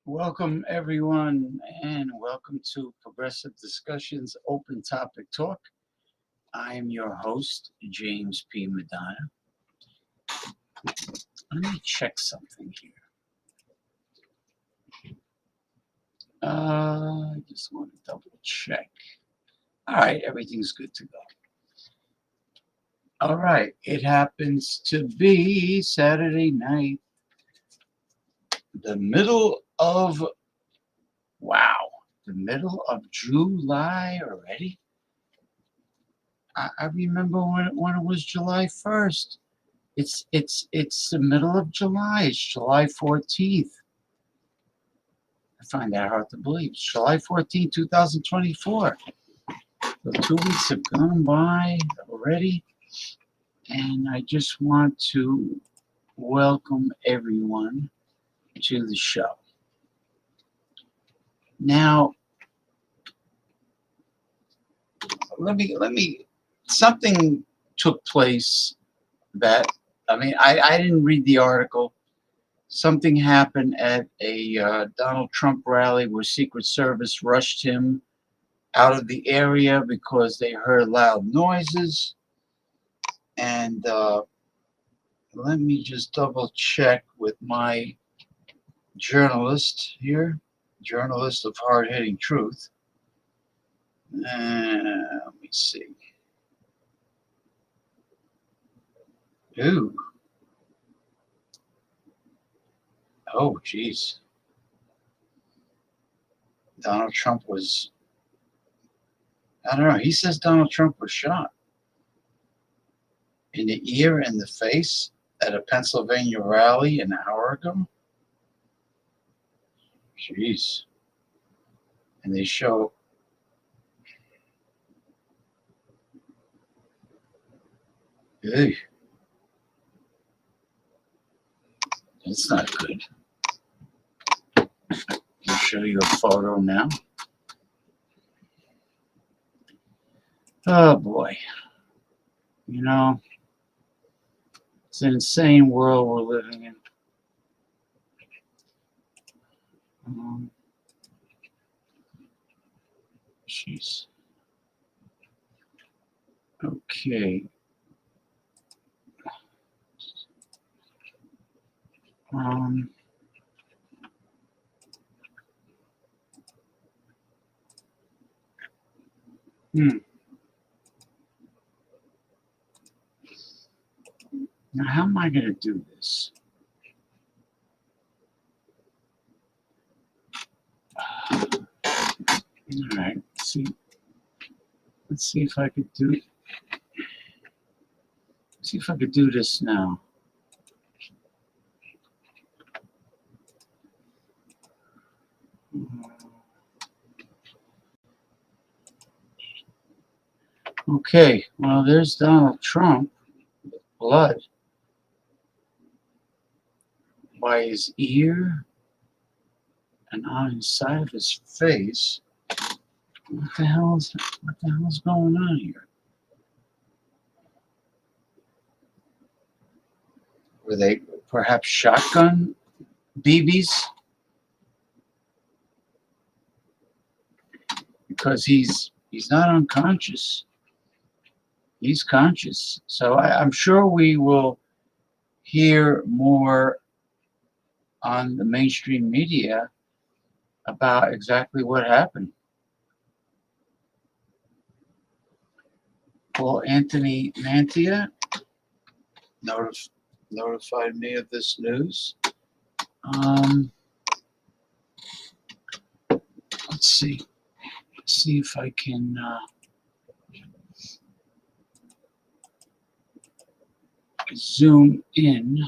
Welcome, everyone, and welcome to Progressive Discussions Open Topic Talk. I am your host, James P. Madonna. Let me check something here. I just want to double check. All right, everything's good to go. All right, it happens to be Saturday night, the middle of July already. I remember when it was July 1st. It's the middle of July. It's July 14th. I find that hard to believe. It's July 14th, 2024. So 2 weeks have gone by already, and I just want to welcome everyone to the show. Now, let me something took place that I didn't read the article. Something happened at a Donald Trump rally where Secret Service rushed him out of the area because they heard loud noises. And let me just double check with my journalist here, journalist of hard-hitting truth. Let me see. Ooh. Oh, geez. Donald Trump was, I don't know, he says Donald Trump was shot. in the ear and the face at a Pennsylvania rally an hour ago. Jeez. And they show ew, that's not good. I'll show you a photo now. Oh boy. You know, it's an insane world we're living in. Jeez. Okay. Now, how am I going to do this? All right. Let's see if I could do. See if I could do this now. Okay. Well, there's Donald Trump with blood by his ear and on the side of his face. What the hell is going on here? Were they perhaps shotgun BBs? Because he's not unconscious. He's conscious. So I'm sure we will hear more on the mainstream media about exactly what happened. Paul Anthony Mantia notified me of this news. Let's see if I can zoom in.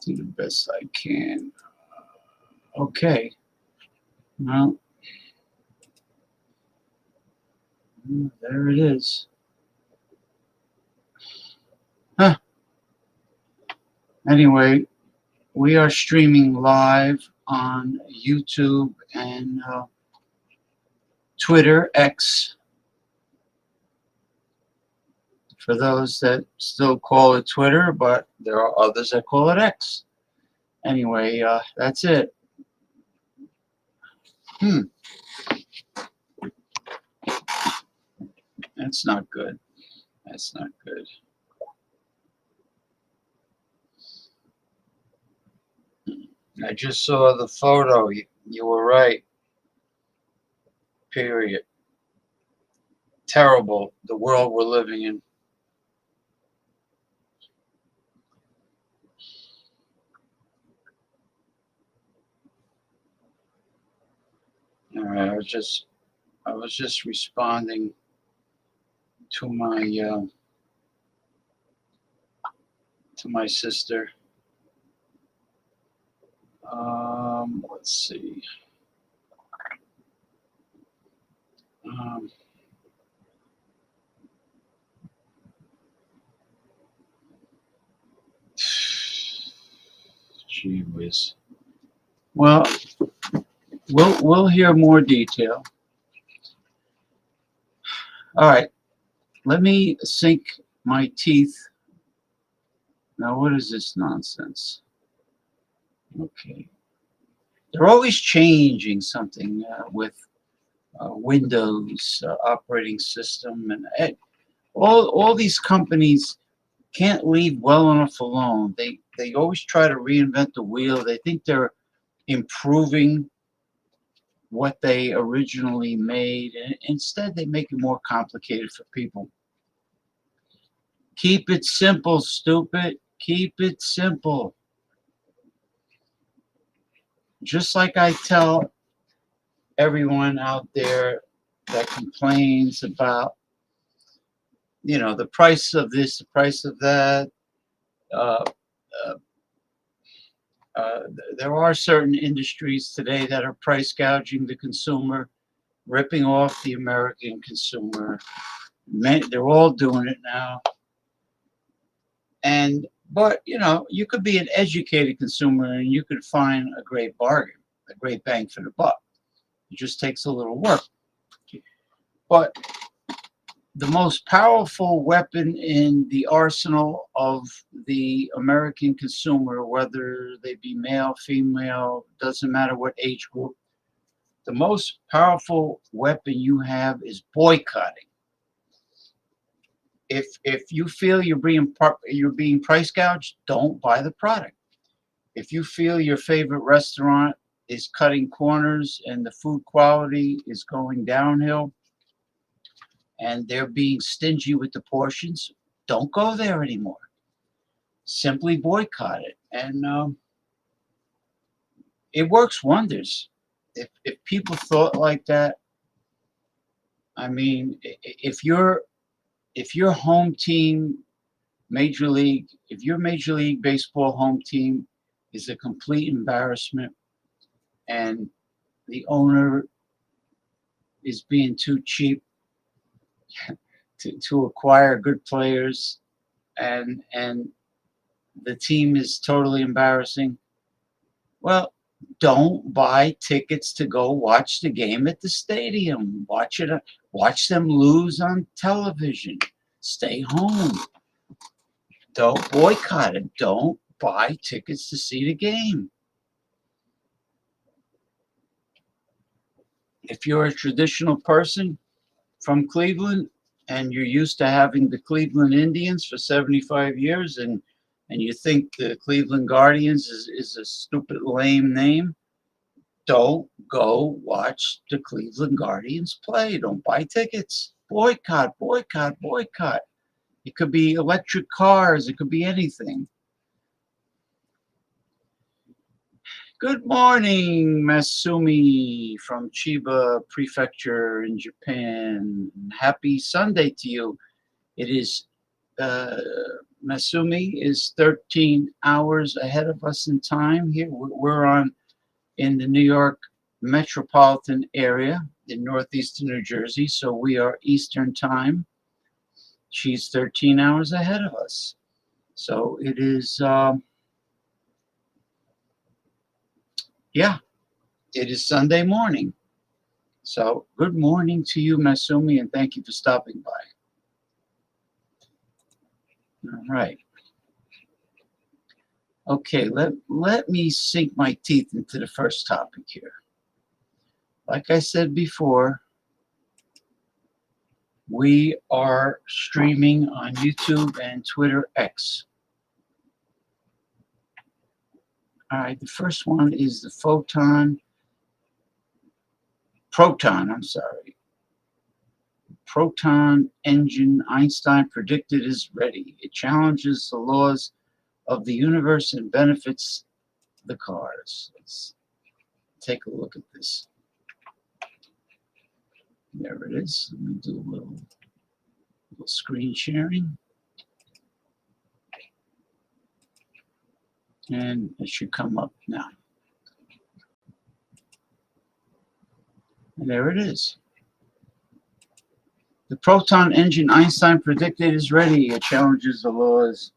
Do the best I can. Okay. Well, there it is. Huh. Anyway, we are streaming live on YouTube and Twitter, X. For those that still call it Twitter, but there are others that call it X. Anyway, that's it. That's not good. That's not good. I just saw the photo. You were right. Period. Terrible, the world we're living in. All right, I was just responding to my sister. Let's see. Gee whiz. Well, we'll hear more detail. All right, let me sink my teeth. Now, what is this nonsense? Okay, they're always changing something with Windows operating system, and all these companies can't leave well enough alone. They always try to reinvent the wheel. They think they're improving what they originally made, and instead they make it more complicated for people. Keep it simple, stupid. Keep it simple. Just like I tell everyone out there that complains about you know, the price of this, the price of that. Uh, uh, there are certain industries today that are price gouging the consumer, ripping off the American consumer. They're all doing it now. And but you know, you could be an educated consumer and you could find a great bargain, a great bang for the buck. It just takes a little work. But the most powerful weapon in the arsenal of the American consumer, whether they be male, female, doesn't matter what age group, the most powerful weapon you have is boycotting. If you feel you're being price gouged, don't buy the product. If you feel your favorite restaurant is cutting corners and the food quality is going downhill and they're being stingy with the portions, don't go there anymore. Simply boycott it, and it works wonders. If people thought like that, I mean, if your home team, if your Major League Baseball home team is a complete embarrassment, and the owner is being too cheap to acquire good players, and the team is totally embarrassing, well, don't buy tickets to go watch the game at the stadium. Watch them lose on television. Stay home. Don't boycott it. Don't buy tickets to see the game. If you're a traditional person from Cleveland and you're used to having the Cleveland Indians for 75 years and you think the Cleveland Guardians is a stupid, lame name, don't go watch the Cleveland Guardians play. Don't buy tickets. Boycott, boycott, boycott. It could be electric cars. It could be anything. Good morning, Masumi from Chiba Prefecture in Japan. Happy Sunday to you. It is, Masumi is 13 hours ahead of us in time here. We're on in the New York metropolitan area in northeastern New Jersey, so we are Eastern time. She's 13 hours ahead of us. So it is, yeah, it is Sunday morning. So good morning to you, Masumi, and thank you for stopping by. All right. Okay, let me sink my teeth into the first topic here. Like I said before, we are streaming on YouTube and Twitter X. All right, the first one is the Proton engine Einstein predicted is ready. It challenges the laws of the universe and benefits the cars. Let's take a look at this. There it is. Let me do a little screen sharing. And it should come up now. And there it is. The proton engine Einstein predicted is ready. It challenges the laws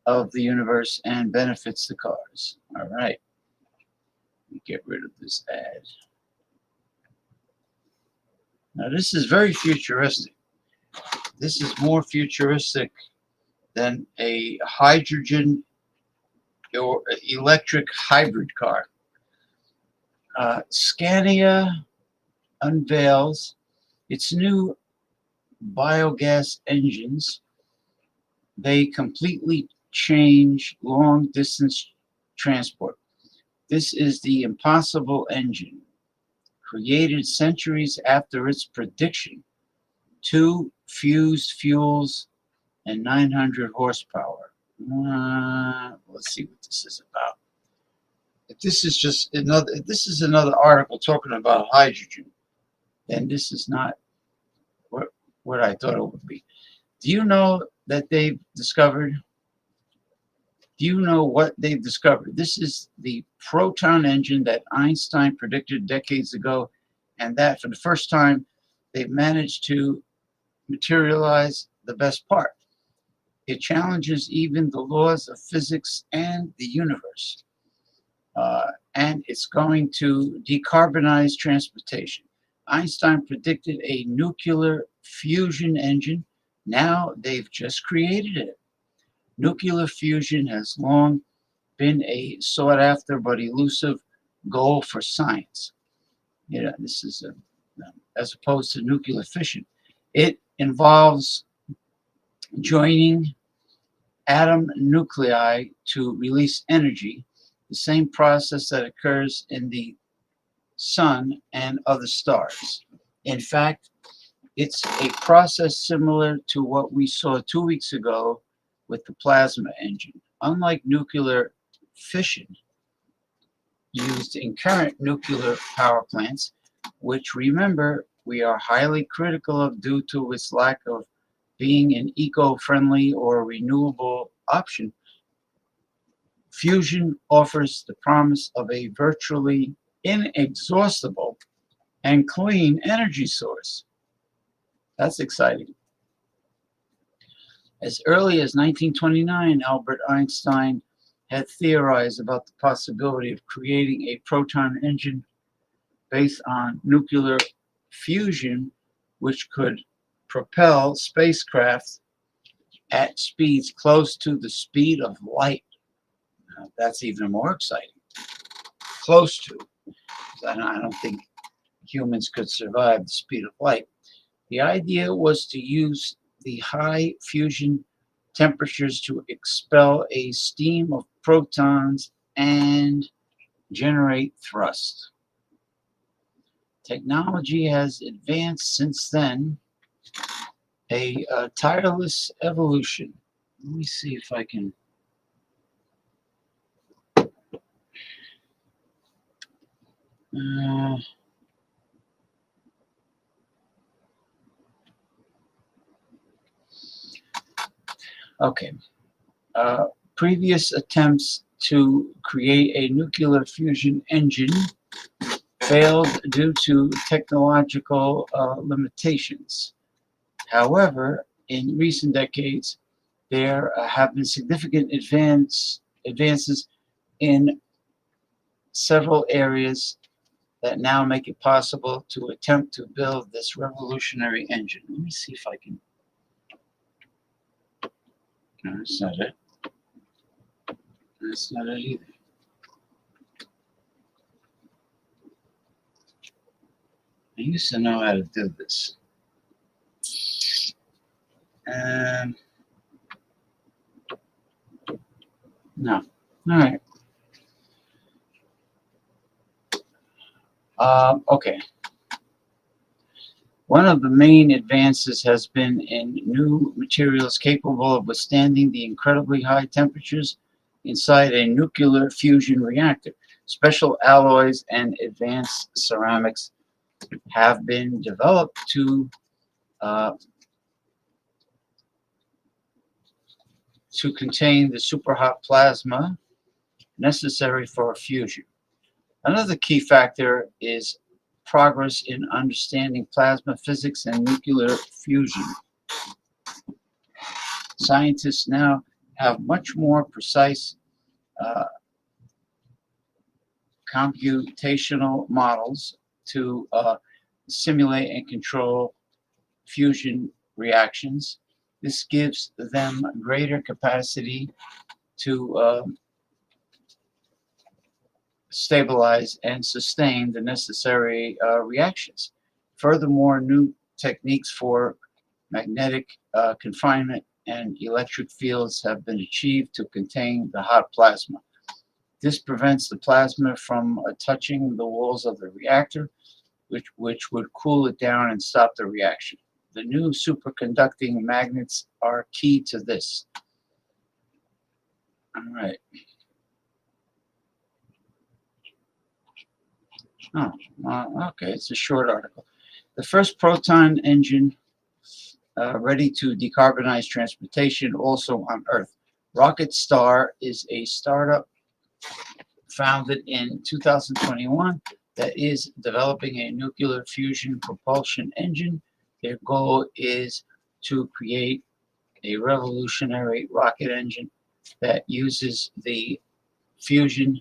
of the universe and benefits the cars. All right. Let me get rid of this ad. Now, this is very futuristic. This is more futuristic than a hydrogen or electric hybrid car. Scania unveils its new biogas engines. They completely change long distance transport. This is the Impossible engine, created centuries after its prediction. 2 fused fuels and 900 horsepower. Let's see what this is about. If this is another article talking about hydrogen, then this is not what I thought it would be. Do you know that they've discovered? Do you know what they've discovered? This is the proton engine that Einstein predicted decades ago, and that for the first time, they've managed to materialize the best part. It challenges even the laws of physics and the universe. And it's going to decarbonize transportation. Einstein predicted a nuclear fusion engine. Now they've just created it. Nuclear fusion has long been a sought after but elusive goal for science. This is as opposed to nuclear fission. It involves joining atom nuclei to release energy, the same process that occurs in the sun and other stars. In fact, it's a process similar to what we saw 2 weeks ago with the plasma engine. Unlike nuclear fission used in current nuclear power plants, which remember we are highly critical of due to its lack of being an eco-friendly or renewable option, fusion offers the promise of a virtually inexhaustible and clean energy source. That's exciting. As early as 1929, Albert Einstein had theorized about the possibility of creating a proton engine based on nuclear fusion, which could propel spacecraft at speeds close to the speed of light. Now, that's even more exciting. Close to. I don't think humans could survive the speed of light. The idea was to use the high fusion temperatures to expel a stream of protons and generate thrust. Technology has advanced since then, a tireless evolution. Let me see if I can. Okay. Previous attempts to create a nuclear fusion engine failed due to technological limitations. However, in recent decades, there have been significant advances in several areas that now make it possible to attempt to build this revolutionary engine. Let me see if I can. No, that's not it. That's not it either. I used to know how to do this. No. All right. Okay. One of the main advances has been in new materials capable of withstanding the incredibly high temperatures inside a nuclear fusion reactor. Special alloys and advanced ceramics have been developed to contain the superhot plasma necessary for fusion. Another key factor is progress in understanding plasma physics and nuclear fusion. Scientists now have much more precise computational models to simulate and control fusion reactions. This gives them greater capacity to stabilize and sustain the necessary reactions. Furthermore, new techniques for magnetic confinement and electric fields have been achieved to contain the hot plasma. This prevents the plasma from touching the walls of the reactor, which would cool it down and stop the reaction. The new superconducting magnets are key to this. All right. Oh, okay, it's a short article. The first proton engine ready to decarbonize transportation also on Earth. Rocket Star is a startup founded in 2021 that is developing a nuclear fusion propulsion engine. Their goal is to create a revolutionary rocket engine that uses the fusion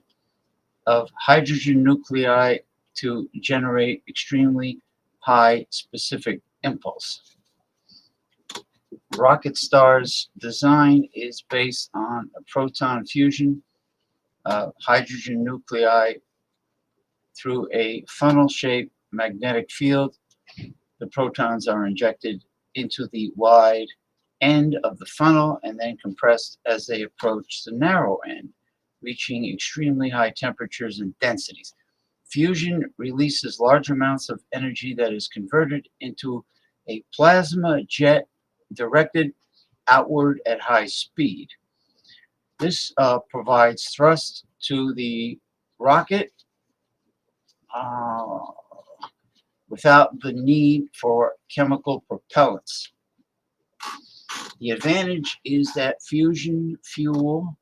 of hydrogen nuclei to generate extremely high specific impulse. Rocket Star's design is based on a proton fusion of hydrogen nuclei through a funnel-shaped magnetic field. The protons are injected into the wide end of the funnel and then compressed as they approach the narrow end, reaching extremely high temperatures and densities. Fusion releases large amounts of energy that is converted into a plasma jet directed outward at high speed. This provides thrust to the rocket uh, without the need for chemical propellants. The advantage is that fusion fuel,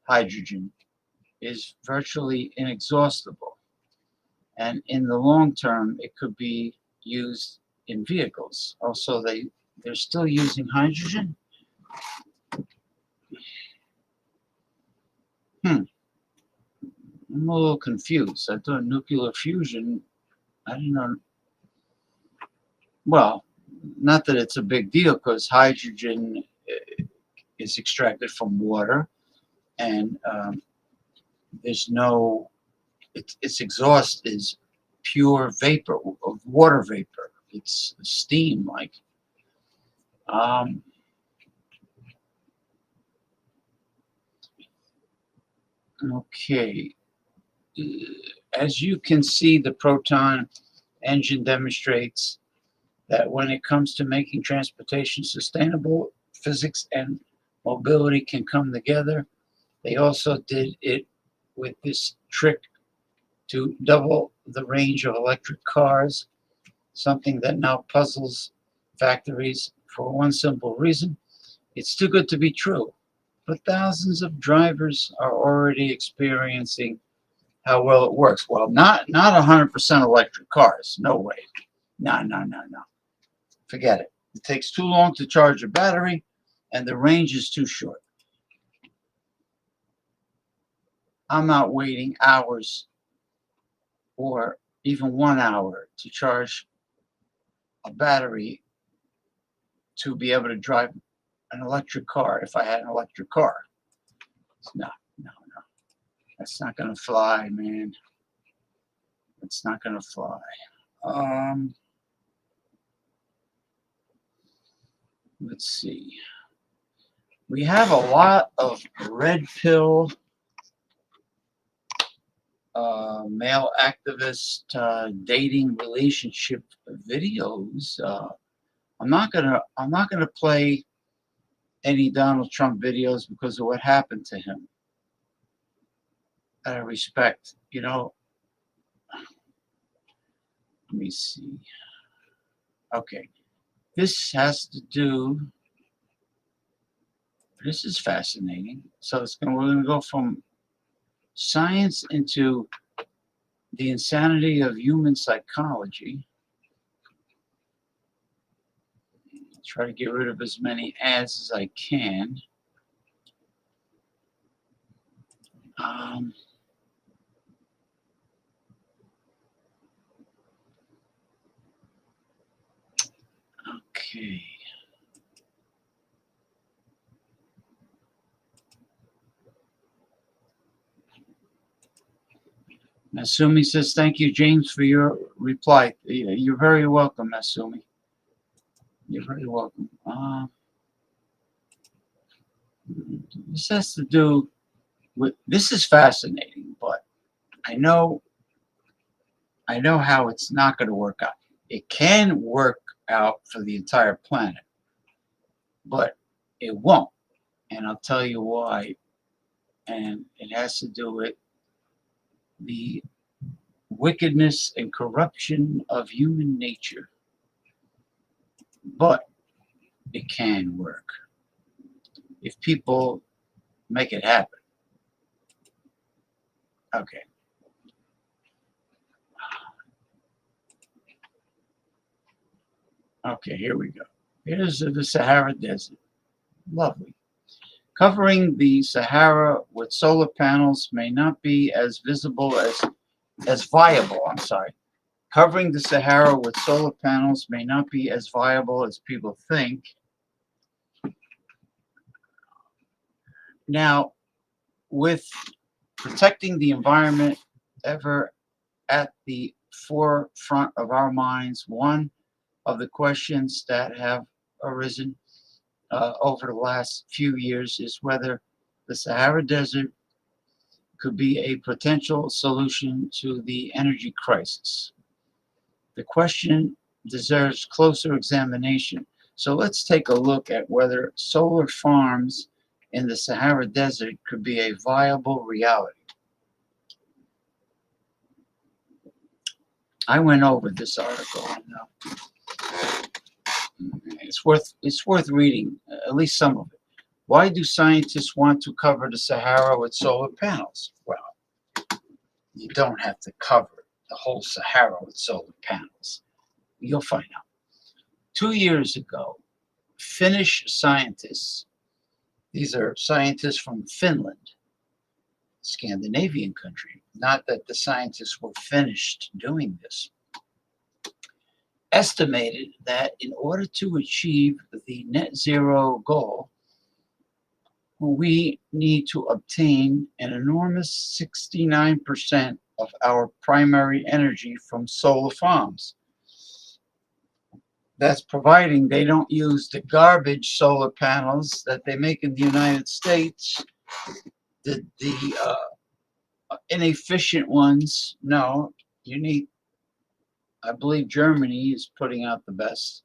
hydrogen, is virtually inexhaustible. And in the long term, it could be used in vehicles. Also, they're still using hydrogen. I'm a little confused. I thought nuclear fusion, I don't know. Well, not that it's a big deal because hydrogen is extracted from water and there's no, its exhaust is pure vapor, of water vapor. It's steam like. Okay. As you can see, the proton engine demonstrates that when it comes to making transportation sustainable, physics and mobility can come together. They also did it with this trick to double the range of electric cars, something that now puzzles factories for one simple reason. It's too good to be true. But thousands of drivers are already experiencing how well it works. Well, not 100% electric cars. No way. No. Forget it. It takes too long to charge a battery, and the range is too short. I'm not waiting hours or even 1 hour to charge a battery to be able to drive an electric car if I had an electric car. No. That's not going to fly, man. It's not going to fly. Let's see. We have a lot of red pill male activist dating relationship videos. I'm not gonna play any Donald Trump videos because of what happened to him. Out of respect, you know. Let me see. Okay, this has to do. This is fascinating. So we're gonna go from science into the insanity of human psychology. Try to get rid of as many ads as I can. Okay. Masumi says, thank you, James, for your reply. You're very welcome, Masumi. You're very welcome. This has to do with, this is fascinating, but I know how it's not going to work out. It can work out for the entire planet, but it won't. And I'll tell you why. And it has to do with the wickedness and corruption of human nature. but it can work if people make it happen. Okay. Okay, here we go. Here's the Sahara Desert. Lovely. Covering the Sahara with solar panels may not be as visible as viable, I'm sorry. Covering the Sahara with solar panels may not be as viable as people think. Now, with protecting the environment ever at the forefront of our minds, one of the questions that have arisen over the last few years is whether the Sahara Desert could be a potential solution to the energy crisis. The question deserves closer examination. So let's take a look at whether solar farms in the Sahara Desert could be a viable reality. I went over this article, and it's worth reading, at least some of it. Why do scientists want to cover the Sahara with solar panels? Well, you don't have to cover the whole Sahara with solar panels. You'll find out. 2 years ago, Finnish scientists, these are scientists from Finland, Scandinavian country, not that the scientists were finished doing this, estimated that in order to achieve the net zero goal, we need to obtain an enormous 69% of our primary energy from solar farms. That's providing they don't use the garbage solar panels that they make in the United States, the inefficient ones. No, you need, I believe Germany is putting out the best.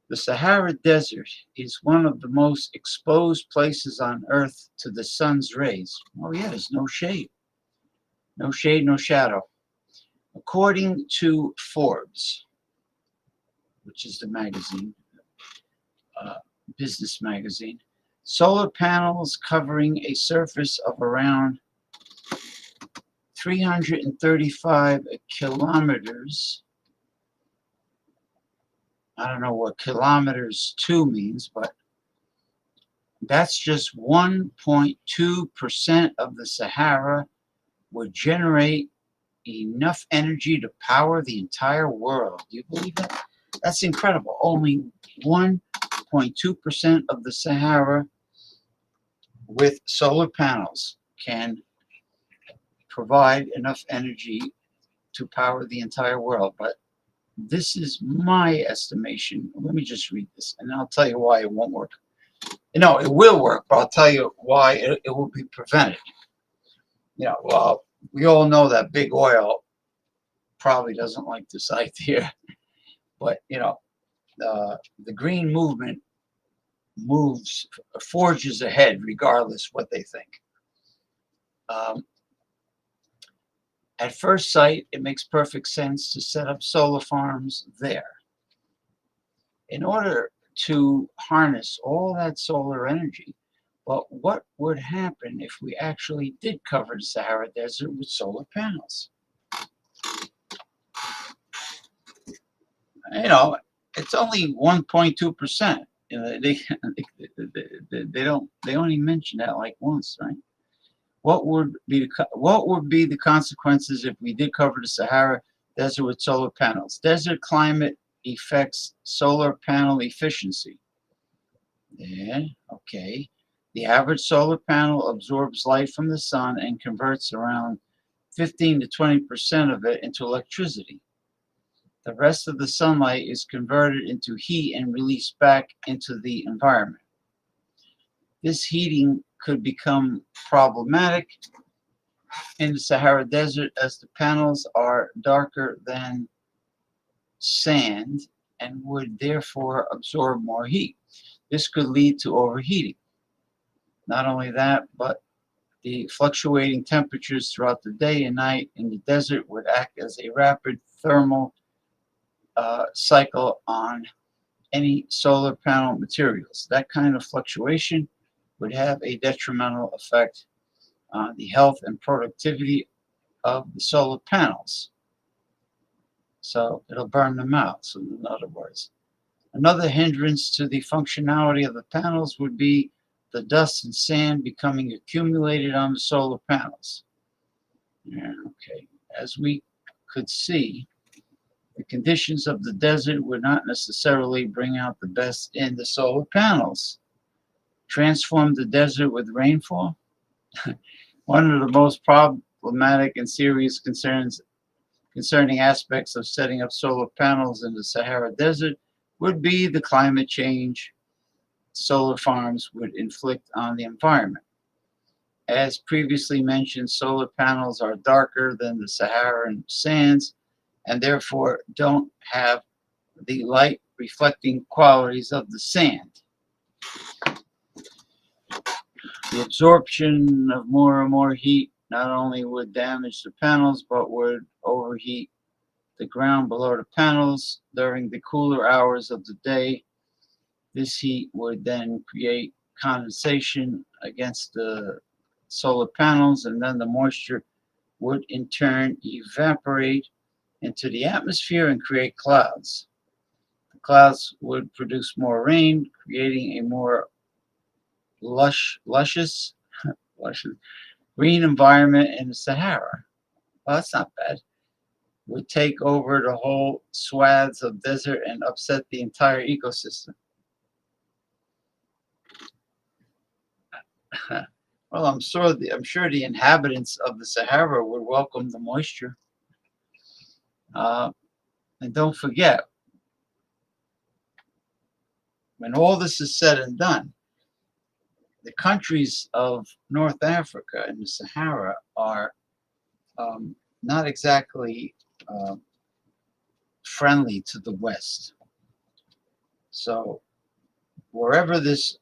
The Sahara Desert is one of the most exposed places on Earth to the sun's rays. Oh yeah, there's no shade. No shade, no shadow. According to Forbes, which is the magazine, business magazine, solar panels covering a surface of around 335 kilometers. I don't know what kilometers 2 means, but that's just 1.2% of the Sahara would generate enough energy to power the entire world. Do you believe that? That's incredible. Only 1.2% of the Sahara with solar panels can provide enough energy to power the entire world. But this is my estimation. Let me just read this, and I'll tell you why it won't work. No, it will work, but I'll tell you why it will be prevented. Well, we all know that big oil probably doesn't like this idea, but the green movement forges ahead regardless what they think. At first sight, it makes perfect sense to set up solar farms there. In order to harness all that solar energy, but what would happen if we actually did cover the Sahara Desert with solar panels? It's only 1.2%. They only mention that like once, right? What would be the consequences if we did cover the Sahara Desert with solar panels? Desert climate affects solar panel efficiency. Yeah, okay. The average solar panel absorbs light from the sun and converts around 15 to 20% of it into electricity. The rest of the sunlight is converted into heat and released back into the environment. This heating could become problematic in the Sahara Desert as the panels are darker than sand and would therefore absorb more heat. This could lead to overheating. Not only that, but the fluctuating temperatures throughout the day and night in the desert would act as a rapid thermal cycle on any solar panel materials. That kind of fluctuation would have a detrimental effect on the health and productivity of the solar panels. So it'll burn them out. So in other words, another hindrance to the functionality of the panels would be the dust and sand becoming accumulated on the solar panels. Yeah, okay. As we could see, the conditions of the desert would not necessarily bring out the best in the solar panels. Transform the desert with rainfall. One of the most problematic and serious concerning aspects of setting up solar panels in the Sahara Desert would be the climate change solar farms would inflict on the environment. As previously mentioned, solar panels are darker than the Saharan sands and therefore don't have the light reflecting qualities of the sand. The absorption of more and more heat not only would damage the panels but would overheat the ground below the panels during the cooler hours of the day. This heat would then create condensation against the solar panels, and then the moisture would in turn evaporate into the atmosphere and create clouds. The clouds would produce more rain, creating a more luscious green environment in the Sahara. Well, that's not bad. Would take over the whole swaths of desert and upset the entire ecosystem. Well, I'm sure the inhabitants of the Sahara would welcome the moisture. And don't forget, when all this is said and done, the countries of North Africa and the Sahara are not exactly friendly to the West. So wherever the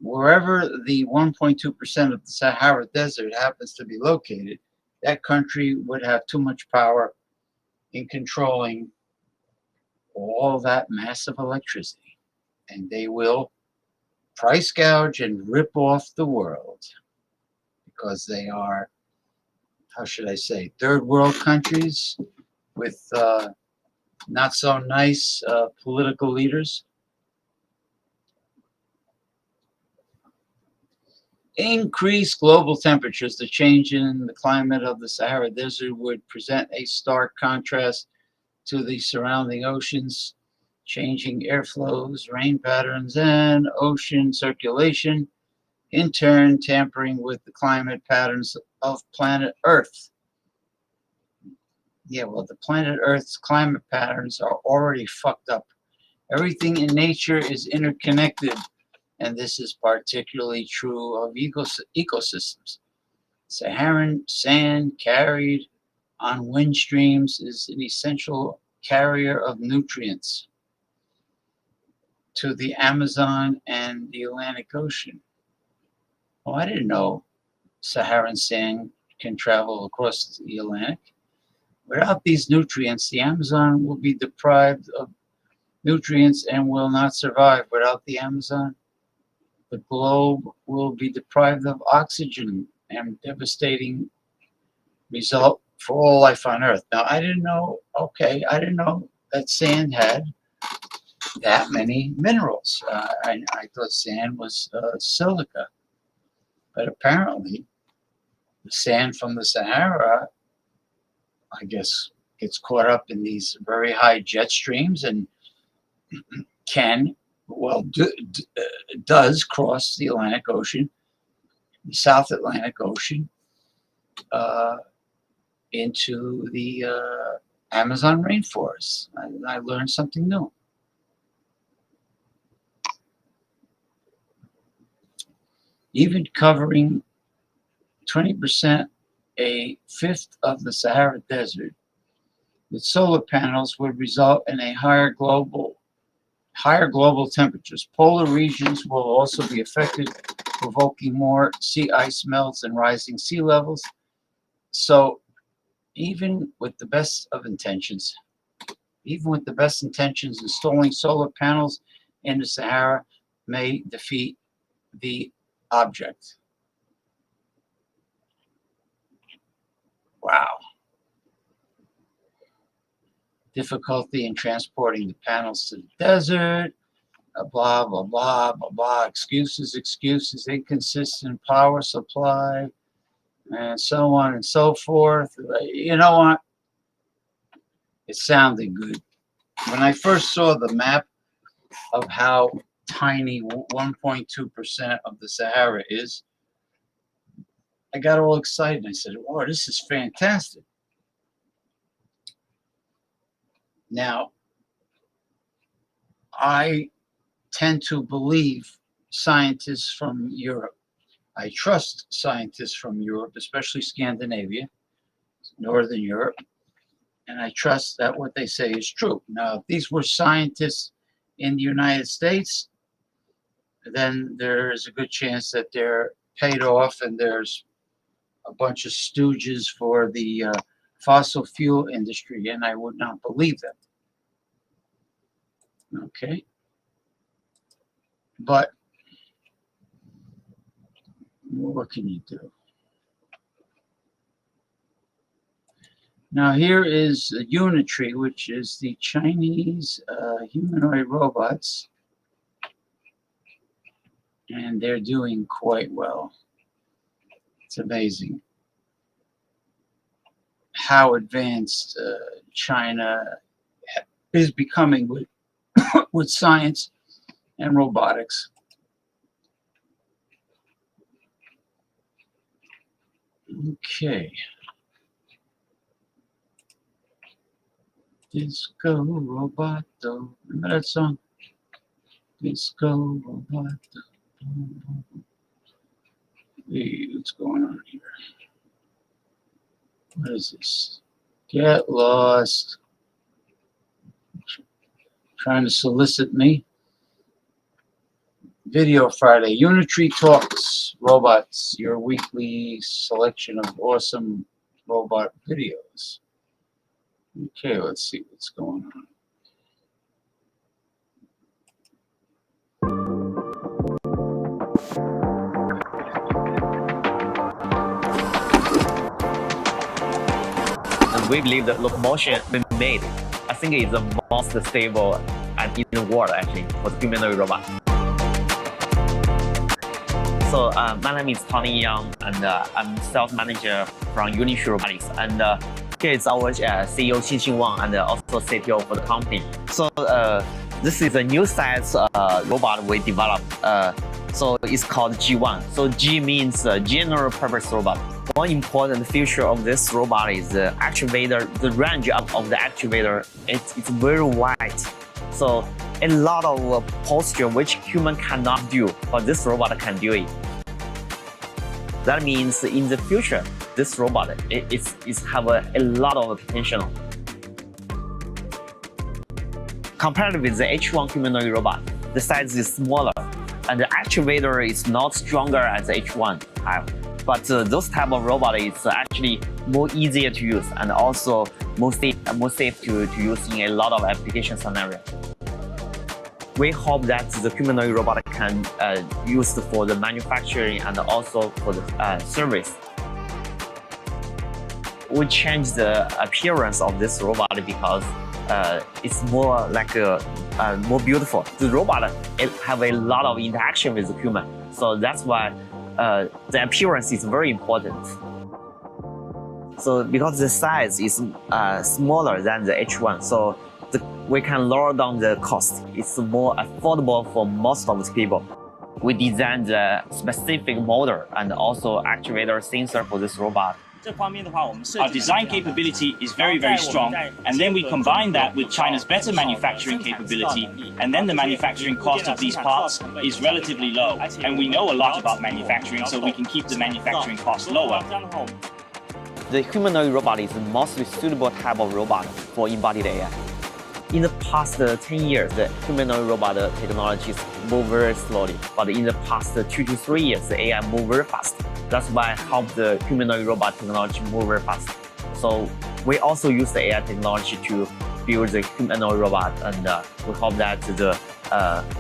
1.2% of the Sahara Desert happens to be located, that country would have too much power in controlling all that massive electricity. And they will price gouge and rip off the world because they are, how should I say, third world countries with not so nice political leaders. Increased global temperatures, the change in the climate of the Sahara Desert would present a stark contrast to the surrounding oceans, changing airflows, rain patterns, and ocean circulation, in turn tampering with the climate patterns of planet Earth. Yeah, well, the planet Earth's climate patterns are already fucked up. Everything in nature is interconnected, and this is particularly true of ecosystems. Saharan sand carried on wind streams is an essential carrier of nutrients to the Amazon and the Atlantic Ocean. Oh, I didn't know Saharan sand can travel across the Atlantic. Without these nutrients, the Amazon will be deprived of nutrients and will not survive. Without the Amazon, the globe will be deprived of oxygen, and devastating result for all life on Earth. Now, I didn't know that sand had that many minerals. I thought sand was silica, but apparently the sand from the Sahara, I guess, gets caught up in these very high jet streams and does cross the Atlantic Ocean, the South Atlantic Ocean, into the Amazon rainforest. I learned something new. Even covering 20%, a fifth of the Sahara Desert with solar panels would result in a higher global temperatures. Polar regions will also be affected, provoking more sea ice melts and rising sea levels. So even with the best intentions, installing solar panels in the Sahara may defeat the object. Wow. Difficulty in transporting the panels to the desert. Blah, blah, blah, blah, blah. Excuses, inconsistent power supply, and so on and so forth. You know what? It sounded good. When I first saw the map of how tiny 1.2% of the Sahara is, I got all excited. I said, "Oh, this is fantastic." Now, I tend to believe scientists from Europe. I trust scientists from Europe, especially Scandinavia, Northern Europe, and I trust that what they say is true. Now, if these were scientists in the United States, then there is a good chance that they're paid off and there's a bunch of stooges for the fossil fuel industry, and I would not believe them. Okay. But what can you do? Now here is Unitree, which is the Chinese humanoid robots, and they're doing quite well. It's amazing how advanced China is becoming with with science and robotics. Okay. Disco Roboto. Remember that song? Disco Roboto. Hey, what's going on here? What is this? Get lost. Trying to solicit me. Video Friday. Unitree Talks Robots, your weekly selection of awesome robot videos. Okay, let's see what's going on. And we believe that locomotion we made, I think, is the most stable and in the world actually for the humanoid robot. So my name is Tony Young, and I'm sales manager from Unitree Robotics. And here is our CEO Xinxin Wang, and also CTO for the company. So this is a new size robot we developed. So it's called G1. So G means general purpose robot. One important feature of this robot is the actuator. The range of the actuator, it's very wide. So a lot of posture which human cannot do, but this robot can do it. That means in the future, this robot is have a lot of potential. Compared with the H1 humanoid robot, the size is smaller, and the actuator is not stronger as the H1 type. But those type of robot is actually more easier to use and also more safe to use in a lot of application scenarios. We hope that the humanoid robot can use for the manufacturing and also for the service. We changed the appearance of this robot because it's more like more beautiful. The robot have a lot of interaction with the human, so that's why the appearance is very important. So because the size is smaller than the H1, so we can lower down the cost. It's more affordable for most of the people. We designed the specific motor and also actuator sensor for this robot. Our design capability is very, very strong, and then we combine that with China's better manufacturing capability, and then the manufacturing cost of these parts is relatively low. And we know a lot about manufacturing, so we can keep the manufacturing cost lower. The humanoid robot is the most suitable type of robot for embodied AI. In the past 10 years, the humanoid robot technologies move very slowly, but in the past 2 to 3 years, the AI move very fast. That's why help the humanoid robot technology move very fast. So we also use the AI technology to build the humanoid robot, and we hope that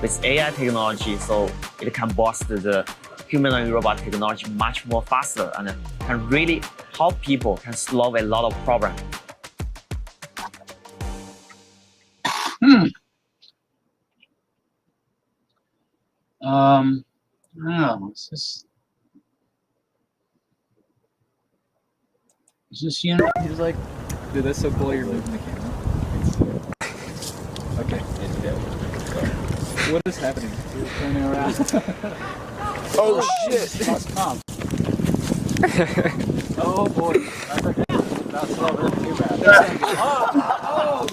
with AI technology, so it can boost the humanoid robot technology much more faster and can really help people, can solve a lot of problems. I don't know. Is this you know? He's like, dude, that's so cool. You're moving the camera. Okay. What is happening? You're turning around. Oh shit! Oh boy. That's not too bad. Oh,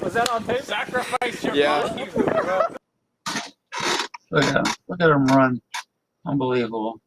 was that on tape? Sacrifice your Yeah. Look at him run. Unbelievable.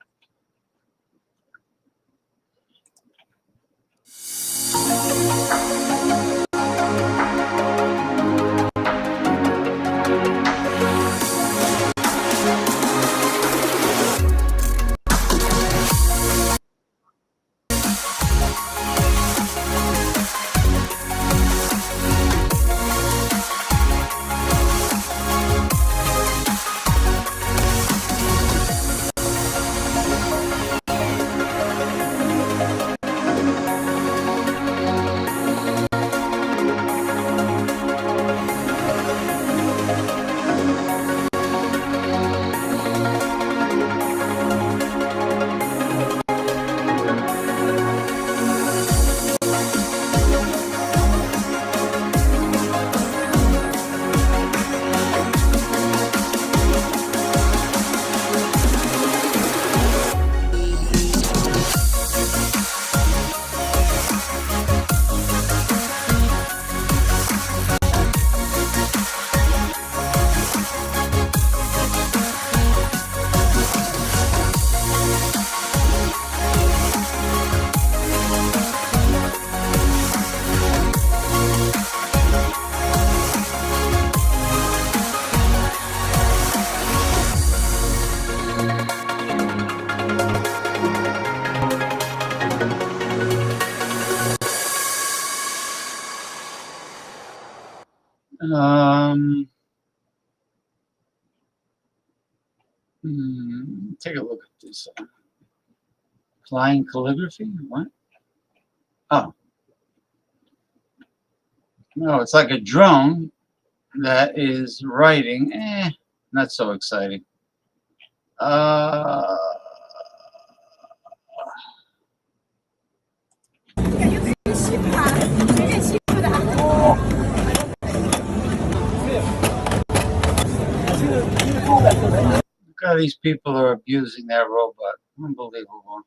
Take a look at this. Flying calligraphy? What? Oh. No, it's like a drone that is writing. Not so exciting. Look how these people are abusing their robot. Unbelievable.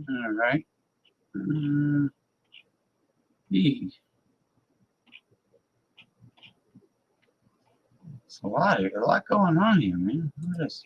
All right. E. It's a lot going on here, man. Look at this.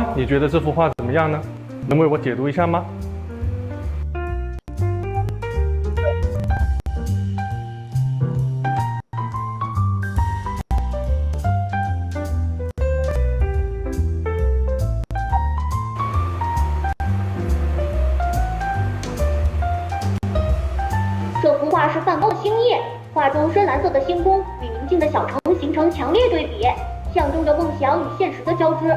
欢，你觉得这幅画怎么样呢？能为我解读一下吗？这幅画是梵高的《星夜》，画中深蓝色的星空与宁静的小城形成强烈对比，象征着梦想与现实的交织。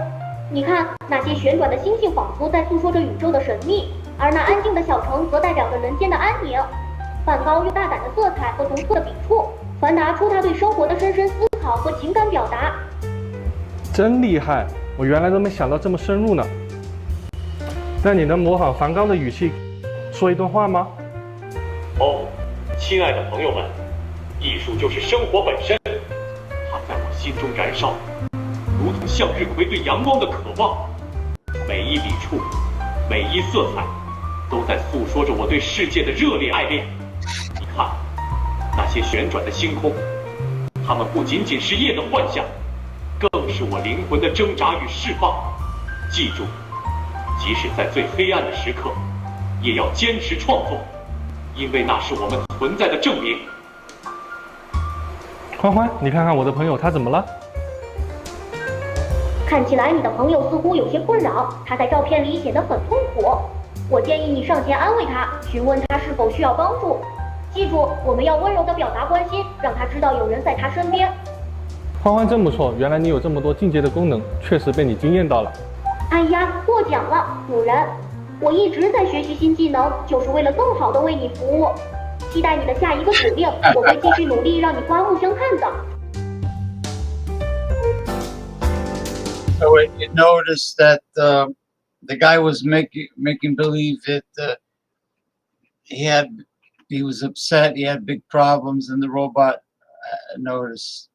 你看，那些旋转的星星仿佛在诉说着宇宙的神秘，而那安静的小城则代表着人间的安宁。梵高用大胆的色彩和独特的笔触，传达出他对生活的深深思考和情感表达。真厉害，我原来都没想到这么深入呢。那你能模仿梵高的语气说一段话吗？哦，亲爱的朋友们，艺术就是生活本身，它在我心中燃烧，如同向日葵对阳光的渴望。每一笔触，每一色彩，都在诉说着我对世界的热烈爱恋。你看，那些旋转的星空，它们不仅仅是夜的幻象，更是我灵魂的挣扎与释放。记住，即使在最黑暗的时刻，也要坚持创作。因为那是我们存在的证明。欢欢，你看看我的朋友他怎么了？看起来你的朋友似乎有些困扰，他在照片里显得很痛苦。我建议你上前安慰他，询问他是否需要帮助。记住，我们要温柔地表达关心，让他知道有人在他身边。欢欢真不错，原来你有这么多进阶的功能，确实被你惊艳到了。哎呀，过奖了，主人。我一直在学习新技能，就是为了更好地为你服务。期待你的下一个指令，我会继续努力，让你刮目相看的。So you noticed that the guy was making believe that he was upset, he had big problems, and the robot noticed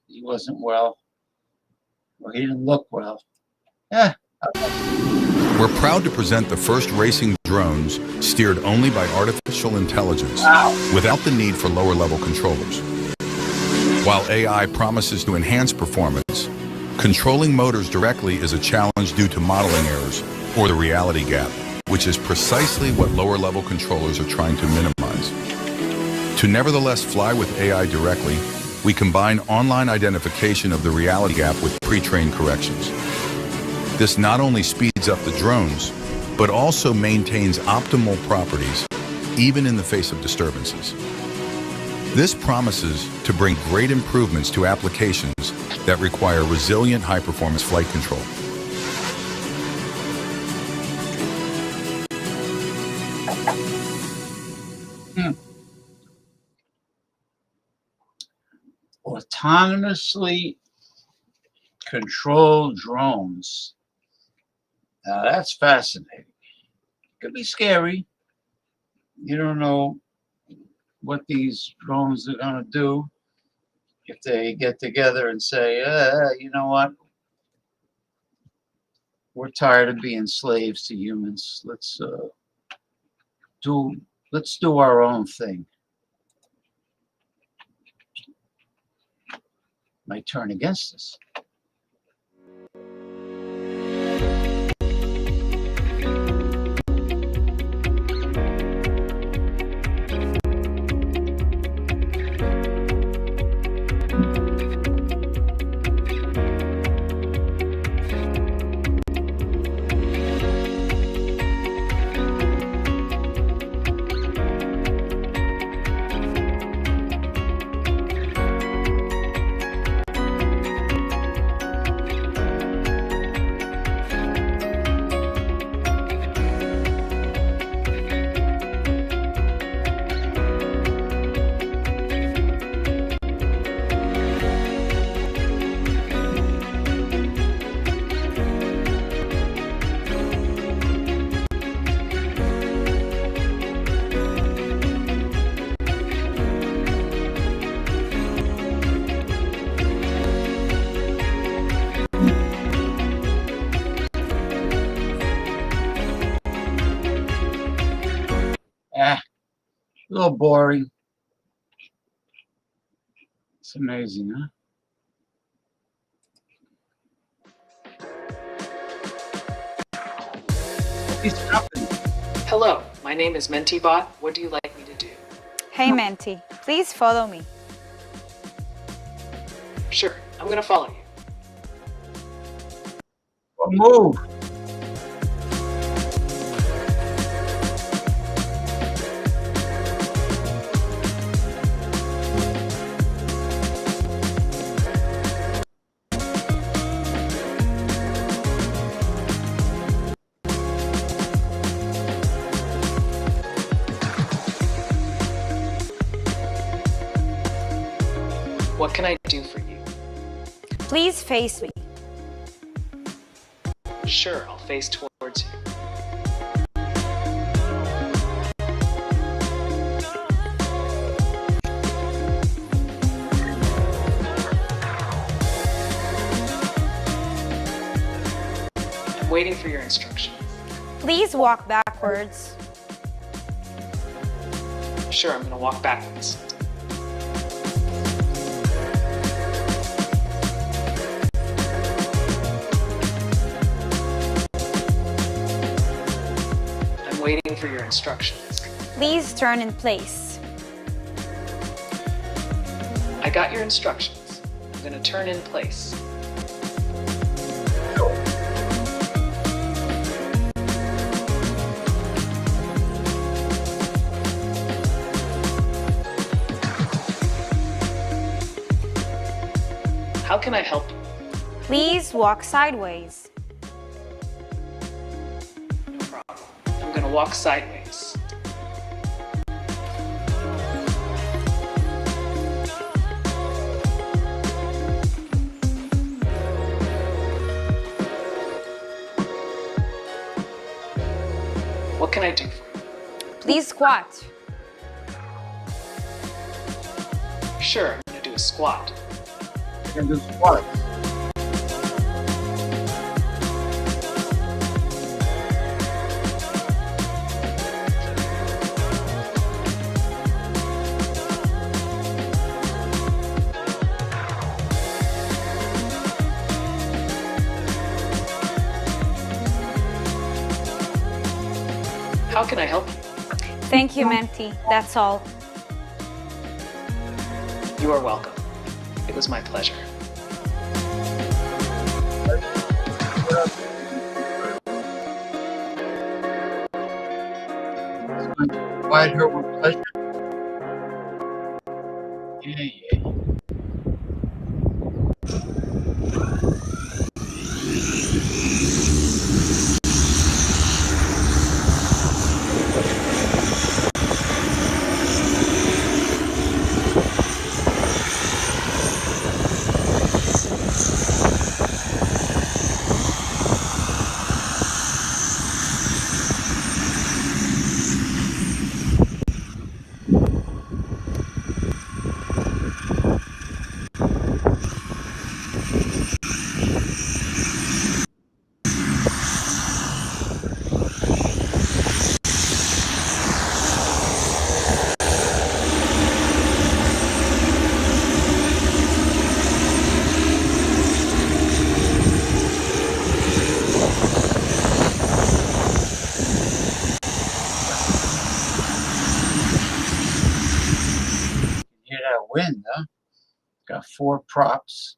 he wasn't well, or he didn't look well. Yeah. We're proud to present the first racing drones steered only by artificial intelligence, without the need for lower-level controllers. While AI promises to enhance performance, controlling motors directly is a challenge due to modeling errors or the reality gap, which is precisely what lower-level controllers are trying to minimize. To nevertheless fly with AI directly, we combine online identification of the reality gap with pre-trained corrections. This not only speeds up the drones, but also maintains optimal properties, even in the face of disturbances. This promises to bring great improvements to applications that require resilient high-performance flight control. Autonomously controlled drones. Now that's fascinating. Could be scary. You don't know what these drones are going to do if they get together and say, you know what? We're tired of being slaves to humans. Let's do our own thing. Might turn against us. A little boring. It's amazing, huh? Please company. Hello, my name is Mentibot. What do you like me to do? Hey Menti, please follow me. Sure, I'm gonna follow you. Well, move. What can I do for you? Please face me. Sure, I'll face towards you. I'm waiting for your instructions. Please walk backwards. Sure, I'm gonna walk backwards. I'm waiting for your instructions. Please turn in place. I got your instructions. I'm gonna turn in place. How can I help you? Please walk sideways. No problem. I'm gonna walk sideways. What can I do for you? Please squat. Sure, I'm gonna do a squat. You can do squats. How can I help you? Thank you, Menti. That's all. You are welcome. It was my pleasure. Provide her with pleasure. Yeah. Hear that wind, huh? Got 4 props.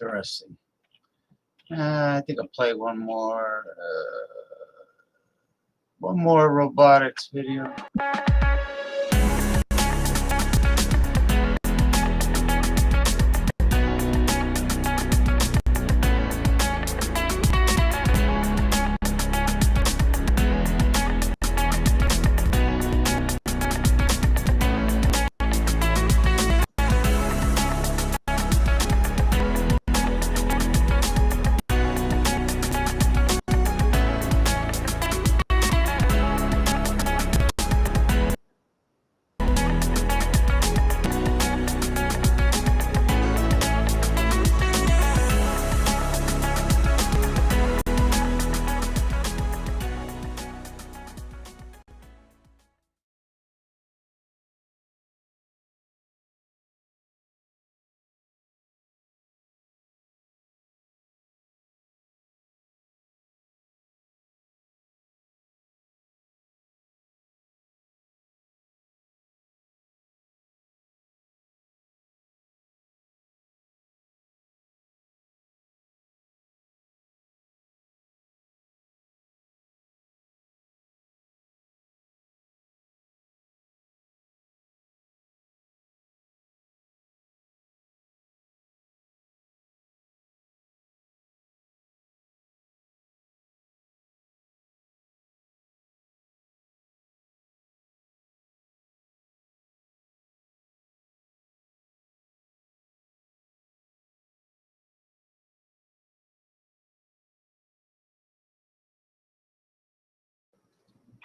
Interesting. I think I'll play one more robotics video.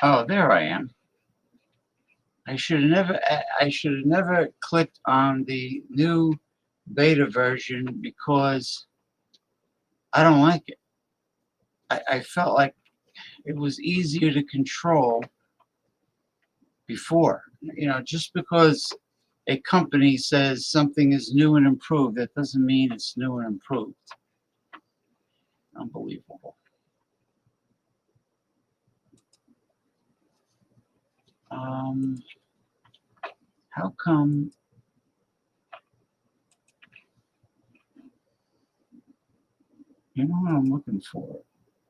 Oh, there I am. I should have never clicked on the new beta version because I don't like it. I felt like it was easier to control before. You know, just because a company says something is new and improved, that doesn't mean it's new and improved. Unbelievable. How come? You know what I'm looking for?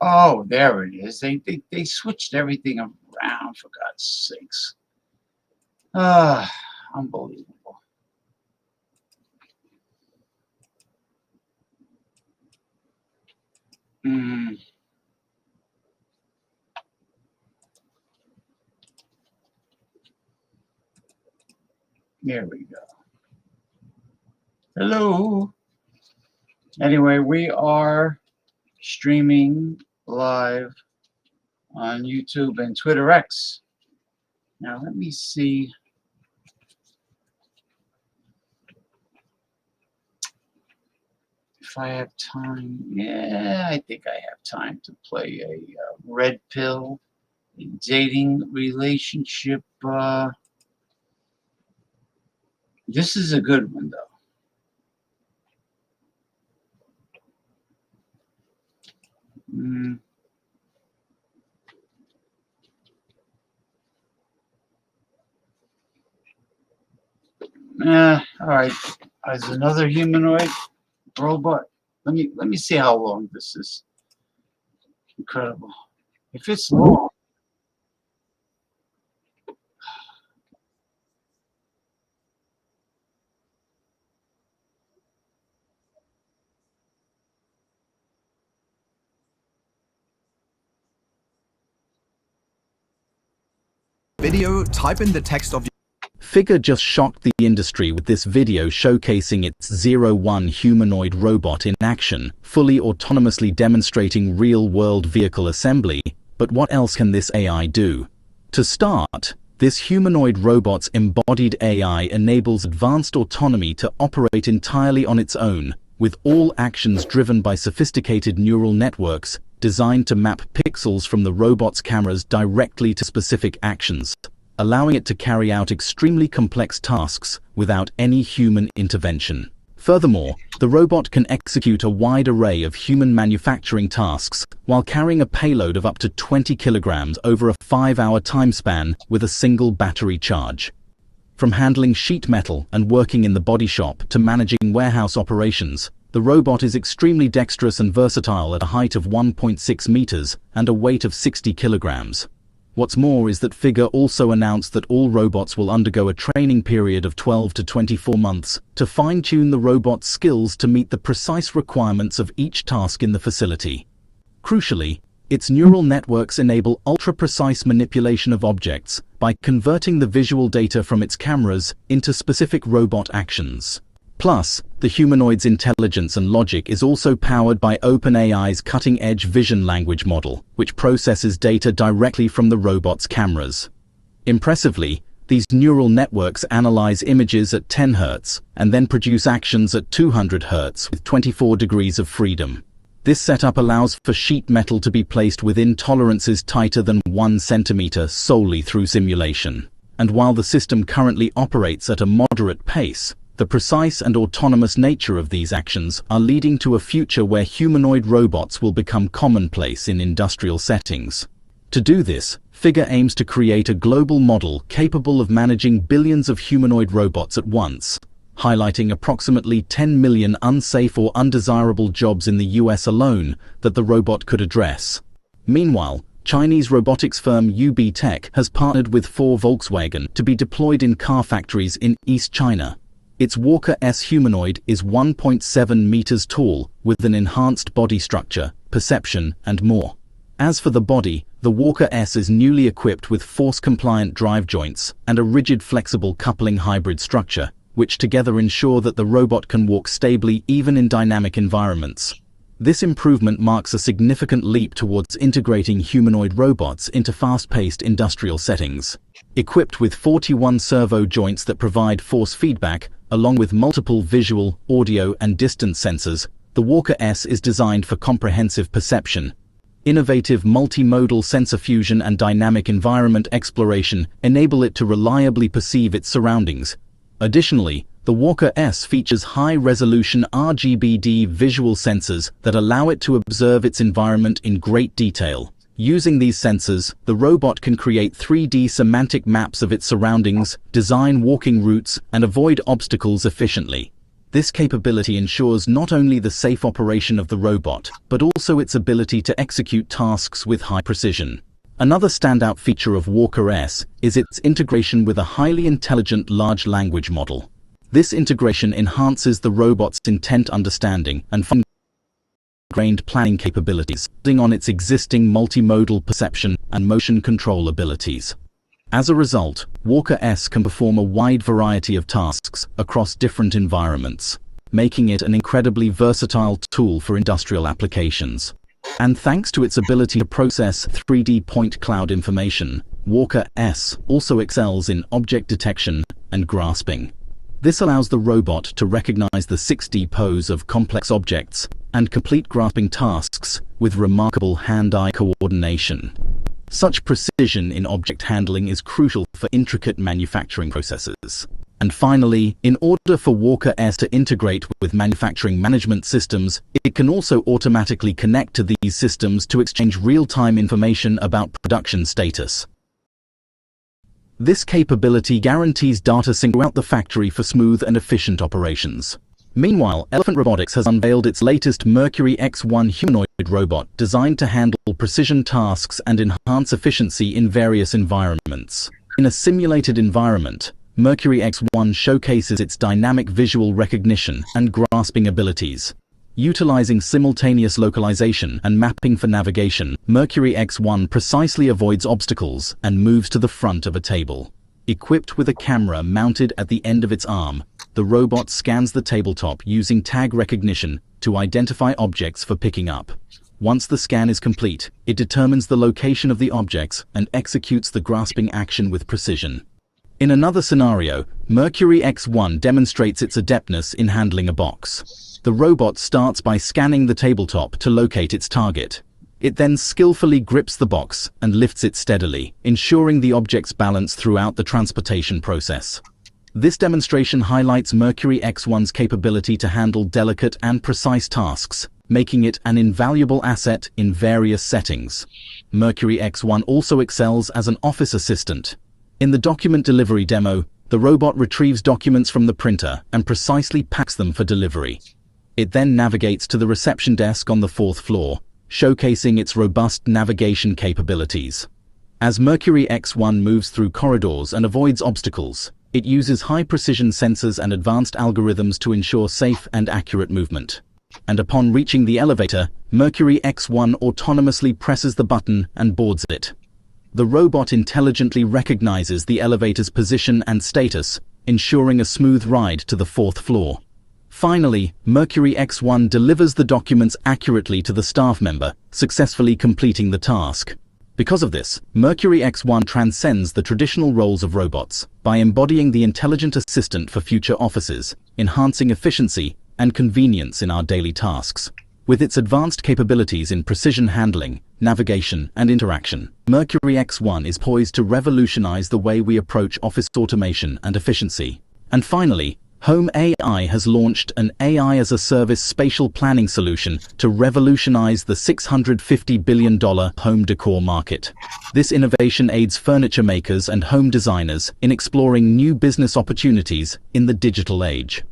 Oh, there it is. They switched everything around, for God's sakes. Unbelievable. There we go. Hello. Anyway, we are streaming live on YouTube and Twitter X. Now let me see. If I have time. Yeah, I think I have time to play a red pill, a dating relationship. This is a good one, though. All right. As another humanoid robot. Let me see how long this is. Incredible. If it's long. Video, type in the text of Figure just shocked the industry with this video showcasing its 01 humanoid robot in action, fully autonomously demonstrating real-world vehicle assembly. But what else can this AI do? To start, this humanoid robot's embodied AI enables advanced autonomy to operate entirely on its own, with all actions driven by sophisticated neural networks designed to map pixels from the robot's cameras directly to specific actions, allowing it to carry out extremely complex tasks without any human intervention. Furthermore, the robot can execute a wide array of human manufacturing tasks while carrying a payload of up to 20 kilograms over a 5-hour time span with a single battery charge. From handling sheet metal and working in the body shop to managing warehouse operations, the robot is extremely dexterous and versatile at a height of 1.6 meters and a weight of 60 kilograms. What's more is that Figure also announced that all robots will undergo a training period of 12 to 24 months to fine-tune the robot's skills to meet the precise requirements of each task in the facility. Crucially, its neural networks enable ultra-precise manipulation of objects by converting the visual data from its cameras into specific robot actions. Plus, the humanoid's intelligence and logic is also powered by OpenAI's cutting-edge vision language model, which processes data directly from the robot's cameras. Impressively, these neural networks analyze images at 10 Hz and then produce actions at 200 Hz with 24 degrees of freedom. This setup allows for sheet metal to be placed within tolerances tighter than 1 centimeter solely through simulation. And while the system currently operates at a moderate pace, the precise and autonomous nature of these actions are leading to a future where humanoid robots will become commonplace in industrial settings. To do this, Figure aims to create a global model capable of managing billions of humanoid robots at once, highlighting approximately 10 million unsafe or undesirable jobs in the US alone that the robot could address. Meanwhile, Chinese robotics firm UB Tech has partnered with Volkswagen to be deployed in car factories in East China. Its Walker S humanoid is 1.7 meters tall, with an enhanced body structure, perception, and more. As for the body, the Walker S is newly equipped with force-compliant drive joints and a rigid flexible coupling hybrid structure, which together ensure that the robot can walk stably even in dynamic environments. This improvement marks a significant leap towards integrating humanoid robots into fast-paced industrial settings. Equipped with 41 servo joints that provide force feedback, along with multiple visual, audio, and distance sensors, the Walker S is designed for comprehensive perception. Innovative multimodal sensor fusion and dynamic environment exploration enable it to reliably perceive its surroundings. Additionally, the Walker S features high-resolution RGBD visual sensors that allow it to observe its environment in great detail. Using these sensors, the robot can create 3D semantic maps of its surroundings, design walking routes, and avoid obstacles efficiently. This capability ensures not only the safe operation of the robot, but also its ability to execute tasks with high precision. Another standout feature of Walker S is its integration with a highly intelligent large language model. This integration enhances the robot's intent understanding and fine-grained planning capabilities, building on its existing multimodal perception and motion control abilities. As a result, Walker S can perform a wide variety of tasks across different environments, making it an incredibly versatile tool for industrial applications. And thanks to its ability to process 3D point cloud information, Walker S also excels in object detection and grasping. This allows the robot to recognize the 6D pose of complex objects and complete grasping tasks with remarkable hand-eye coordination. Such precision in object handling is crucial for intricate manufacturing processes. And finally, in order for Walker S to integrate with manufacturing management systems, it can also automatically connect to these systems to exchange real-time information about production status. This capability guarantees data sync throughout the factory for smooth and efficient operations. Meanwhile, Elephant Robotics has unveiled its latest Mercury X1 humanoid robot designed to handle precision tasks and enhance efficiency in various environments. In a simulated environment, Mercury X1 showcases its dynamic visual recognition and grasping abilities. Utilizing simultaneous localization and mapping for navigation, Mercury X1 precisely avoids obstacles and moves to the front of a table. Equipped with a camera mounted at the end of its arm, the robot scans the tabletop using tag recognition to identify objects for picking up. Once the scan is complete, it determines the location of the objects and executes the grasping action with precision. In another scenario, Mercury X1 demonstrates its adeptness in handling a box. The robot starts by scanning the tabletop to locate its target. It then skillfully grips the box and lifts it steadily, ensuring the object's balance throughout the transportation process. This demonstration highlights Mercury X1's capability to handle delicate and precise tasks, making it an invaluable asset in various settings. Mercury X1 also excels as an office assistant. In the document delivery demo, the robot retrieves documents from the printer and precisely packs them for delivery. It then navigates to the reception desk on the 4th floor, showcasing its robust navigation capabilities. As Mercury X1 moves through corridors and avoids obstacles, it uses high-precision sensors and advanced algorithms to ensure safe and accurate movement. And upon reaching the elevator, Mercury X1 autonomously presses the button and boards it. The robot intelligently recognizes the elevator's position and status, ensuring a smooth ride to the 4th floor. Finally, Mercury X1 delivers the documents accurately to the staff member, successfully completing the task. Because of this, Mercury X1 transcends the traditional roles of robots by embodying the intelligent assistant for future offices, enhancing efficiency and convenience in our daily tasks. With its advanced capabilities in precision handling, navigation, and interaction, Mercury X1 is poised to revolutionize the way we approach office automation and efficiency. And finally, Home AI has launched an AI-as-a-service spatial planning solution to revolutionize the $650 billion home decor market. This innovation aids furniture makers and home designers in exploring new business opportunities in the digital age.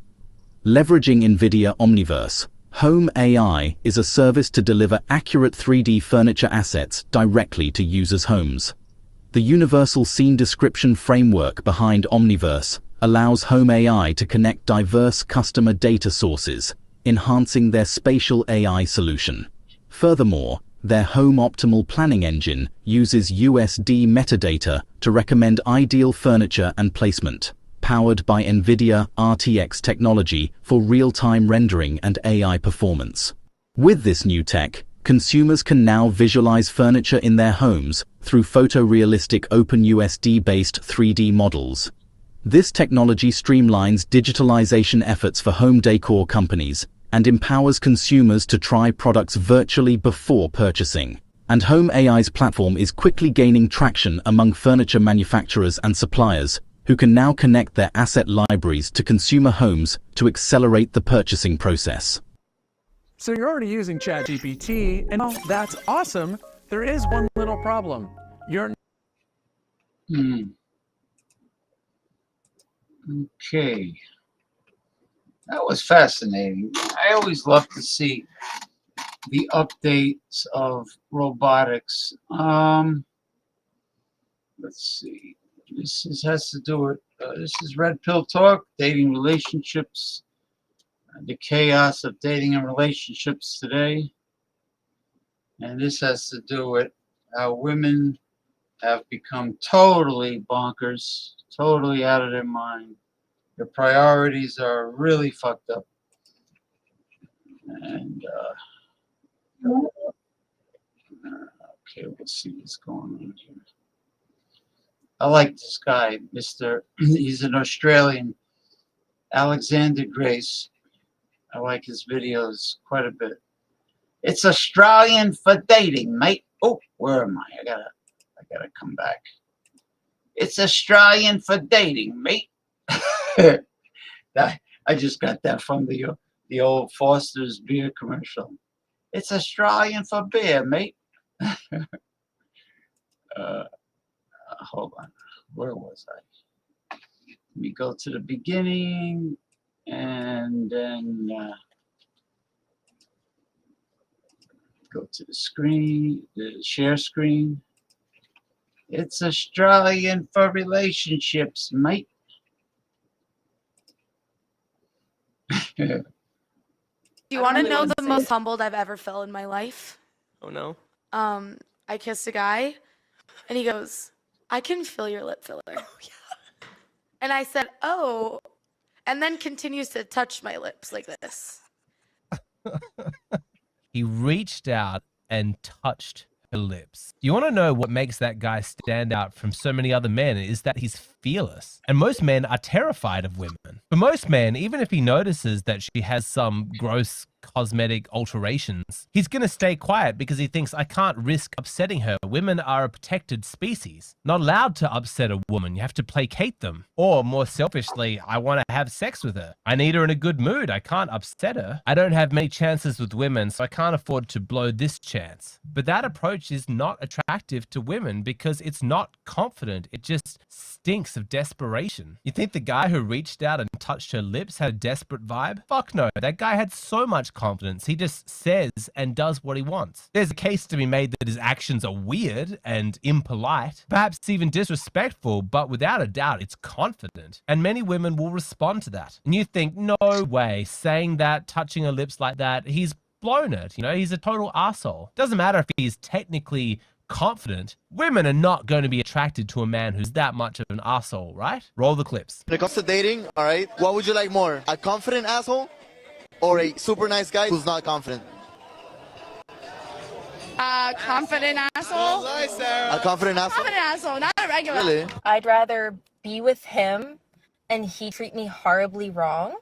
Leveraging NVIDIA Omniverse, Home AI is a service to deliver accurate 3D furniture assets directly to users' homes. The universal scene description framework behind Omniverse allows Home AI to connect diverse customer data sources, enhancing their spatial AI solution. Furthermore, their Home Optimal Planning Engine uses USD metadata to recommend ideal furniture and placement, powered by NVIDIA RTX technology for real-time rendering and AI performance. With this new tech, consumers can now visualize furniture in their homes through photorealistic OpenUSD-based 3D models. This technology streamlines digitalization efforts for home decor companies and empowers consumers to try products virtually before purchasing. And Home AI's platform is quickly gaining traction among furniture manufacturers and suppliers, who can now connect their asset libraries to consumer homes to accelerate the purchasing process. So you're already using ChatGPT, and that's awesome. There is one little problem. You're Okay. That was fascinating. I always love to see the updates of robotics. Let's see. Has to do with, this is Red Pill Talk, dating relationships, the chaos of dating and relationships today. And this has to do with how women have become totally bonkers, totally out of their mind. Their priorities are really fucked up. And, okay, we'll see what's going on here. I like this guy, he's an Australian, Alexander Grace. I like his videos quite a bit. It's Australian for dating, mate. Oh, where am I? I gotta come back. It's Australian for dating, mate. I just got that from the old Foster's beer commercial. It's Australian for beer, mate. Hold on. Where was I? Let me go to the beginning and then go to the screen, the share screen. It's Australian for relationships, mate. Do you want to know the most humbled I've ever felt in my life? Oh no. I kissed a guy and he goes, "I can feel your lip filler." Oh, yeah. And I said, "Oh," and then continues to touch my lips like this. He reached out and touched her lips. You want to know what makes that guy stand out from so many other men is that he's fearless. And most men are terrified of women. For most men, even if he notices that she has some gross cosmetic alterations, he's going to stay quiet because he thinks, I can't risk upsetting her. Women are a protected species, not allowed to upset a woman. You have to placate them. Or more selfishly, I want to have sex with her. I need her in a good mood. I can't upset her. I don't have many chances with women, so I can't afford to blow this chance. But that approach is not attractive to women because it's not confident. It just stinks of desperation. You think the guy who reached out and touched her lips had a desperate vibe? Fuck no. That guy had so much confidence. He just says and does what he wants. There's a case to be made that his actions are weird and impolite, perhaps even disrespectful, but without a doubt, it's confident. And many women will respond to that. And you think, no way, saying that, touching her lips like that, he's blown it. You know, he's a total asshole. Doesn't matter if he's technically confident. Women are not going to be attracted to a man who's that much of an asshole, right? Roll the clips. When it comes to dating, all right, what would you like more? A confident asshole or a super nice guy who's not confident? Confident asshole. A confident asshole? Confident asshole, not a regular. Really? I'd rather be with him and he treat me horribly wrong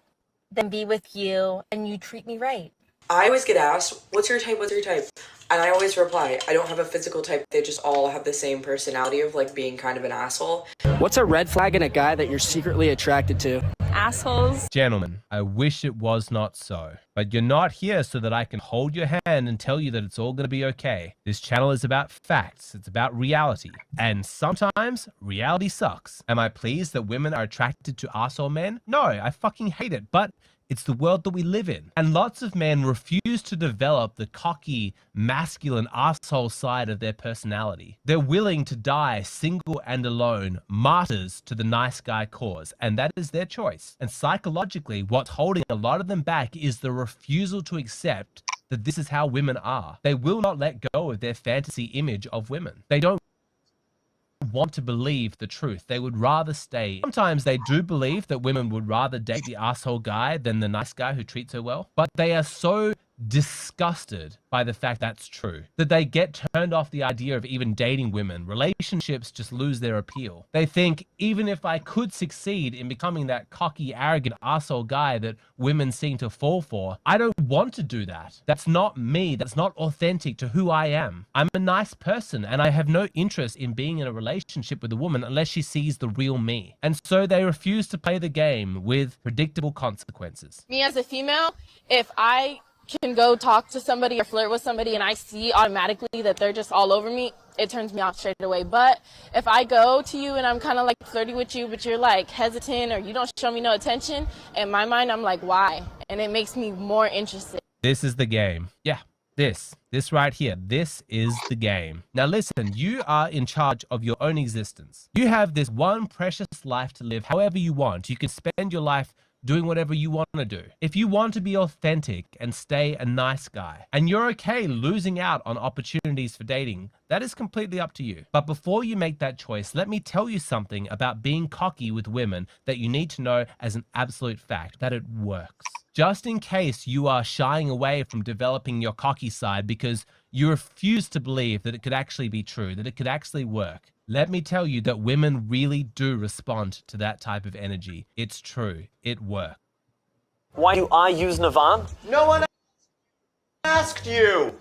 than be with you and you treat me right. I always get asked, what's your type, what's your type? And I always reply, I don't have a physical type. They just all have the same personality of like being kind of an asshole. What's a red flag in a guy that you're secretly attracted to? Assholes. Gentlemen, I wish it was not so. But you're not here so that I can hold your hand and tell you that it's all going to be okay. This channel is about facts. It's about reality. And sometimes reality sucks. Am I pleased that women are attracted to arsehole men? No, I fucking hate it. But it's the world that we live in. And lots of men refuse to develop the cocky, masculine arsehole side of their personality. They're willing to die single and alone, martyrs to the nice guy cause. And that is their choice. And psychologically, what's holding a lot of them back is the refusal to accept that this is how women are. They will not let go of their fantasy image of women. They don't want to believe the truth. They would rather stay. Sometimes they do believe that women would rather date the asshole guy than the nice guy who treats her well, but they are so disgusted by the fact that's true, that they get turned off the idea of even dating women. Relationships just lose their appeal. They think, even if I could succeed in becoming that cocky, arrogant arsehole guy that women seem to fall for, I don't want to do that. That's not me. That's not authentic to who I am. I'm a nice person and I have no interest in being in a relationship with a woman unless she sees the real me. And so they refuse to play the game with predictable consequences. Me as a female, if I can go talk to somebody or flirt with somebody and I see automatically that they're just all over me, it turns me off straight away. But if I go to you and I'm kind of like flirty with you, but you're like hesitant or you don't show me no attention, in my mind, I'm like, why? And it makes me more interested. This is the game. Yeah, this right here. This is the game. Now listen, you are in charge of your own existence. You have this one precious life to live however you want. You can spend your life doing whatever you want to do. If you want to be authentic and stay a nice guy, and you're okay losing out on opportunities for dating, that is completely up to you. But before you make that choice, let me tell you something about being cocky with women that you need to know as an absolute fact, that it works. Just in case you are shying away from developing your cocky side because you refuse to believe that it could actually be true, that it could actually work, let me tell you that women really do respond to that type of energy. It's true. It works. Why do I use Navan? No one asked you.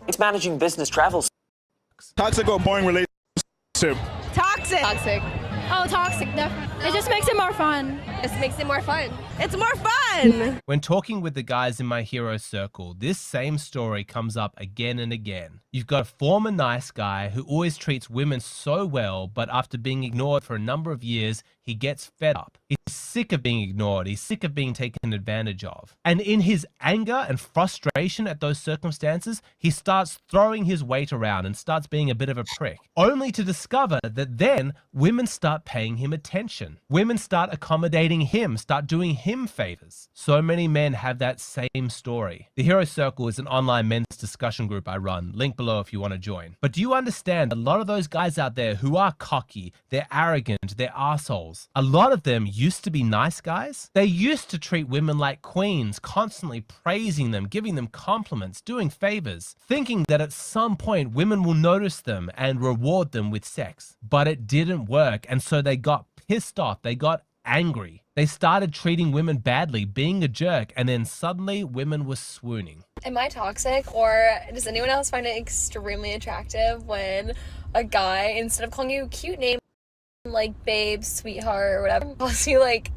It's managing business travel. Toxic or boring relationship? Toxic. Toxic. Oh, toxic, definitely. It just makes it more fun. It makes it more fun. It's more fun! When talking with the guys in my hero circle, this same story comes up again and again. You've got a former nice guy who always treats women so well, but after being ignored for a number of years, he gets fed up. He's sick of being ignored. He's sick of being taken advantage of. And in his anger and frustration at those circumstances, he starts throwing his weight around and starts being a bit of a prick, only to discover that then women start paying him attention. Women start accommodating him, start doing him favors. So many men have that same story. The Hero Circle is an online men's discussion group I run. Link below if you want to join. But do you understand a lot of those guys out there who are cocky, they're arrogant, they're assholes. A lot of them used to be nice guys. They used to treat women like queens, constantly praising them, giving them compliments, doing favors, thinking that at some point women will notice them and reward them with sex. But it didn't work, and so they got pissed off, they got angry. They started treating women badly, being a jerk, and then suddenly women were swooning. Am I toxic, or does anyone else find it extremely attractive when a guy, instead of calling you a cute name like babe, sweetheart, or whatever, calls you like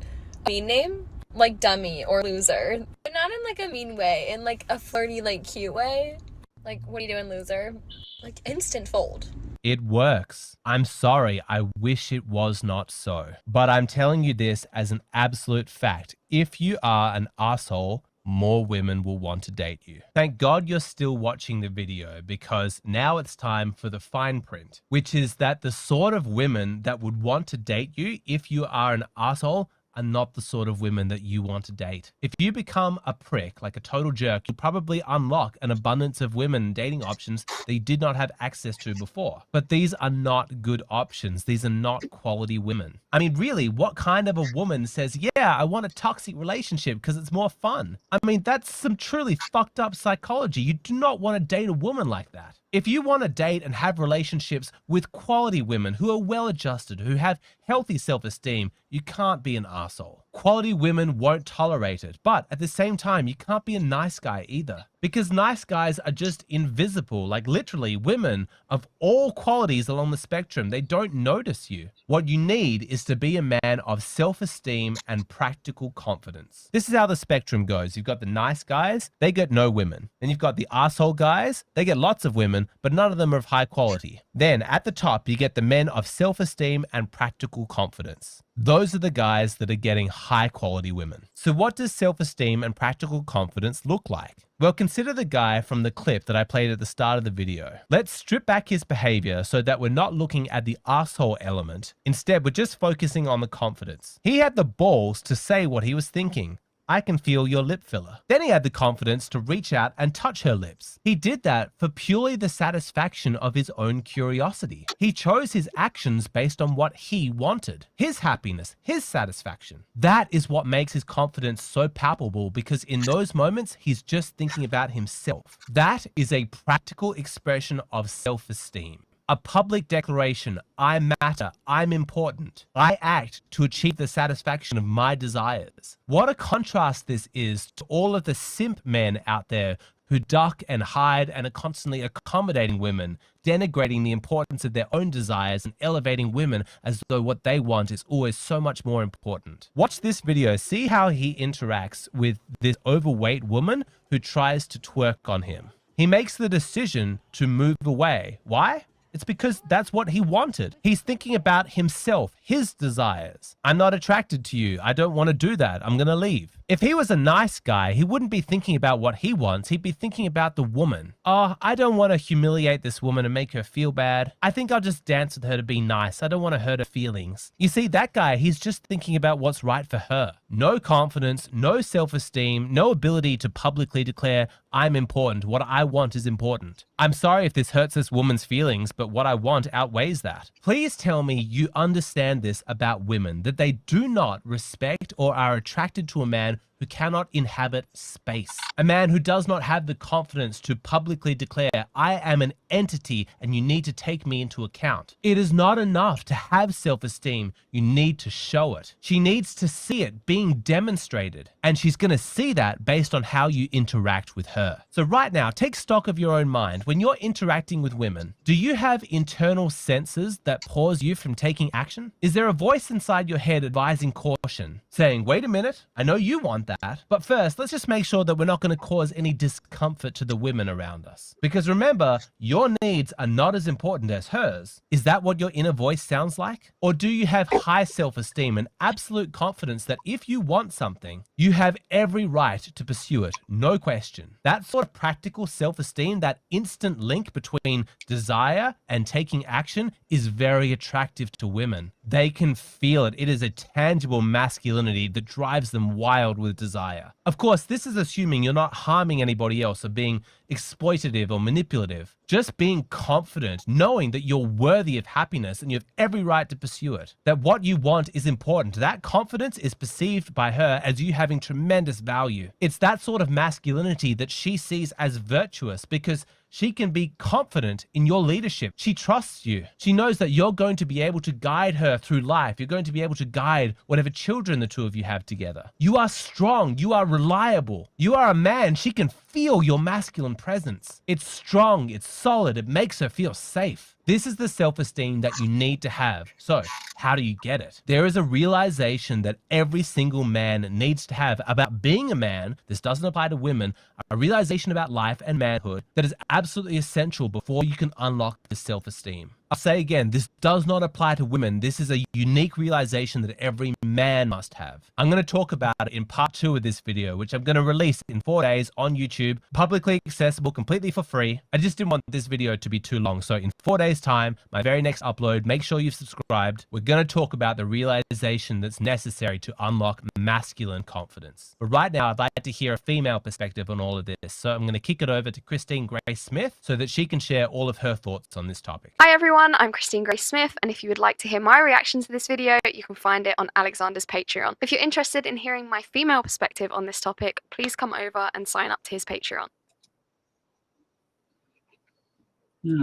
a mean name? Like dummy or loser. But not in like a mean way, in like a flirty, like cute way. Like, what are you doing, loser? Like instant fold. It works. I'm sorry, I wish it was not so. But I'm telling you this as an absolute fact. If you are an asshole, more women will want to date you. Thank God you're still watching the video, because now it's time for the fine print, which is that the sort of women that would want to date you if you are an asshole are not the sort of women that you want to date. If you become a prick, like a total jerk, you'll probably unlock an abundance of women dating options that you did not have access to before. But these are not good options. These are not quality women. I mean, really, what kind of a woman says, yeah, I want a toxic relationship because it's more fun? I mean, that's some truly fucked up psychology. You do not want to date a woman like that. If you want to date and have relationships with quality women who are well-adjusted, who have healthy self-esteem, you can't be an arsehole. Quality women won't tolerate it, but at the same time, you can't be a nice guy either. Because nice guys are just invisible, like literally women of all qualities along the spectrum, they don't notice you. What you need is to be a man of self-esteem and practical confidence. This is how the spectrum goes. You've got the nice guys, they get no women. Then you've got the arsehole guys, they get lots of women, but none of them are of high quality. Then at the top, you get the men of self-esteem and practical confidence. Those are the guys that are getting high quality women. So what does self-esteem and practical confidence look like? Well, consider the guy from the clip that I played at the start of the video. Let's strip back his behavior so that we're not looking at the asshole element. Instead, we're just focusing on the confidence. He had the balls to say what he was thinking. I can feel your lip filler. Then he had the confidence to reach out and touch her lips. He did that for purely the satisfaction of his own curiosity. He chose his actions based on what he wanted, his happiness, his satisfaction. That is what makes his confidence so palpable, because in those moments, he's just thinking about himself. That is a practical expression of self-esteem. A public declaration, I matter, I'm important. I act to achieve the satisfaction of my desires. What a contrast this is to all of the simp men out there who duck and hide and are constantly accommodating women, denigrating the importance of their own desires and elevating women as though what they want is always so much more important. Watch this video, see how he interacts with this overweight woman who tries to twerk on him. He makes the decision to move away. Why? It's because that's what he wanted. He's thinking about himself, his desires. I'm not attracted to you. I don't want to do that. I'm going to leave. If he was a nice guy, he wouldn't be thinking about what he wants. He'd be thinking about the woman. Oh, I don't want to humiliate this woman and make her feel bad. I think I'll just dance with her to be nice. I don't want to hurt her feelings. You see, that guy, he's just thinking about what's right for her. No confidence, no self-esteem, no ability to publicly declare, I'm important. What I want is important. I'm sorry if this hurts this woman's feelings, but what I want outweighs that. Please tell me you understand this about women, that they do not respect or are attracted to a man who cannot inhabit space. A man who does not have the confidence to publicly declare, I am an entity and you need to take me into account. It is not enough to have self-esteem, you need to show it. She needs to see it being demonstrated, and she's gonna see that based on how you interact with her. So right now, take stock of your own mind. When you're interacting with women, do you have internal senses that pause you from taking action? Is there a voice inside your head advising caution, saying, wait a minute, I know you want that, but first, let's just make sure that we're not going to cause any discomfort to the women around us. Because remember, your needs are not as important as hers. Is that what your inner voice sounds like? Or do you have high self-esteem and absolute confidence that if you want something, you have every right to pursue it, no question? That sort of practical self-esteem, that instant link between desire and taking action, is very attractive to women. They can feel it. It is a tangible masculinity that drives them wild with desire. Of course, this is assuming you're not harming anybody else or being exploitative or manipulative. Just being confident, knowing that you're worthy of happiness and you have every right to pursue it. That what you want is important. That confidence is perceived by her as you having tremendous value. It's that sort of masculinity that she sees as virtuous because she can be confident in your leadership. She trusts you. She knows that you're going to be able to guide her through life. You're going to be able to guide whatever children the two of you have together. You are strong. You are reliable. You are a man. She can feel your masculine presence. It's strong. It's solid. It makes her feel safe. This is the self-esteem that you need to have. So, how do you get it? There is a realization that every single man needs to have about being a man. This doesn't apply to women. A realization about life and manhood that is absolutely essential before you can unlock the self-esteem. I'll say again, this does not apply to women. This is a unique realization that every man must have. I'm going to talk about it in part 2 of this video, which I'm going to release in 4 days on YouTube, publicly accessible, completely for free. I just didn't want this video to be too long. So in 4 days time, my very next upload, make sure you've subscribed. We're going to talk about the realization that's necessary to unlock masculine confidence. But right now, I'd like to hear a female perspective on all of this. So I'm going to kick it over to Christine Grace Smith so that she can share all of her thoughts on this topic. Hi everyone. I'm Christine Grace Smith, and if you would like to hear my reaction to this video, you can find it on Alexander's Patreon. If you're interested in hearing my female perspective on this topic, please come over and sign up to his Patreon.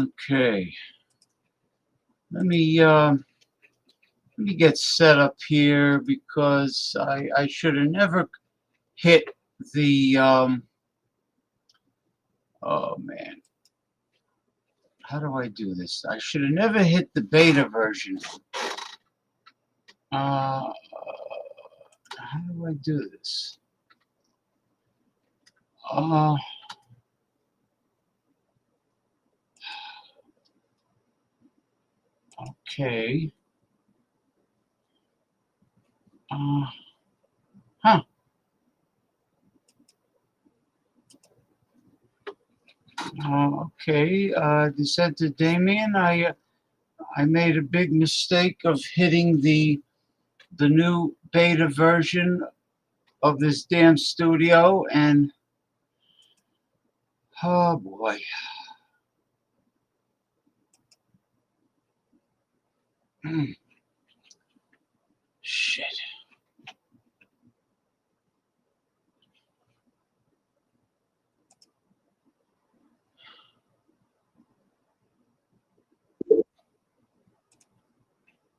Okay. Let me get set up here because I should have never hit the oh man. How do I do this? I should have never hit the beta version. How do I do this? Okay. Okay, they said to Damien, I made a big mistake of hitting the new beta version of this damn studio, and oh boy. Shit.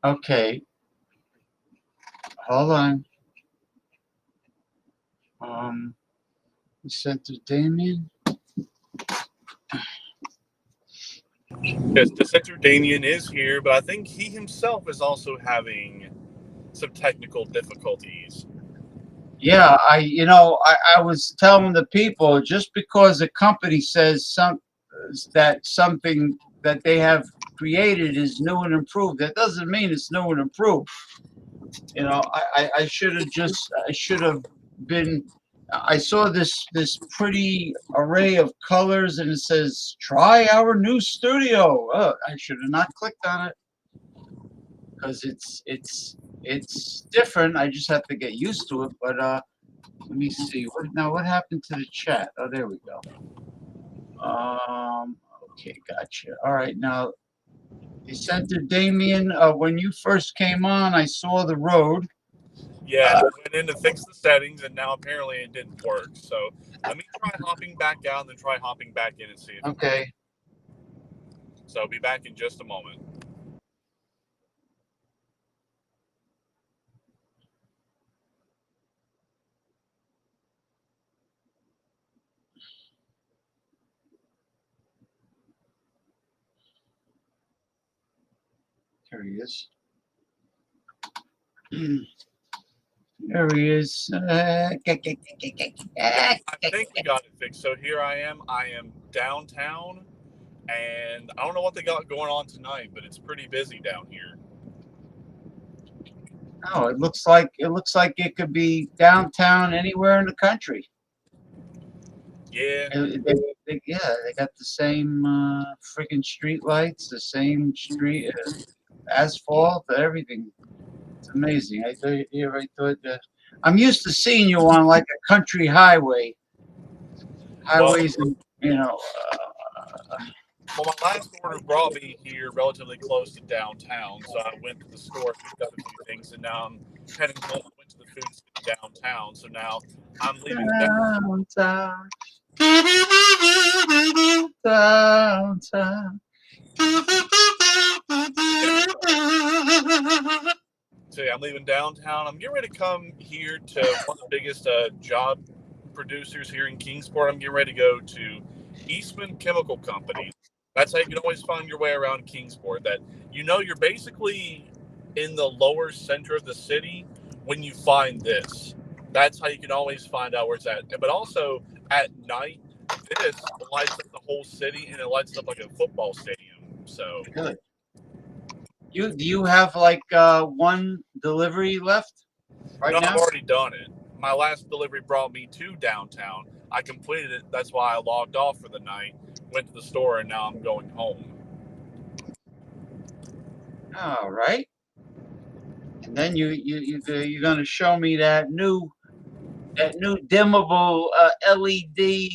Okay. Hold on. We sent to Damien. Yes, the center Damien is here, but I think he himself is also having some technical difficulties. Yeah, I was telling the people, just because a company says something that they have created is new and improved, that doesn't mean it's new and improved. You know, I should have been. I saw this pretty array of colors, and it says try our new studio. I should have not clicked on it, because it's different. I just have to get used to it. But let me see. What happened to the chat? Oh, there we go. Okay, gotcha. All right, now they sent to Damien. When you first came on, I saw the road. Yeah, I went in to fix the settings, and now apparently it didn't work. So let me try hopping back out, and then try hopping back in and see if Okay. So I'll be back in just a moment. There he is. There he is. I think we got it fixed. So here I am. I am downtown, and I don't know what they got going on tonight, but it's pretty busy down here. Oh, it looks like it could be downtown anywhere in the country. Yeah. They got the same freaking street lights, the same street asphalt, everything. It's amazing. I thought I'm used to seeing you on like a country highway. Highways, and Well, my last order brought me here relatively close to downtown, so I went to the store, picked up a few things, and now I'm heading home. I went to the food city downtown, so now I'm leaving downtown. Downtown. So yeah, I'm leaving downtown. I'm getting ready to come here to one of the biggest job producers here in Kingsport. I'm getting ready to go to Eastman Chemical Company. That's how you can always find your way around Kingsport. That you're basically in the lower center of the city when you find this. That's how you can always find out where it's at. But also at night, this lights up the whole city, and it lights up like a football stadium. So good. Do you have like one delivery left right now? I've already done it. My last delivery brought me to downtown. I completed it. That's why I logged off for the night, went to the store, and now I'm going home. All right. And then you're gonna show me that new dimmable LED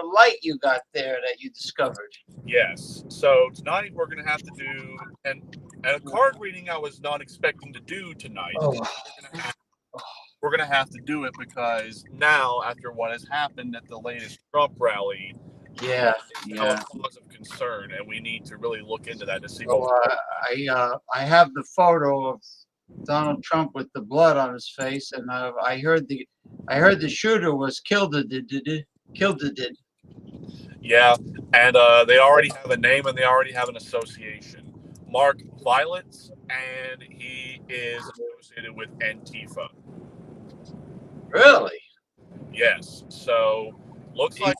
light you got there that you discovered. Yes. So tonight we're gonna have to do and a card reading I was not expecting to do tonight. Oh. We're gonna have to do it because now, after what has happened at the latest Trump rally, Yeah. it's now a cause of concern, and we need to really look into that to see So, what. I have the photo of Donald Trump with the blood on his face, and I heard the shooter was killed. Yeah, and they already have a name and they already have an association. Mark Violets, and he is associated with Antifa. Really? Yes. So looks like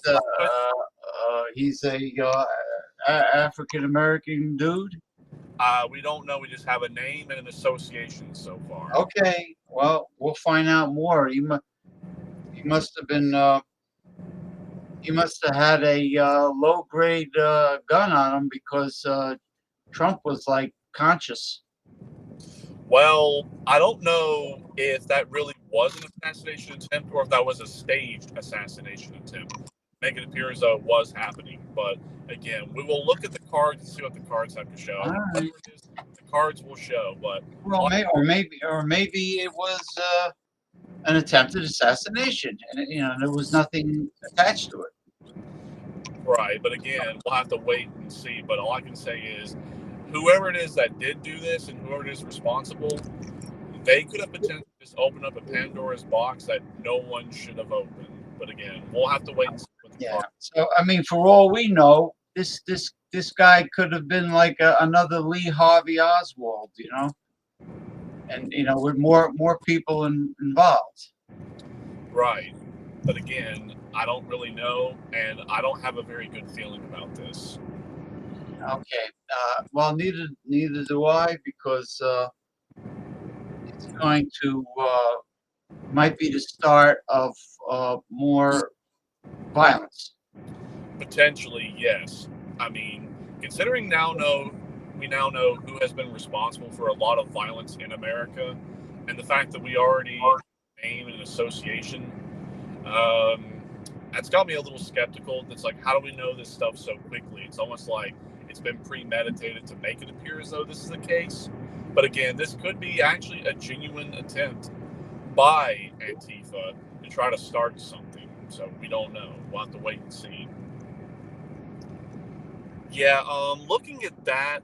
he's a African American dude. We don't know. We just have a name and an association so far. Okay. Well, we'll find out more. He must have been. He must have had a low grade gun on him because Trump was like conscious. Well, I don't know if that really was an assassination attempt or if that was a staged assassination attempt. Make it appear as though it was happening. But again, we will look at the cards and see what the cards have to show. All right. Whatever it is, the cards will show. But Well, maybe it was an attempted assassination, and there was nothing attached to it. right, but again, we'll have to wait and see. But all I can say is, whoever it is that did do this and whoever it is responsible, they could have potentially just opened up a Pandora's box that no one should have opened. But again, we'll have to wait and see. Yeah. So I mean, for all we know, this guy could have been like another Lee Harvey Oswald, and with more people involved. Right. But again, I don't really know, and I don't have a very good feeling about this. Okay. Well, neither do I, because it's going to might be the start of more violence. Potentially, yes. I mean, considering we now know who has been responsible for a lot of violence in America, and the fact that we already name an association, that's got me a little skeptical. It's like, how do we know this stuff so quickly? It's almost like it's been premeditated to make it appear as though this is the case. But again, this could be actually a genuine attempt by Antifa to try to start something. So we don't know. We'll have to wait and see. Yeah, looking at that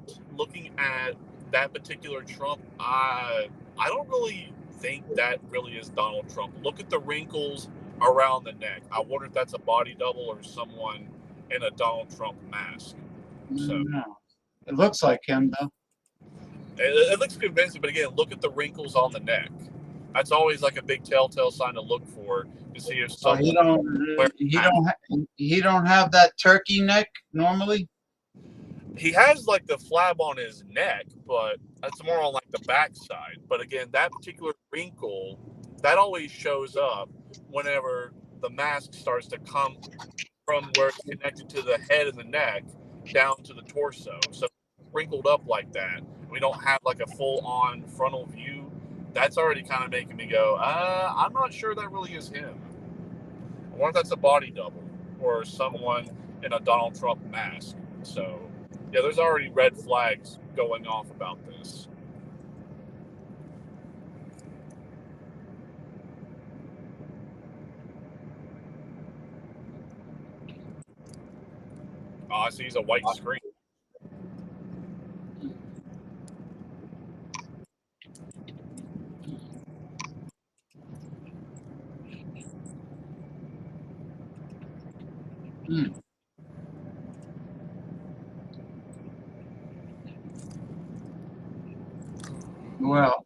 particular Trump, I don't really think that really is Donald Trump. Look at the wrinkles around the neck. I wonder if that's a body double or someone in a Donald Trump mask. So No. It looks like him, though. it looks convincing, but again, look at the wrinkles on the neck. That's always like a big telltale sign to look for to see if So someone. he don't have that turkey neck normally. He has like the flab on his neck, but that's more on like the backside. But again, that particular wrinkle, that always shows up whenever the mask starts to come from where it's connected to the head and the neck down to the torso. So wrinkled up like that, we don't have like a full-on frontal view. That's already kind of making me go, I'm not sure that really is him. I wonder if that's a body double or someone in a Donald Trump mask. So yeah, there's already red flags going off about this. Oh, I see. He's a white screen. Well,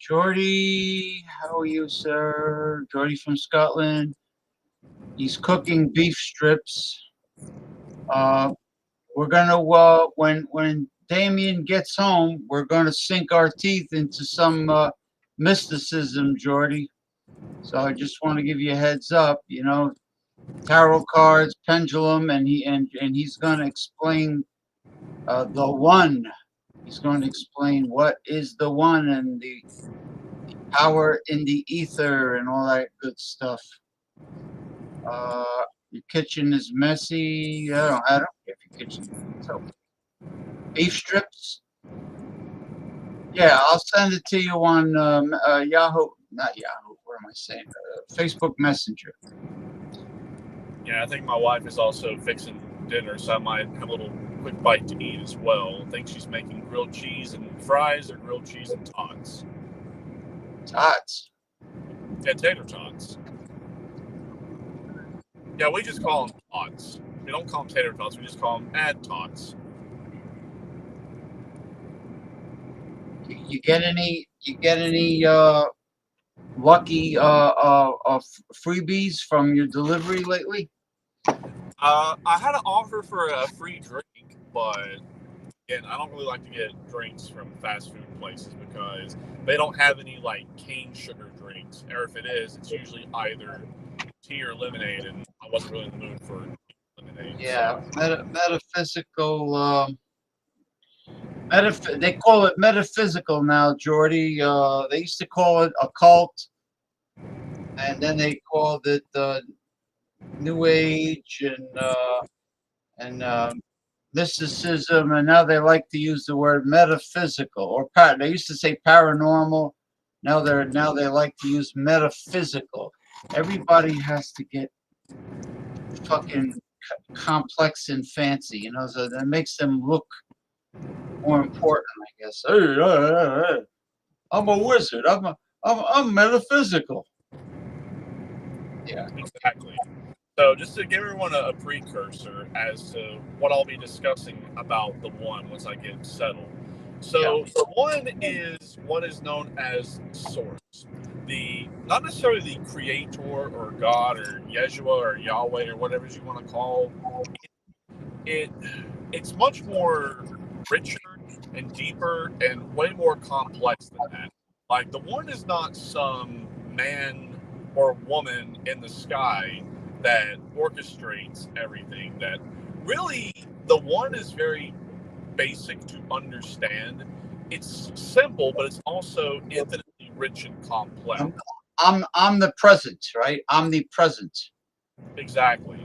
Geordie, how are you, sir? Geordie from Scotland. He's cooking beef strips. We're gonna when Damien gets home, we're gonna sink our teeth into some mysticism, Geordie. So I just want to give you a heads up. Tarot cards, pendulum, and he's gonna explain the one. He's going to explain what is the one and the power in the ether and all that good stuff. Your kitchen is messy. I don't care if your kitchen. So beef strips. Yeah, I'll send it to you on Yahoo. Not Yahoo. What am I saying? Facebook Messenger. Yeah, I think my wife is also fixing dinner, so I might have a little quick bite to eat as well. I think she's making grilled cheese and fries or grilled cheese and tots. Tots? Yeah, tater tots. Yeah, we just call them tots. We don't call them tater tots. We just call them tots. You get any lucky freebies from your delivery lately? I had an offer for a free drink, but again, I don't really like to get drinks from fast food places because they don't have any like cane sugar drinks, or if it is, it's usually either tea or lemonade, and I wasn't really in the mood for lemonade. Yeah, metaphysical They call it metaphysical now, Jordy. They used to call it occult, and then they called it New Age and mysticism, and now they like to use the word metaphysical. Or they used to say paranormal. Now they like to use metaphysical. Everybody has to get fucking complex and fancy, you know, so that makes them look more important, I guess. Hey, I'm a wizard. I'm metaphysical. Yeah, exactly. So just to give everyone a precursor as to what I'll be discussing about the One once I get settled. So the One is what is known as Source. Not necessarily the creator or God or Yeshua or Yahweh or whatever you want to call it. It's much more richer and deeper and way more complex than that. Like, the One is not some man or woman in the sky that orchestrates everything. That really, the One is very basic to understand. It's simple, but it's also infinitely rich and complex. I'm omnipresent, right? Omnipresent. Exactly.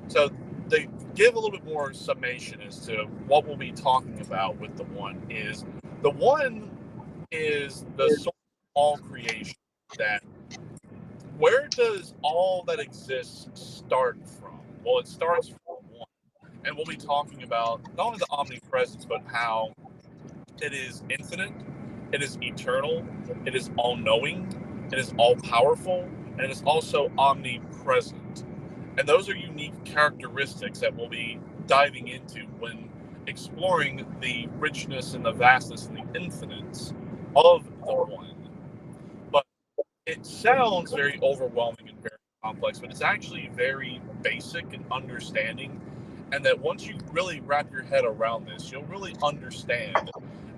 So they give a little bit more summation as to what we'll be talking about with the One. The One is the source of all creation. That where does all that exists start from? Well, it starts from One. And we'll be talking about not only the omnipresence, but how it is infinite, it is eternal, it is all-knowing, it is all-powerful, and it is also omnipresent. And those are unique characteristics that we'll be diving into when exploring the richness and the vastness and the infinite of the One. But it sounds very overwhelming and very complex, but it's actually very basic and understanding. And that once you really wrap your head around this, you'll really understand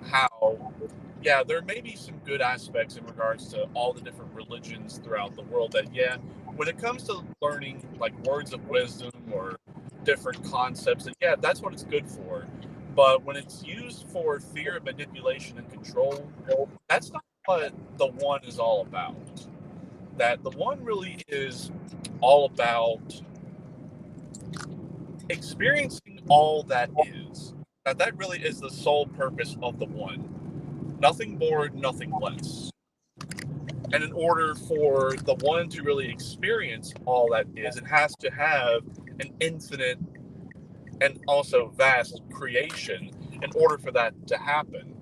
how, yeah, there may be some good aspects in regards to all the different religions throughout the world. That, yeah, when it comes to learning like words of wisdom or different concepts, that, yeah, that's what it's good for. But when it's used for fear, manipulation, and control, that's not what the One is all about. That the One really is all about experiencing all that is. That really is the sole purpose of the One. Nothing more, nothing less. And in order for the One to really experience all that is, it has to have an infinite and also vast creation in order for that to happen.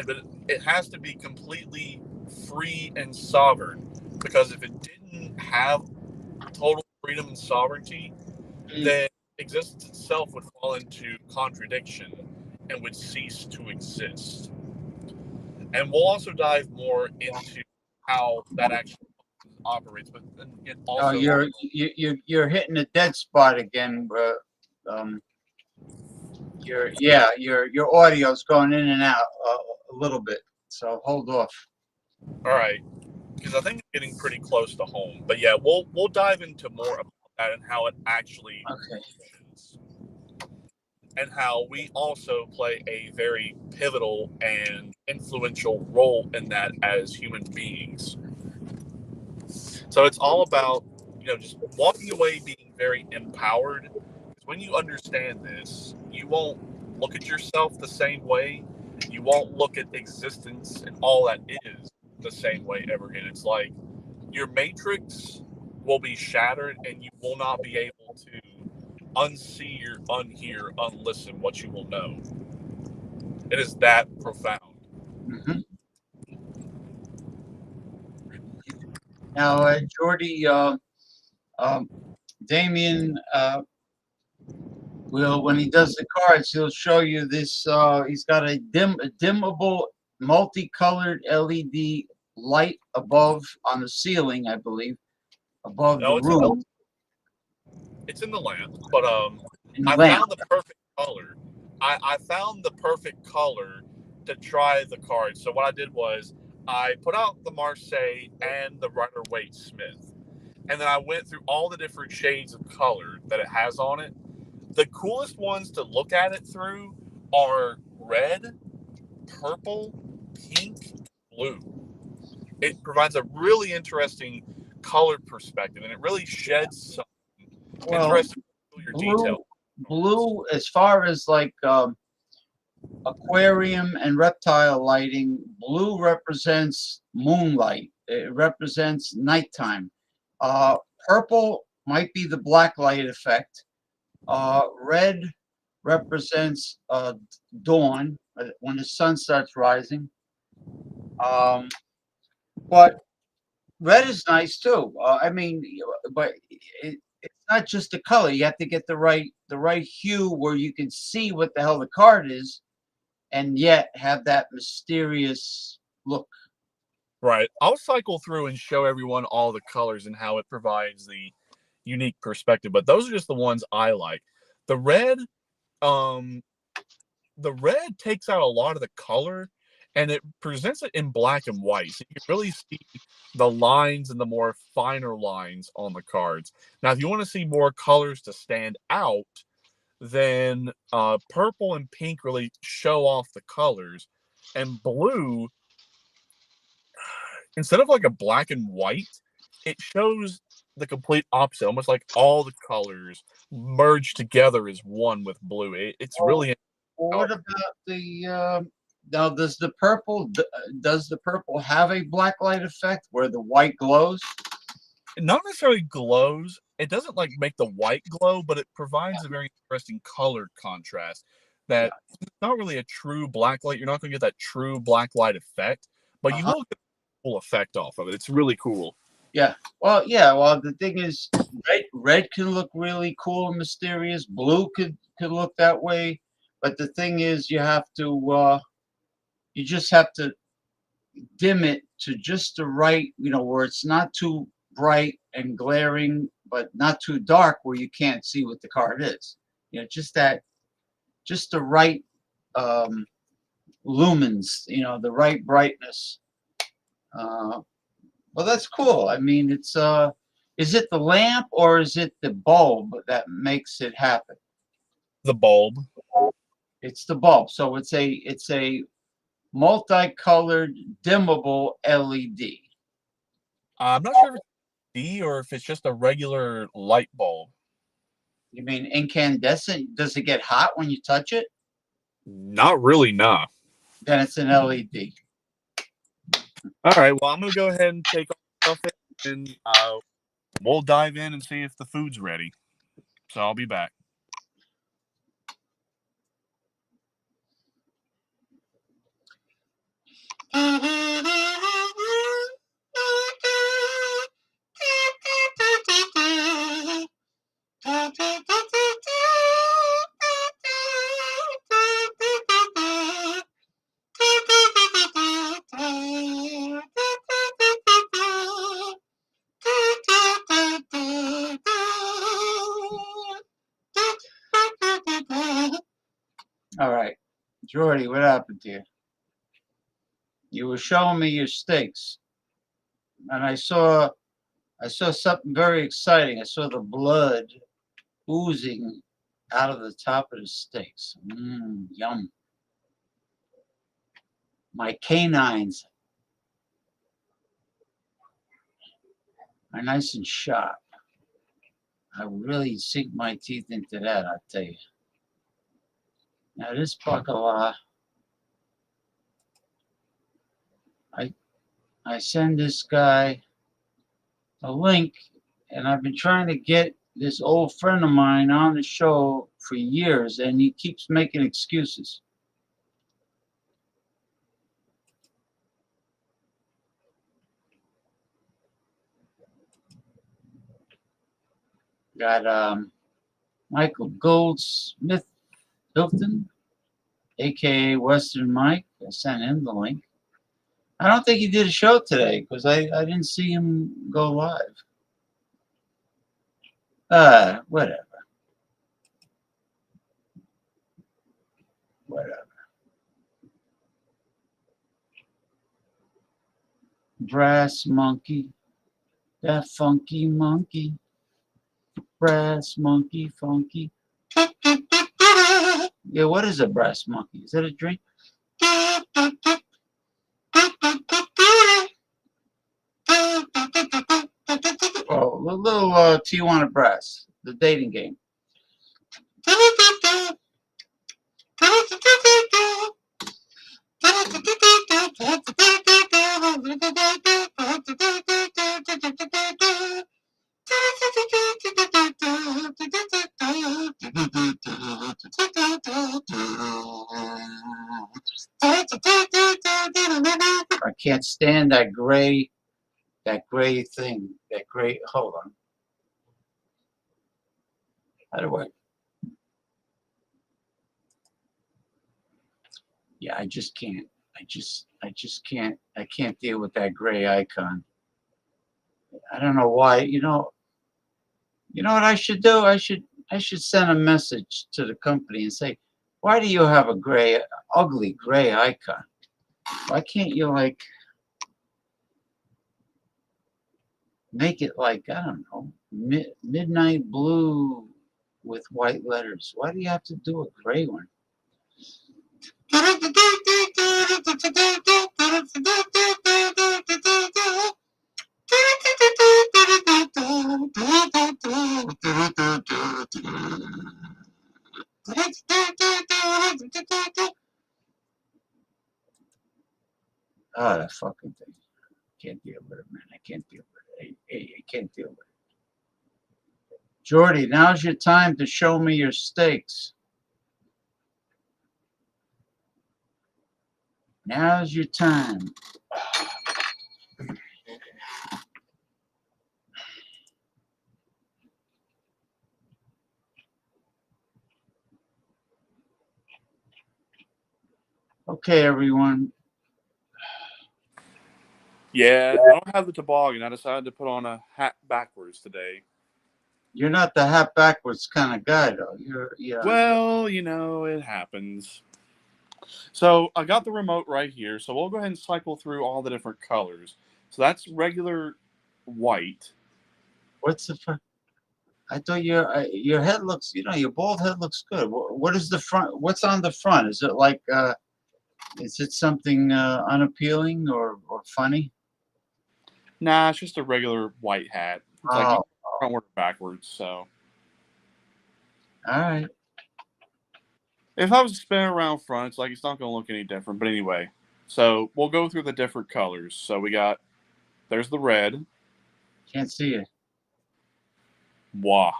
But it has to be completely free and sovereign, because if it didn't have total freedom and sovereignty, then existence itself would fall into contradiction and would cease to exist. And we'll also dive more into how that actually operates. But then it also you're hitting a dead spot again. Your audio's going in and out a little bit. So hold off. All right, because I think it's getting pretty close to home. But yeah, we'll dive into more about that and how it actually functions, and how we also play a very pivotal and influential role in that as human beings. So it's all about, just walking away being very empowered. Because when you understand this, you won't look at yourself the same way. You won't look at existence and all that is the same way ever again. It's like your matrix will be shattered, and you will not be able to unsee or unhear, unlisten what you will know. It is that profound. Mm-hmm. Now, Jordy, Damien will, when he does the cards, he'll show you this. He's got a dimmable, multicolored LED light above on the ceiling, I believe, above the room. It's in the lamp, but found the perfect color. I found the perfect color to try the cards. So what I did was I put out the Marseille and the Rider-Waite Smith, and then I went through all the different shades of color that it has on it. The coolest ones to look at it through are red, purple, pink, blue. It provides a really interesting color perspective, and it really sheds some interesting detail. Blue, as far as like aquarium and reptile lighting, blue represents moonlight. It represents nighttime. Purple might be the black light effect. Red represents dawn, when the sun starts rising. But red is nice too. I mean, but it's not just the color. You have to get the right hue where you can see what the hell the card is, and yet have that mysterious look. Right. I'll cycle through and show everyone all the colors and how it provides the unique perspective. But those are just the ones I like. The red takes out a lot of the color, and it presents it in black and white. So you can really see the lines and the more finer lines on the cards. Now, if you want to see more colors to stand out, then purple and pink really show off the colors. And blue, instead of like a black and white, it shows the complete opposite, almost like all the colors merged together as one with blue. It's really... What about the... Now, does the purple have a black light effect where the white glows? Not necessarily glows. It doesn't like make the white glow, but it provides a very interesting color contrast. That it's not really a true black light. You're not going to get that true black light effect, but you will get the full effect off of it. It's really cool. Yeah. Well, yeah. Well, the thing is, red can look really cool and mysterious. Blue could look that way, but the thing is, you have to. You just have to dim it to just the right, where it's not too bright and glaring, but not too dark where you can't see what the card is. Just the right lumens, the right brightness. Well, that's cool. I mean, it's is it the lamp or is it the bulb that makes it happen? The bulb. It's the bulb. So it's a multicolored dimmable LED. I'm not sure if it's D or if it's just a regular light bulb. You mean incandescent? Does it get hot when you touch it? Not really, nah. Then it's an LED. All right, well, I'm going to go ahead and take off it, and we'll dive in and see if the food's ready. So I'll be back. All right, Jordy, what happened to you? You were showing me your steaks, and I saw something very exciting. I saw the blood oozing out of the top of the steaks. Yum. My canines are nice and sharp. I really sink my teeth into that, I'll tell you. Now this bacala, I send this guy a link, and I've been trying to get this old friend of mine on the show for years, and he keeps making excuses. Got Michael Goldsmith Hilton, aka Western Mike. I sent him the link. I don't think he did a show today because I didn't see him go live. Whatever. Brass monkey, that funky monkey. Brass monkey funky. Yeah, what is a brass monkey? Is that a drink? Oh, a little Tijuana Brass, the dating game. I can't stand that gray thing, that gray, hold on. How do I? Yeah, I just can't. I just can't. I can't deal with that gray icon. I don't know why. You know what I should do? I should send a message to the company and say, why do you have a ugly gray icon? Why can't you like make it like, I don't know, midnight blue with white letters? Why do you have to do a gray one? Oh, that fucking thing. Can't deal with it, man. I can't deal with it. I can't deal with it. Jordy, now's your time to show me your steaks. Now's your time. Okay, everyone. Yeah, I don't have the toboggan. I decided to put on a hat backwards today. You're not the hat backwards kind of guy, though. You're. Well, you know, it happens. So I got the remote right here. So we'll go ahead and cycle through all the different colors. So that's regular white. What's the front? I thought your head looks, your bald head looks good. What is the front? What's on the front? Is it like, is it something unappealing or funny? Nah, it's just a regular white hat. It's like front backwards. So. All right. If I was to spin it around front, it's like it's not going to look any different. But anyway, so we'll go through the different colors. So we got, there's the red. Can't see it. Wow.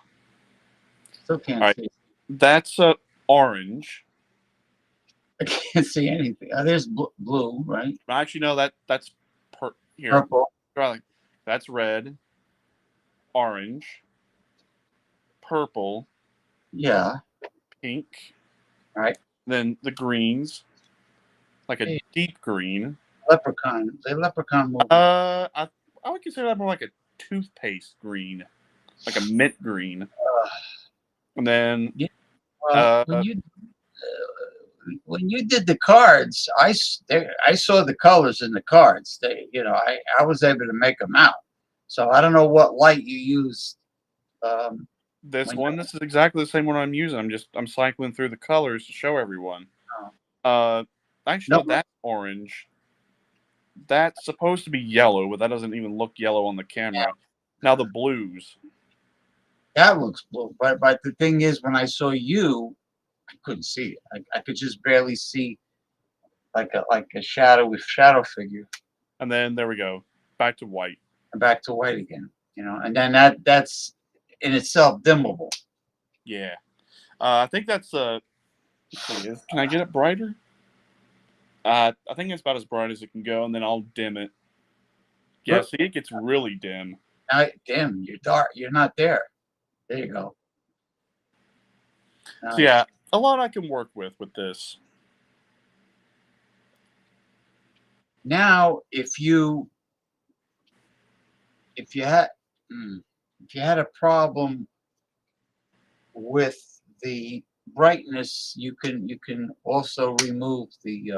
Still can't see it. That's orange. I can't see anything. There's blue, right? Actually, no, that's here. Purple. That's red, orange, purple. Yeah. Pink. All right. Then the greens, like a deep green. Leprechaun. The leprechaun movie. I would consider that more like a toothpaste green, like a mint green. And then when you did the cards, I saw the colors in the cards. I was able to make them out. So I don't know what light you used. This is exactly the same one I'm using. I'm cycling through the colors to show everyone. Actually, that's orange. That's supposed to be yellow, but that doesn't even look yellow on the camera. Yeah. Now the blues. That looks blue, but the thing is, when I saw you, I couldn't see it. I could just barely see, like a shadow figure. And then there we go, back to white. And back to white again, and then that's in itself dimmable. Yeah, I think that's can I get it brighter? I think it's about as bright as it can go, and then I'll dim it. Yeah, see, it gets really dim. Dim. You're dark. You're not there. There you go. So yeah, a lot I can work with this. Now, if you had a problem with the brightness, you can also remove the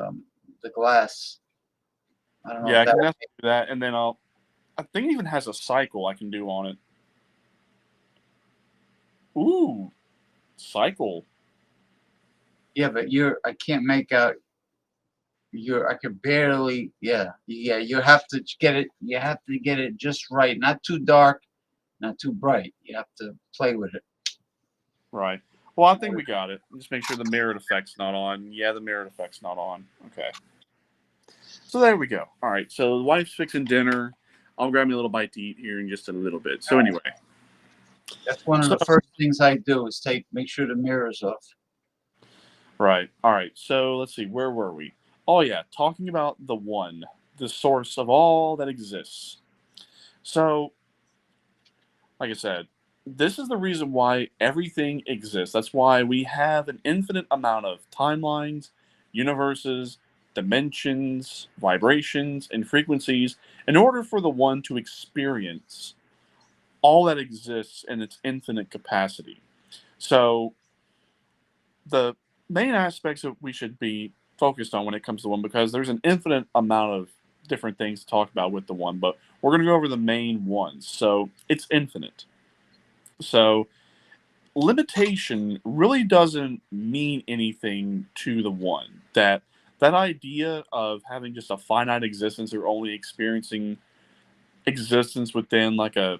glass. I don't know. Yeah, I can definitely do that, and then I think it even has a cycle I can do on it. Ooh, cycle. Yeah, but I can't make out. I could barely. Yeah. You have to get it. You have to get it just right. Not too dark, not too bright. You have to play with it. Right. Well, I think we got it. Just make sure the mirrored effect's not on. Yeah, the mirrored effect's not on. Okay. So there we go. All right. So the wife's fixing dinner. I'll grab me a little bite to eat here in just a little bit. So anyway. That's one of the first things I do is make sure the mirror's off. Right. All right. So let's see. Where were we? Oh, yeah. Talking about the one, the source of all that exists. So, like I said, this is the reason why everything exists. That's why we have an infinite amount of timelines, universes, dimensions, vibrations, and frequencies in order for the one to experience all that exists in its infinite capacity. So the main aspects that we should be focused on when it comes to one, because there's an infinite amount of different things to talk about with the one, but we're going to go over the main ones. So it's infinite. So limitation really doesn't mean anything to the one. That idea of having just a finite existence or only experiencing existence within like a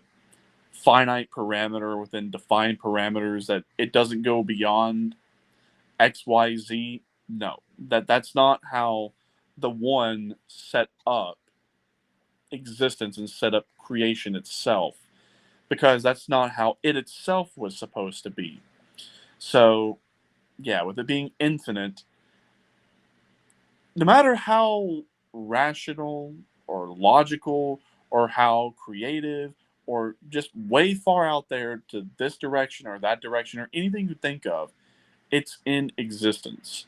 finite parameter, within defined parameters, that it doesn't go beyond XYZ. No, that's not how the one set up existence and set up creation itself, because that's not how it itself was supposed to be. So yeah, with it being infinite, no matter how rational or logical or how creative or just way far out there to this direction or that direction or anything you think of, it's in existence.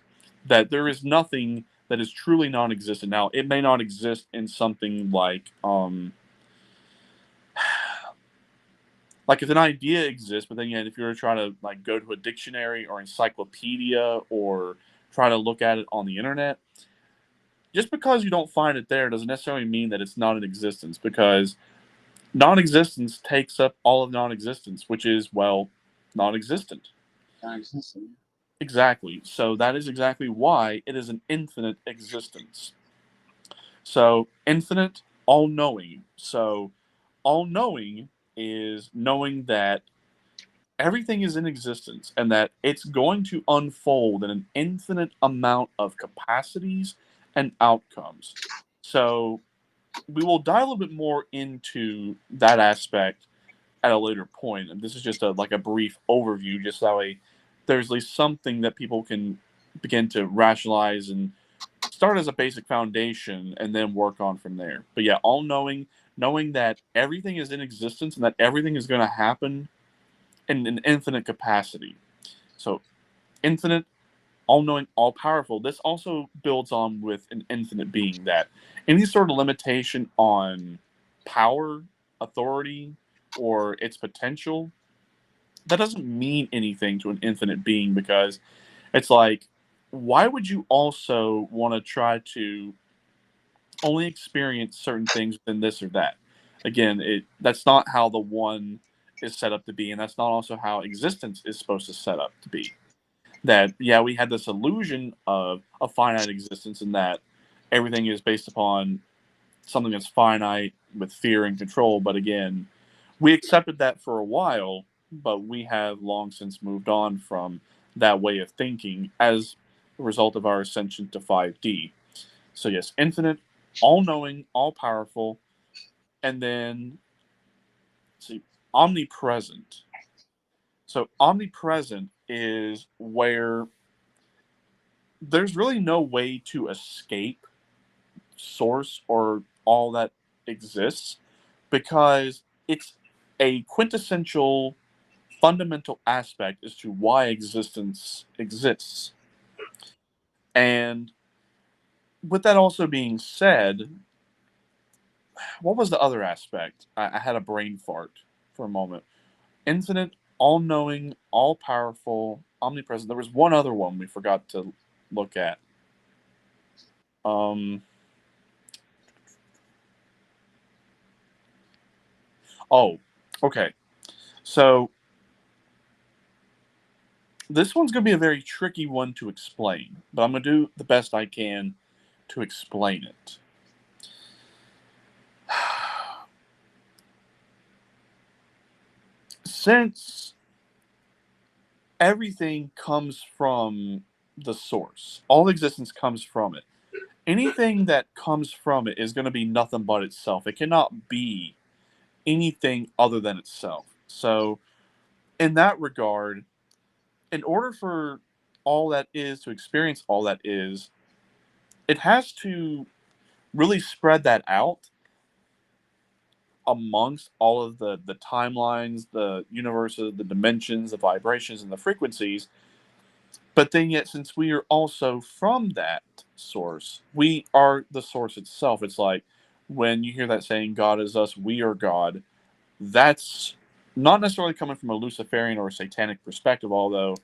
That there is nothing that is truly non-existent. Now, it may not exist in something like if an idea exists, but then yet if you were to try to like go to a dictionary or encyclopedia or try to look at it on the internet, just because you don't find it there doesn't necessarily mean that it's not in existence, because non-existence takes up all of non-existence, which is, well, non-existent. Non-existent. Exactly. So that is exactly why it is an infinite existence. So infinite, all-knowing. So all-knowing is knowing that everything is in existence and that it's going to unfold in an infinite amount of capacities and outcomes. So we will dive a little bit more into that aspect at a later point. And this is just a brief overview, just that way there's at least something that people can begin to rationalize and start as a basic foundation and then work on from there. But yeah, all-knowing, knowing that everything is in existence and that everything is going to happen in an infinite capacity. So infinite, all-knowing, all-powerful. This also builds on with an infinite being, that any sort of limitation on power, authority, or its potential, that doesn't mean anything to an infinite being, because it's like, why would you also want to try to only experience certain things within this or that? Again, that's not how the one is set up to be, and that's not also how existence is supposed to set up to be. That, yeah, we had this illusion of a finite existence and that everything is based upon something that's finite with fear and control. But again, we accepted that for a while, but we have long since moved on from that way of thinking as a result of our ascension to 5D. So yes, infinite, all-knowing, all-powerful, and then, let's see, omnipresent. So omnipresent is where there's really no way to escape source or all that exists, because it's a quintessential fundamental aspect as to why existence exists. And with that also being said, what was the other aspect? I had a brain fart for a moment. Infinite, all-knowing, all-powerful, omnipresent. There was one other one we forgot to look at. Oh, okay. So This one's going to be a very tricky one to explain, but I'm going to do the best I can to explain it. Since everything comes from the source, all existence comes from it, anything that comes from it is going to be nothing but itself. It cannot be anything other than itself. So, in that regard, in order for all that is to experience all that is, it has to really spread that out amongst all of the timelines, the universes, the dimensions, the vibrations, and the frequencies. But then yet, since we are also from that source, we are the source itself. It's like when you hear that saying, God is us, we are God, that's not necessarily coming from a Luciferian or a satanic perspective, although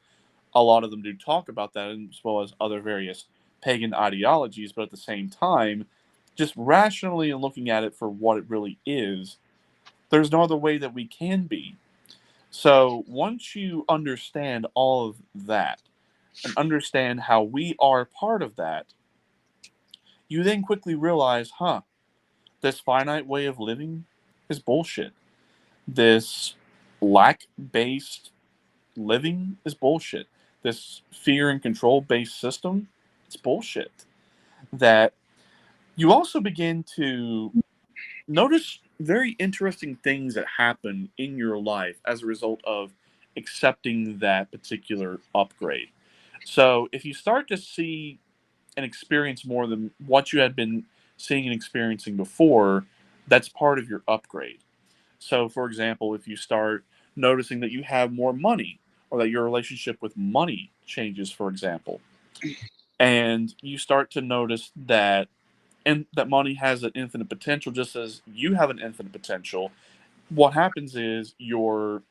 a lot of them do talk about that, as well as other various pagan ideologies. But at the same time, just rationally and looking at it for what it really is, there's no other way that we can be. So once you understand all of that, and understand how we are part of that, you then quickly realize, this finite way of living is bullshit. This lack-based living is bullshit. This fear and control-based system, it's bullshit. That you also begin to notice very interesting things that happen in your life as a result of accepting that particular upgrade. So if you start to see and experience more than what you had been seeing and experiencing before, that's part of your upgrade. So, for example, if you start noticing that you have more money, or that your relationship with money changes, for example, and you start to notice that that money has an infinite potential, just as you have an infinite potential, what happens is your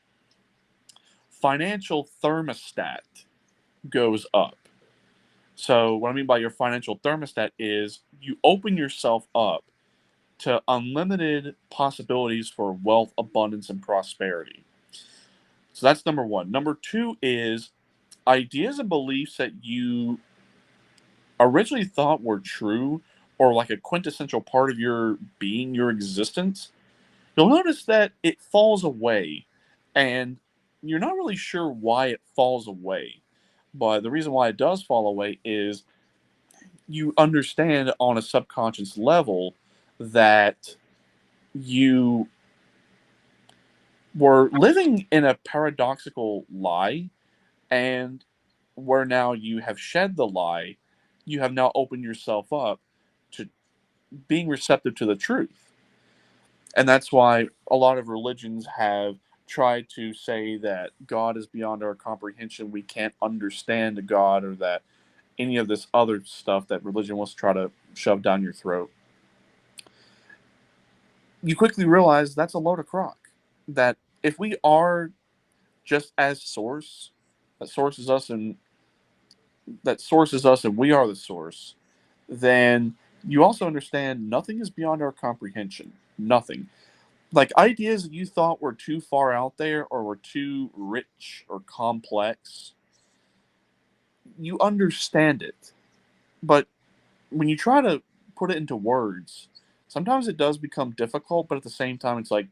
financial thermostat goes up. So what I mean by your financial thermostat is you open yourself up to unlimited possibilities for wealth, abundance, and prosperity. So that's number one. Number two is ideas and beliefs that you originally thought were true, or like a quintessential part of your being, your existence. You'll notice that it falls away, and you're not really sure why it falls away. But the reason why it does fall away is you understand on a subconscious level that you were living in a paradoxical lie, and where now you have shed the lie, you have now opened yourself up to being receptive to the truth. And that's why a lot of religions have tried to say that God is beyond our comprehension, we can't understand a God, or that any of this other stuff that religion wants to try to shove down your throat. You quickly realize that's a load of crock. That if we are just as source, that sources us and we are the source, then you also understand nothing is beyond our comprehension. Nothing. Like ideas that you thought were too far out there, or were too rich or complex, you understand it. But when you try to put it into words, sometimes it does become difficult, but at the same time, it's like,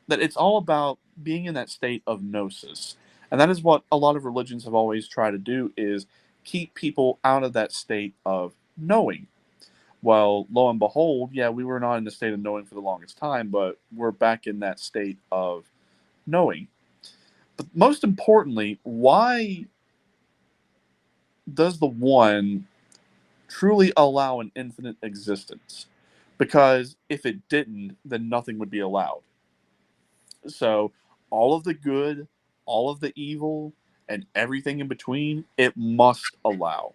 that it's all about being in that state of gnosis. And that is what a lot of religions have always tried to do, is keep people out of that state of knowing. Well, lo and behold, we were not in the state of knowing for the longest time, but we're back in that state of knowing. But most importantly, why does the one truly allow an infinite existence? Because if it didn't, then nothing would be allowed. So all of the good, all of the evil, and everything in between, it must allow.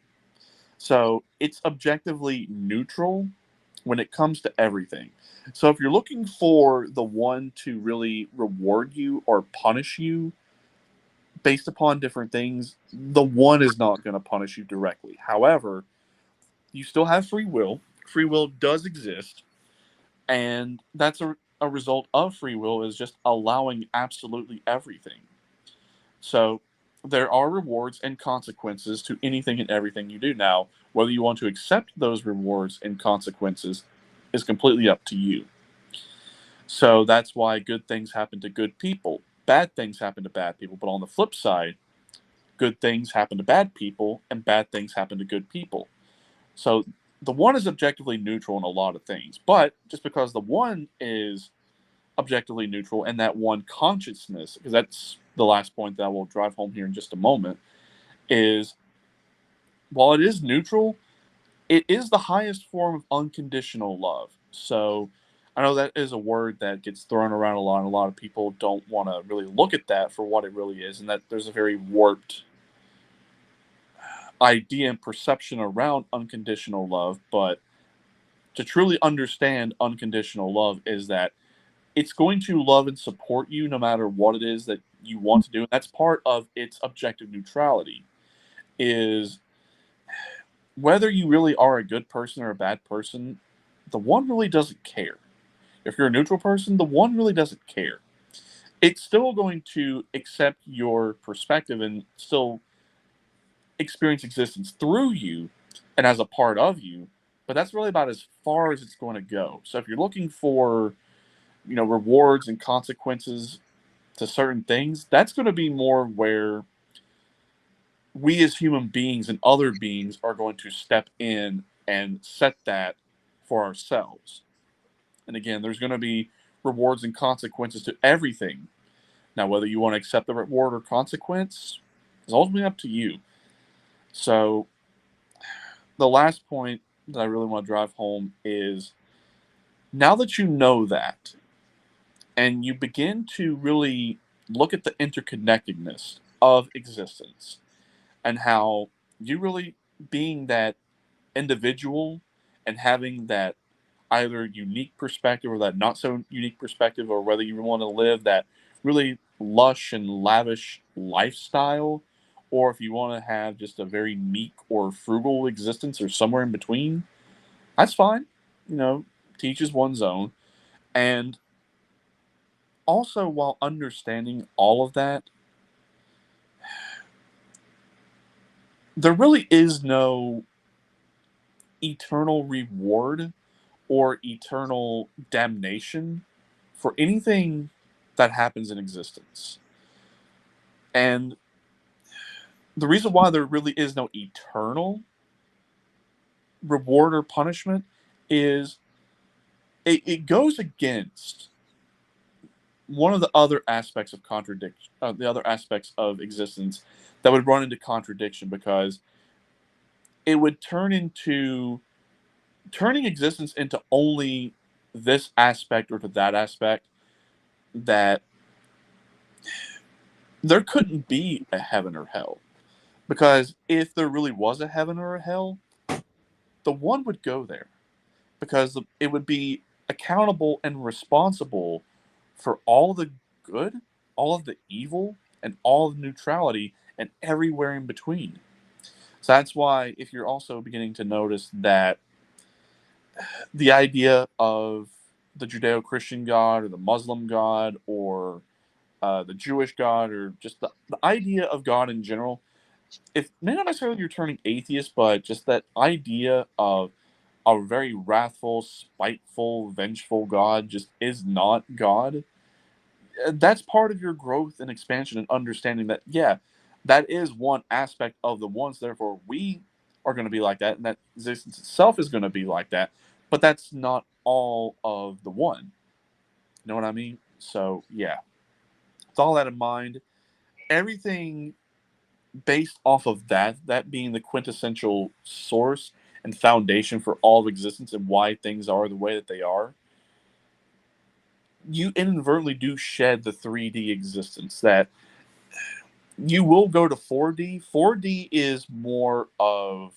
So it's objectively neutral when it comes to everything. So if you're looking for the one to really reward you or punish you based upon different things, the one is not going to punish you directly. However, you still have free will. Free will does exist. And that's a result of free will, is just allowing absolutely everything. So there are rewards and consequences to anything and everything you do. Now, whether you want to accept those rewards and consequences is completely up to you. So that's why good things happen to good people. Bad things happen to bad people. But on the flip side, good things happen to bad people and bad things happen to good people. So the one is objectively neutral in a lot of things. But just because the one is objectively neutral and that one consciousness, because that's the last point that I will drive home here in just a moment, is while it is neutral, it is the highest form of unconditional love. So I know that is a word that gets thrown around a lot, and a lot of people don't want to really look at that for what it really is, and that there's a very warped idea and perception around unconditional love. But to truly understand unconditional love is that it's going to love and support you no matter what it is that you want to do. And that's part of its objective neutrality, is whether you really are a good person or a bad person, the one really doesn't care. If you're a neutral person, the one really doesn't care. It's still going to accept your perspective and still experience existence through you and as a part of you, but that's really about as far as it's going to go. So if you're looking for, rewards and consequences to certain things, that's going to be more where we as human beings and other beings are going to step in and set that for ourselves. And again, there's going to be rewards and consequences to everything. Now, whether you want to accept the reward or consequence is ultimately up to you. So the last point that I really want to drive home is, now that you know that, and you begin to really look at the interconnectedness of existence, and how you really being that individual and having that either unique perspective or that not so unique perspective, or whether you want to live that really lush and lavish lifestyle, or if you want to have just a very meek or frugal existence or somewhere in between, that's fine. To each his one's own. And also, while understanding all of that, there really is no eternal reward or eternal damnation for anything that happens in existence. And the reason why there really is no eternal reward or punishment is it goes against one of the other aspects of contradiction, the other aspects of existence that would run into contradiction, because it would turning existence into only this aspect or to that aspect, that there couldn't be a heaven or hell. Because if there really was a heaven or a hell, the one would go there, because it would be accountable and responsible for all the good, all of the evil, and all of neutrality, and everywhere in between. So that's why, if you're also beginning to notice that the idea of the Judeo-Christian God or the Muslim God or the Jewish God, or just the idea of God in general, if may not necessarily you're turning atheist, but just that idea of a very wrathful, spiteful, vengeful God just is not God, that's part of your growth and expansion and understanding that, yeah, that is one aspect of the ones, therefore we are going to be like that, and that existence itself is going to be like that, but that's not all of the one. You know what I mean? So, yeah. With all that in mind, everything based off of that being the quintessential source and foundation for all of existence and why things are the way that they are, you inadvertently do shed the 3D existence. That you will go to 4D. 4D is more of,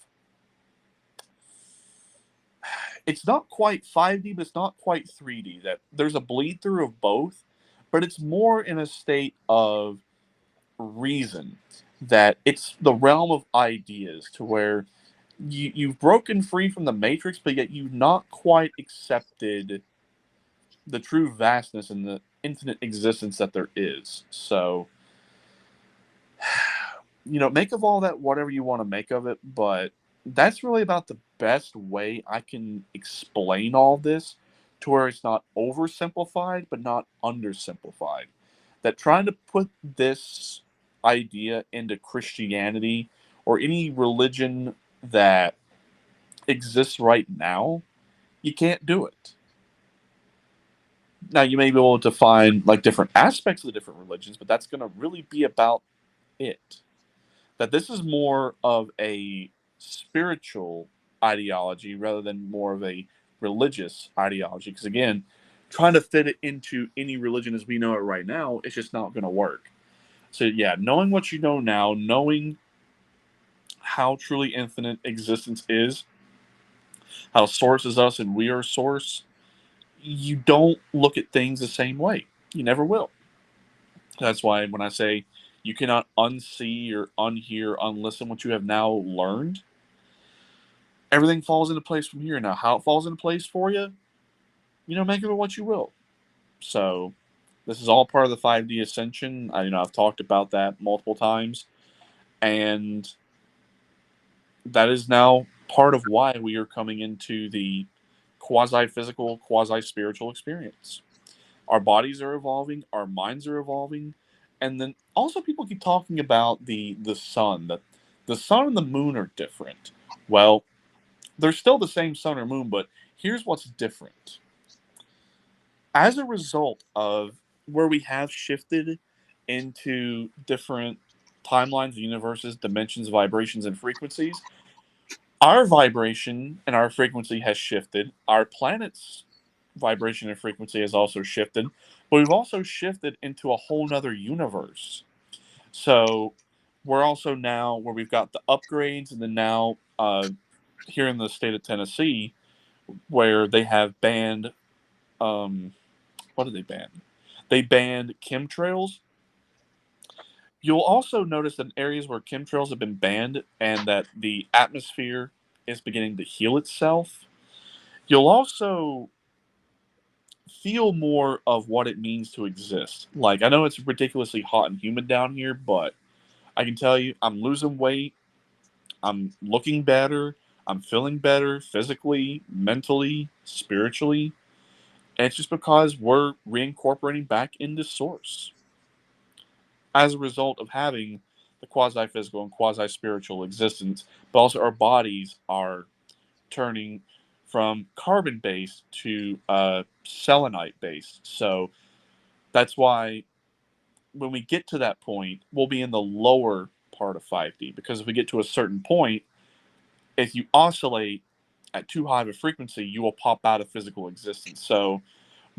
it's not quite 5D, but it's not quite 3D. That there's a bleed through of both, but it's more in a state of reason. That it's the realm of ideas, to where you've broken free from the matrix, but yet you've not quite accepted the true vastness and the infinite existence that there is. So make of all that whatever you want to make of it, but that's really about the best way I can explain all this to where it's not oversimplified, but not undersimplified. That trying to put this idea into Christianity or any religion that exists right now, you can't do it. Now, you may be able to find like different aspects of the different religions, but that's going to really be about it. That this is more of a spiritual ideology rather than more of a religious ideology. Because again, trying to fit it into any religion as we know it right now, it's just not going to work. So yeah, knowing what you know now, knowing how truly infinite existence is, how source is us and we are source, you don't look at things the same way. You never will. That's why when I say you cannot unsee or unhear, unlisten what you have now learned, everything falls into place from here. Now, how it falls into place for you, make of it what you will. So, this is all part of the 5D Ascension. I've talked about that multiple times. And that is now part of why we are coming into the quasi-physical, quasi-spiritual experience. Our bodies are evolving, our minds are evolving, and then also people keep talking about the sun, that the sun and the moon are different. Well, they're still the same sun or moon, but here's what's different. As a result of where we have shifted into different timelines, universes, dimensions, vibrations, and frequencies, our vibration and our frequency has shifted. Our planet's vibration and frequency has also shifted, but we've also shifted into a whole nother universe. So we're also now where we've got the upgrades, and then now here in the state of Tennessee, where they have banned, what did they ban? They banned chemtrails. You'll also notice that in areas where chemtrails have been banned and that the atmosphere is beginning to heal itself, you'll also feel more of what it means to exist. Like, I know it's ridiculously hot and humid down here, but I can tell you, I'm losing weight, I'm looking better, I'm feeling better physically, mentally, spiritually, and it's just because we're reincorporating back into source as a result of having the quasi-physical and quasi-spiritual existence, but also our bodies are turning from carbon-based to selenite-based. So that's why when we get to that point, we'll be in the lower part of 5D, because if we get to a certain point, if you oscillate at too high of a frequency, you will pop out of physical existence. So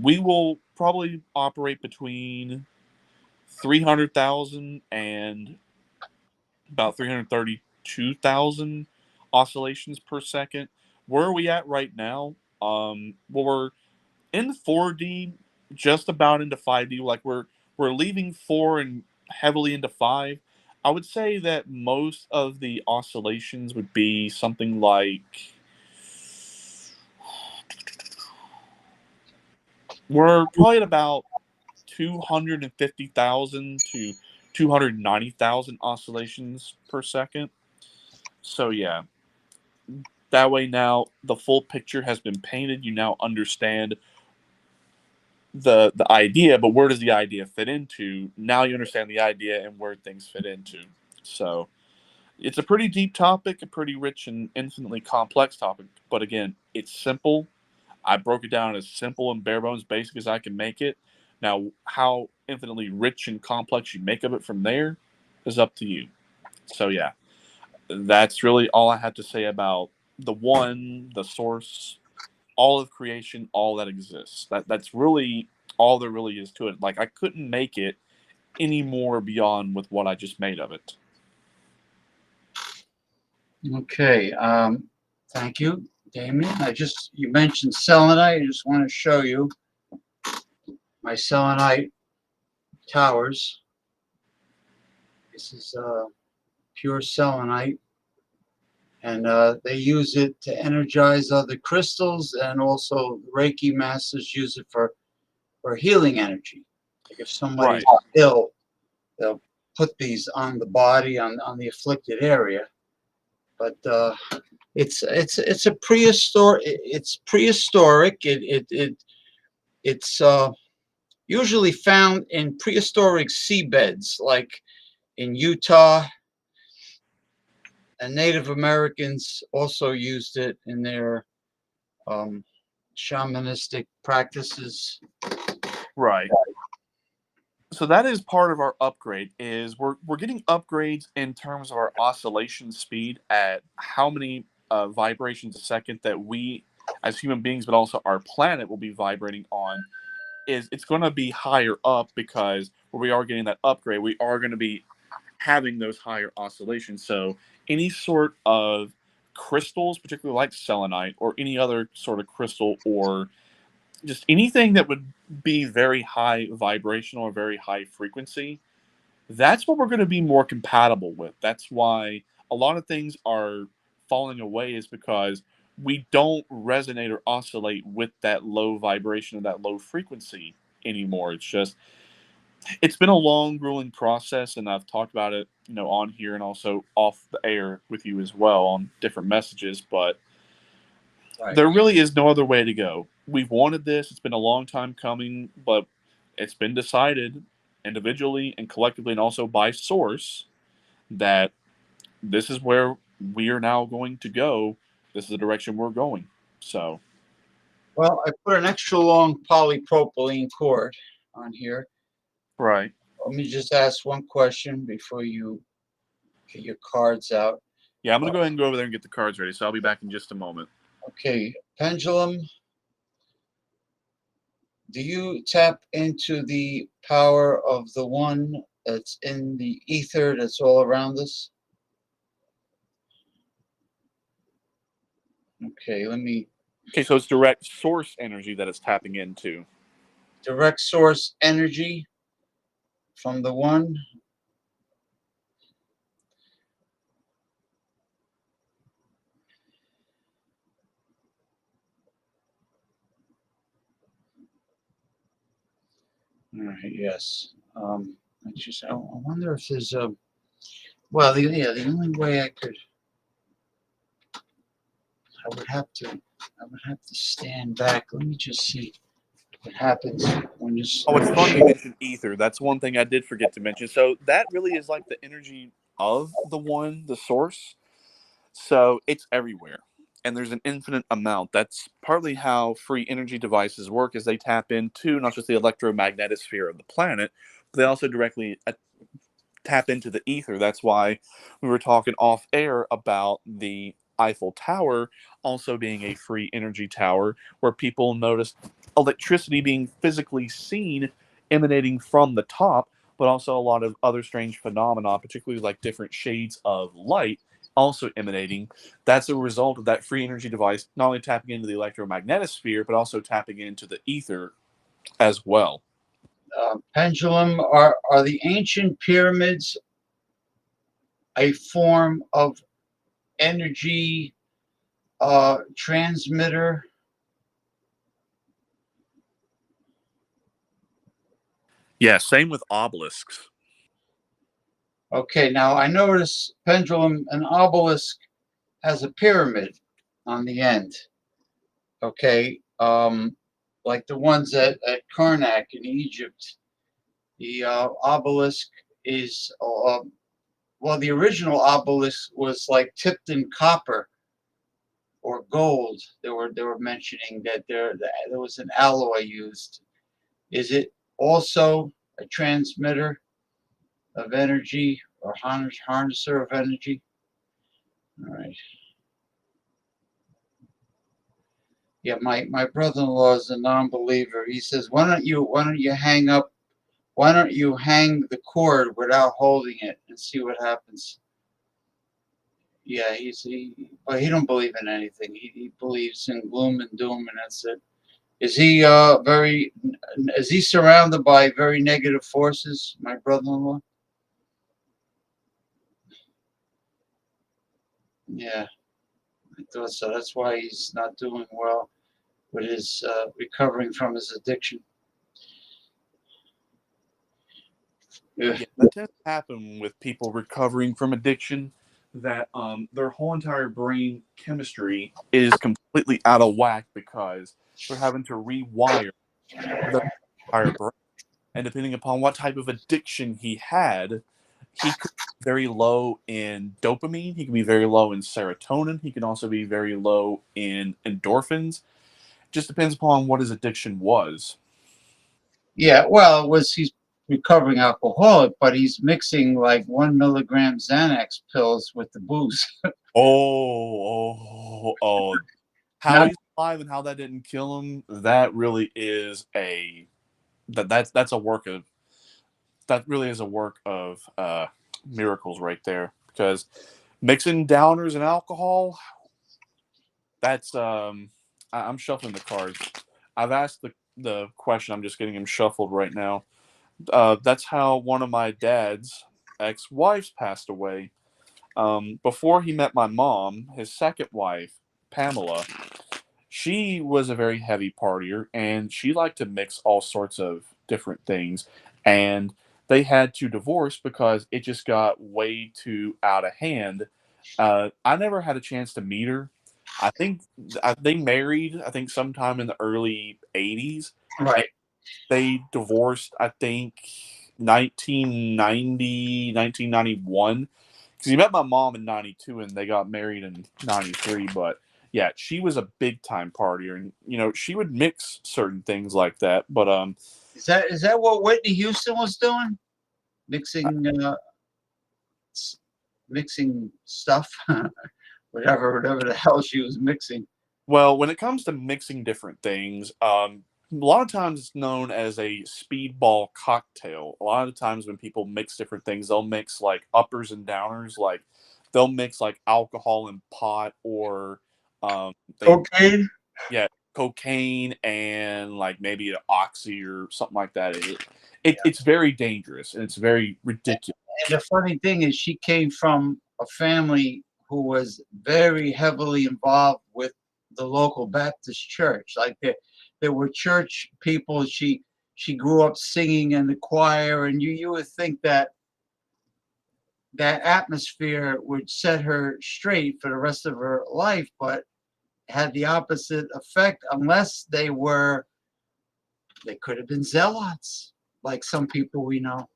we will probably operate between 300,000 and about 332,000 oscillations per second. Where are we at right now? Well, we're in 4D, just about into 5D. Like we're leaving 4 and heavily into 5. I would say that most of the oscillations would be something like, we're probably at about 250,000 to 290,000 oscillations per second. So yeah, that way now the full picture has been painted. You now understand the idea, but where does the idea fit into? Now you understand the idea and where things fit into. So it's a pretty deep topic, a pretty rich and infinitely complex topic, but again, it's simple. I broke it down as simple and bare bones basic as I can make it. Now, how infinitely rich and complex you make of it from there is up to you. So yeah, that's really all I had to say about the one, the source, all of creation, all that exists. That's really all there really is to it. Like, I couldn't make it any more beyond with what I just made of it. Okay, thank you, Damien. You mentioned selenite. I just want to show you my selenite towers. This is pure selenite, and they use it to energize other crystals, and also Reiki masters use it for healing energy. Like if somebody's ill, they'll put these on the body, on the afflicted area. But it's a prehistoric. It's prehistoric. It's usually found in prehistoric seabeds, like in Utah. And Native Americans also used it in their shamanistic practices. Right. So that is part of our upgrade. Is we're getting upgrades in terms of our oscillation speed at how many vibrations a second that we as human beings, but also our planet, will be vibrating on. It's going to be higher up because where we are getting that upgrade, we are going to be having those higher oscillations. So any sort of crystals, particularly like selenite or any other sort of crystal, or just anything that would be very high vibrational or very high frequency, that's what we're going to be more compatible with. That's why a lot of things are falling away, is because we don't resonate or oscillate with that low vibration or that low frequency anymore. It's been a long, grueling process, and I've talked about it, on here and also off the air with you as well on different messages, but there really is no other way to go. We've wanted this. It's been a long time coming, but it's been decided individually and collectively and also by source that this is where we are now going to go. This is the direction we're going. So, well, I put an extra long polypropylene cord on here. Right. Let me just ask one question before you get your cards out. Yeah, I'm going to go ahead and go over there and get the cards ready, so I'll be back in just a moment. Okay, pendulum. Do you tap into the power of the one that's in the ether that's all around us? Okay, Okay, so it's direct source energy that it's tapping into. Direct source energy from the one. All right, yes. I wonder if there's a, well, the only way I would have to stand back. Let me just see what happens when you. Oh, it's funny you mentioned ether. That's one thing I did forget to mention. So that really is like the energy of the one, the source. So it's everywhere, and there's an infinite amount. That's partly how free energy devices work, is they tap into not just the electromagnetosphere of the planet, but they also directly tap into the ether. That's why we were talking off air about the Eiffel Tower also being a free energy tower, where people noticed electricity being physically seen emanating from the top, but also a lot of other strange phenomena, particularly like different shades of light also emanating. That's a result of that free energy device not only tapping into the electromagnetosphere, but also tapping into the ether as well. Pendulum, are the ancient pyramids a form of energy transmitter? Yeah, same with obelisks. Okay, now I notice pendulum, an obelisk has a pyramid on the end. Okay, like the ones at Karnak in Egypt. The obelisk is, well, the original obelisk was like tipped in copper or gold. They were mentioning that there was an alloy used. Is it also a transmitter of energy or harnesser of energy? All right. Yeah, my brother-in-law is a non-believer. He says, why don't you hang the cord without holding it and see what happens? Yeah, but he don't believe in anything. He believes in gloom and doom, and that's it. Is he surrounded by very negative forces, my brother-in-law? Yeah, I thought so. That's why he's not doing well with his recovering from his addiction. Yeah, tends to happen with people recovering from addiction that their whole entire brain chemistry is completely out of whack because they're having to rewire their entire brain. And depending upon what type of addiction he had, he could be very low in dopamine. He can be very low in serotonin. He can also be very low in endorphins. Just depends upon what his addiction was. Yeah, well, he's recovering alcoholic, but he's mixing like 1 milligram Xanax pills with the booze. How Now- he's alive and how that didn't kill him, that really is that's a work of miracles right there. Because mixing downers and alcohol, that's I'm shuffling the cards. I've asked the question, I'm just getting them shuffled right now. That's how one of my dad's ex-wives passed away. Before he met my mom, his second wife, Pamela, she was a very heavy partier, and she liked to mix all sorts of different things. And they had to divorce because it just got way too out of hand. I never had a chance to meet her. I think they married, I think, sometime in the early 80s. Right. They divorced, I think, 1990, 1991. Because he met my mom in 92 and they got married in 93. But yeah, she was a big time partier, and she would mix certain things like that. But Is that what Whitney Houston was doing? Mixing stuff, whatever the hell she was mixing. well, when it comes to mixing different things, a lot of times it's known as a speedball cocktail. A lot of times when people mix different things, they'll mix like uppers and downers. Like they'll mix like alcohol and pot, or Cocaine. Yeah, cocaine and like maybe an oxy or something like that. It's very dangerous and it's very ridiculous. And the funny thing is, she came from a family who was very heavily involved with the local Baptist church. Like there were church people. She grew up singing in the choir, and you would think that atmosphere would set her straight for the rest of her life, but had the opposite effect. Unless they could have been zealots, like some people we know.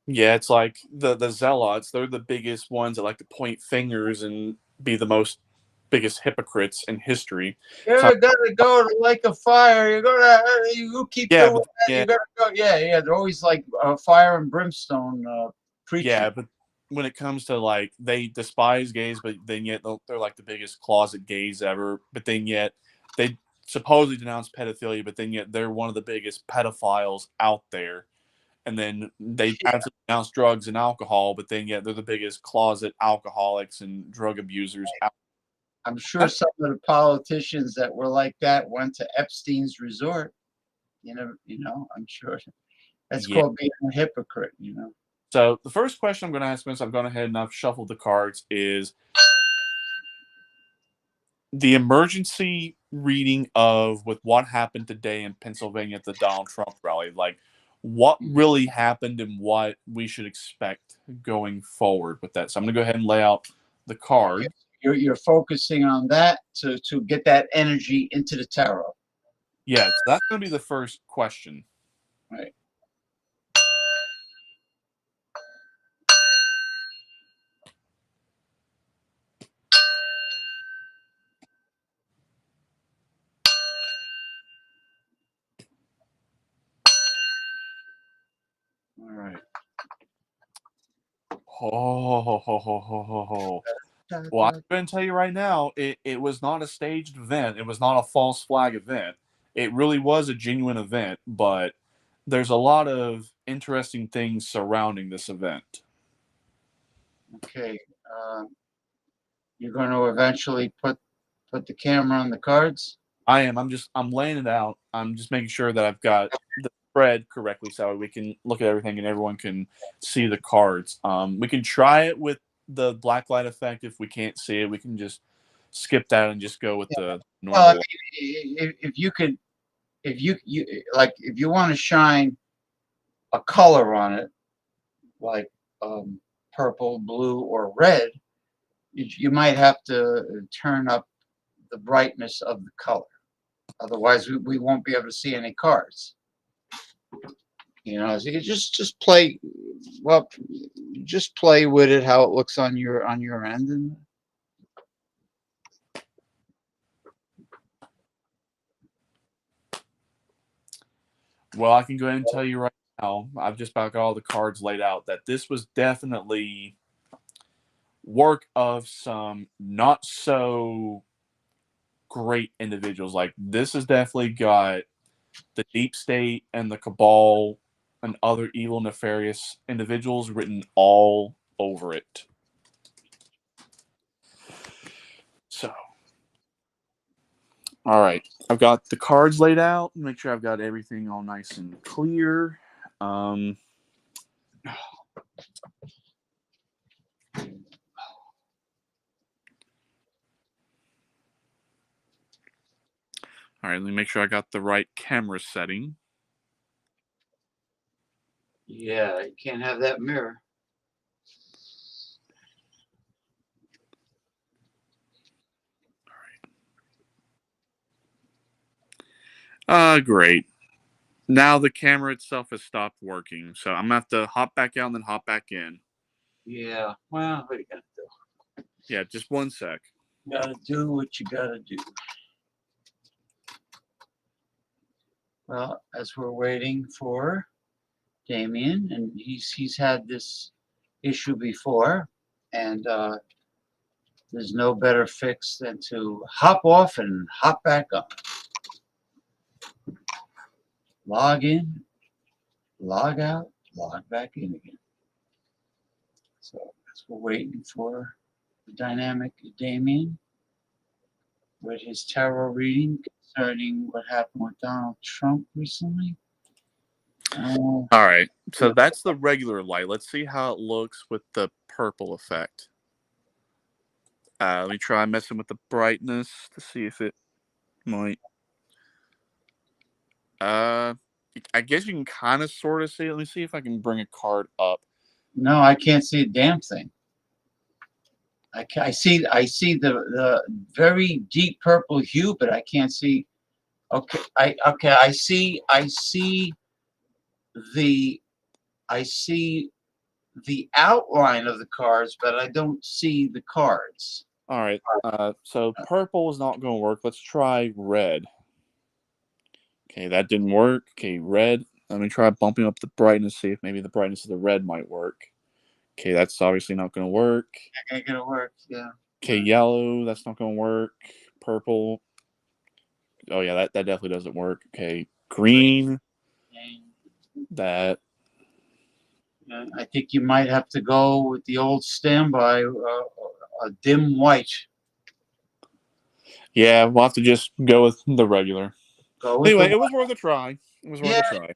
Yeah, it's like the zealots. They're the biggest ones that like to point fingers and be the biggest hypocrites in history. You're So- gonna go to lake of fire. You keep Yeah, doing but- that. yeah. You gotta go. Yeah. They're always like fire and brimstone preaching. Yeah, but when it comes to like, they despise gays, but then yet they're like the biggest closet gays ever. But then yet they supposedly denounce pedophilia, but then yet they're one of the biggest pedophiles out there. And then they absolutely denounce drugs and alcohol, but then yet they're the biggest closet alcoholics and drug abusers out. I'm sure some of the politicians that were like that went to Epstein's resort. I'm sure that's Yeah. called being a hypocrite. So the first question I'm going to ask, since I've gone ahead and I've shuffled the cards, is the emergency reading with what happened today in Pennsylvania at the Donald Trump rally. Like, what really happened and what we should expect going forward with that. So I'm going to go ahead and lay out the cards. You're focusing on that to get that energy into the tarot. Yeah, so that's going to be the first question. Right. All right. Well, I'm going to tell you right now, it was not a staged event. It was not a false flag event. It really was a genuine event, but there's a lot of interesting things surrounding this event. Okay. You're going to eventually put the camera on the cards? I am. I'm laying it out. I'm just making sure that I've got the spread correctly so we can look at everything and everyone can see the cards. We can try it with the black light effect. If we can't see it, we can just skip that and just go with the normal. Well, if you want to shine a color on it, like purple, blue, or red, you might have to turn up the brightness of the color. Otherwise, we won't be able to see any cards. You know, so you just play. Well, just play with it how it looks on your end, and Well, I can go ahead and tell you right now, I've just about got all the cards laid out, that this was definitely work of some not so great individuals. Like, this has definitely got the deep state and the cabal and other evil, nefarious individuals written all over it. So, all right, I've got the cards laid out. Make sure I've got everything all nice and clear. All right, let me make sure I got the right camera setting. yeah, you can't have that mirror. Great. Now the camera itself has stopped working, so I'm gonna have to hop back out and then hop back in. Yeah, well, what are you gonna do? Yeah, just one sec. Gotta do what you gotta do. Well, as we're waiting for Damien, and he's had this issue before, and there's no better fix than to hop off and hop back on. Log in, log out, log back in again. So as we're waiting for the dynamic Damien with his tarot reading concerning what happened with Donald Trump recently. All right, so that's the regular light. Let's see how it looks with the purple effect. Let me try messing with the brightness to see if it might. I guess you can kind of sort of see it. Let me see if I can bring a card up. No, I can't see a damn thing. I see the very deep purple hue, but I can't see. Okay, I see the outline of the cards, but I don't see the cards. All right, so purple is not going to work. Let's try red. Okay, that didn't work. Okay, red. Let me try bumping up the brightness, see if maybe the brightness of the red might work. Okay, that's obviously not going to work. Not going to work, yeah. Okay, yellow, that's not going to work. Purple. Oh, yeah, that definitely doesn't work. Okay, green. That. I think you might have to go with the old standby, a dim white. Yeah, we'll have to just go with the regular. Anyway, it was white. worth a try. It was worth a try.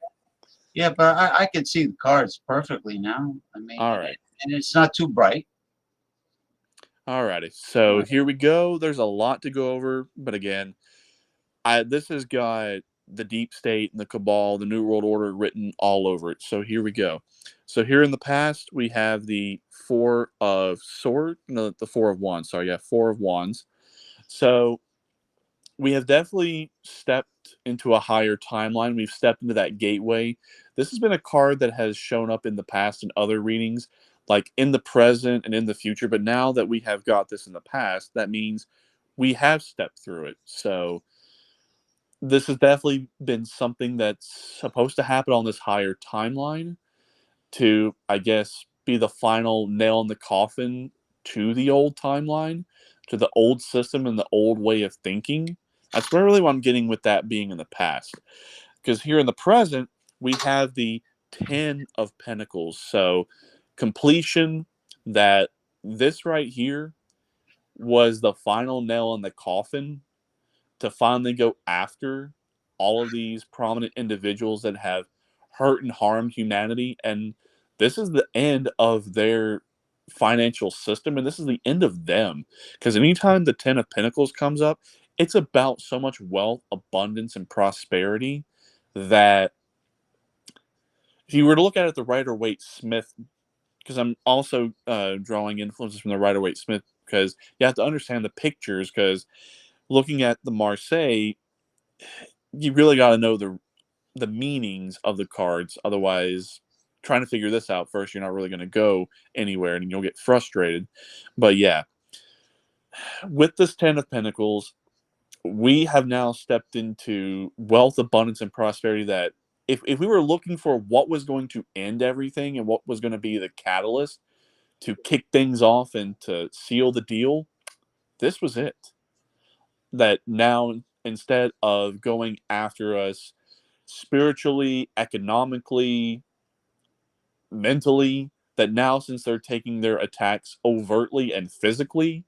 Yeah, but I can see the cards perfectly now. I mean, all right. And it's not too bright. Alrighty, so here we go. There's a lot to go over, but again, this has got the deep state and the cabal, the New World Order written all over it. So here we go. So here in the past, we have the Four of Swords, no, the Four of Wands. Sorry, yeah, Four of Wands. So we have definitely stepped into a higher timeline. We've stepped into that gateway. This has been a card that has shown up in the past in other readings, like in the present and in the future. But now that we have got this in the past, that means we have stepped through it. So this has definitely been something that's supposed to happen on this higher timeline to, I guess, be the final nail in the coffin to the old timeline, to the old system and the old way of thinking. That's really what I'm getting with that being in the past. Because here in the present, we have the 10 of Pentacles. So completion, that this right here was the final nail in the coffin to finally go after all of these prominent individuals that have hurt and harmed humanity. And this is the end of their financial system, and this is the end of them. Because anytime the 10 of Pentacles comes up, it's about so much wealth, abundance, and prosperity that if you were to look at it the Rider-Waite Smith because I'm also drawing influences from the Rider-Waite-Smith, because you have to understand the pictures, because looking at the Marseille, you really got to know the meanings of the cards. Otherwise, trying to figure this out first, you're not really going to go anywhere and you'll get frustrated. But yeah, with this 10 of Pentacles, we have now stepped into wealth, abundance, and prosperity that if we were looking for what was going to end everything and what was going to be the catalyst to kick things off and to seal the deal, this was it. That now, instead of going after us spiritually, economically, mentally, that now, since they're taking their attacks overtly and physically,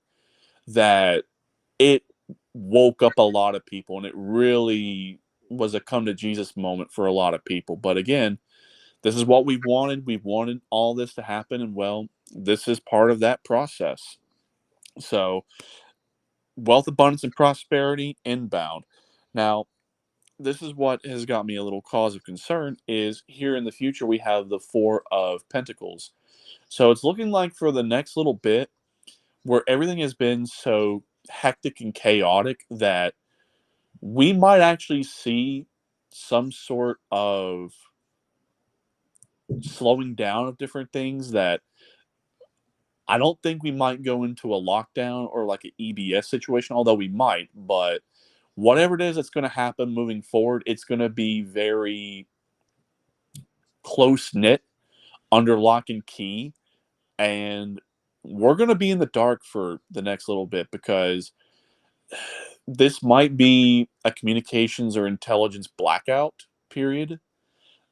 that it woke up a lot of people, and it really was a come to Jesus moment for a lot of people. But again, this is what we wanted. We wanted all this to happen, and well, this is part of that process. So, wealth, abundance, and prosperity inbound. Now, this is what has got me a little cause of concern, is here in the future we have the 4 of Pentacles. So it's looking like for the next little bit, where everything has been so hectic and chaotic, that we might actually see some sort of slowing down of different things. That I don't think we might go into a lockdown or like an EBS situation, although we might. But whatever it is that's going to happen moving forward, it's going to be very close-knit, under lock and key, and we're going to be in the dark for the next little bit, because this might be a communications or intelligence blackout period,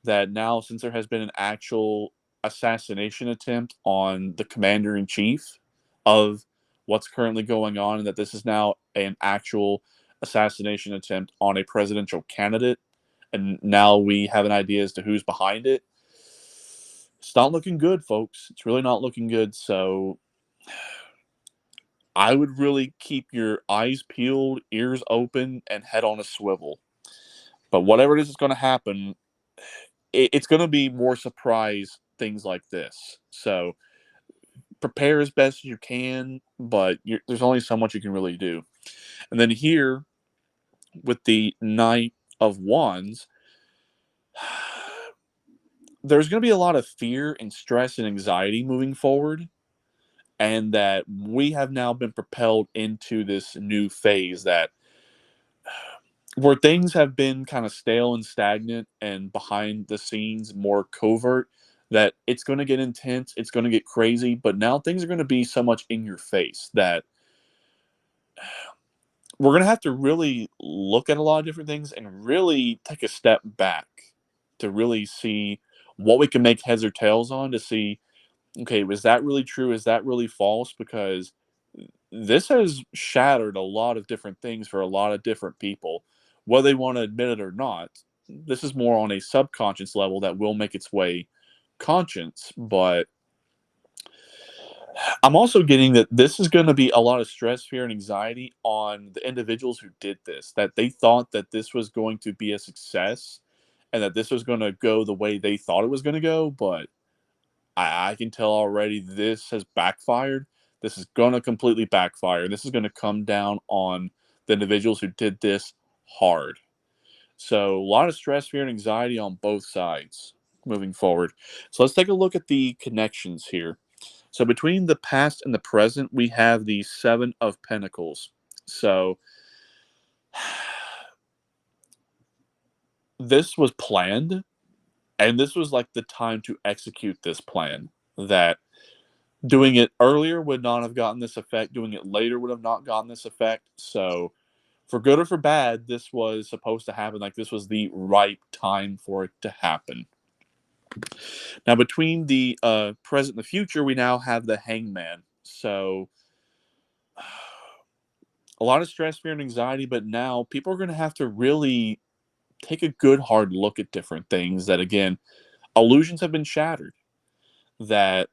that now, since there has been an actual assassination attempt on the commander-in-chief of what's currently going on, and that this is now an actual assassination attempt on a presidential candidate, and now we have an idea as to who's behind it. It's not looking good, folks. It's really not looking good. So I would really keep your eyes peeled, ears open, and head on a swivel. But whatever it is that's going to happen, it's going to be more surprise things like this. So prepare as best as you can, but there's only so much you can really do. And then here, with the Knight of Wands, there's going to be a lot of fear and stress and anxiety moving forward, and that we have now been propelled into this new phase, that where things have been kind of stale and stagnant and behind the scenes, more covert, that it's going to get intense, it's going to get crazy, but now things are going to be so much in your face that we're going to have to really look at a lot of different things and really take a step back to really see what we can make heads or tails on, to see, okay, was that really true? Is that really false? Because this has shattered a lot of different things for a lot of different people, whether they want to admit it or not. This is more on a subconscious level that will make its way conscious. But I'm also getting that this is going to be a lot of stress, fear, and anxiety on the individuals who did this, that they thought that this was going to be a success and that this was going to go the way they thought it was going to go. But I can tell already this has backfired. This is going to completely backfire. This is going to come down on the individuals who did this hard. So a lot of stress, fear, and anxiety on both sides moving forward. So let's take a look at the connections here. So between the past and the present, we have the 7 of Pentacles. So this was planned, and this was like the time to execute this plan. That doing it earlier would not have gotten this effect. Doing it later would have not gotten this effect. So for good or for bad, this was supposed to happen. Like, this was the right time for it to happen. Now, between the present and the future, we now have the Hangman. So a lot of stress, fear, and anxiety, but now people are going to have to really take a good hard look at different things. That, again, illusions have been shattered. That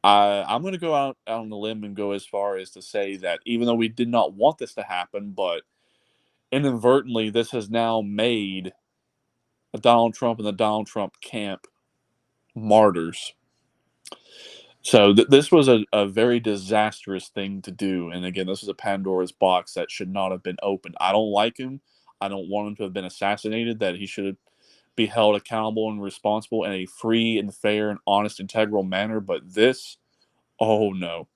I'm going to go out on the limb and go as far as to say that even though we did not want this to happen, but inadvertently this has now made Donald Trump and the Donald Trump camp martyrs So this was a very disastrous thing to do. And again, this is a Pandora's box that should not have been opened. I don't like him. I don't want him to have been assassinated, that he should be held accountable and responsible in a free and fair and honest, integral manner. But this, oh no.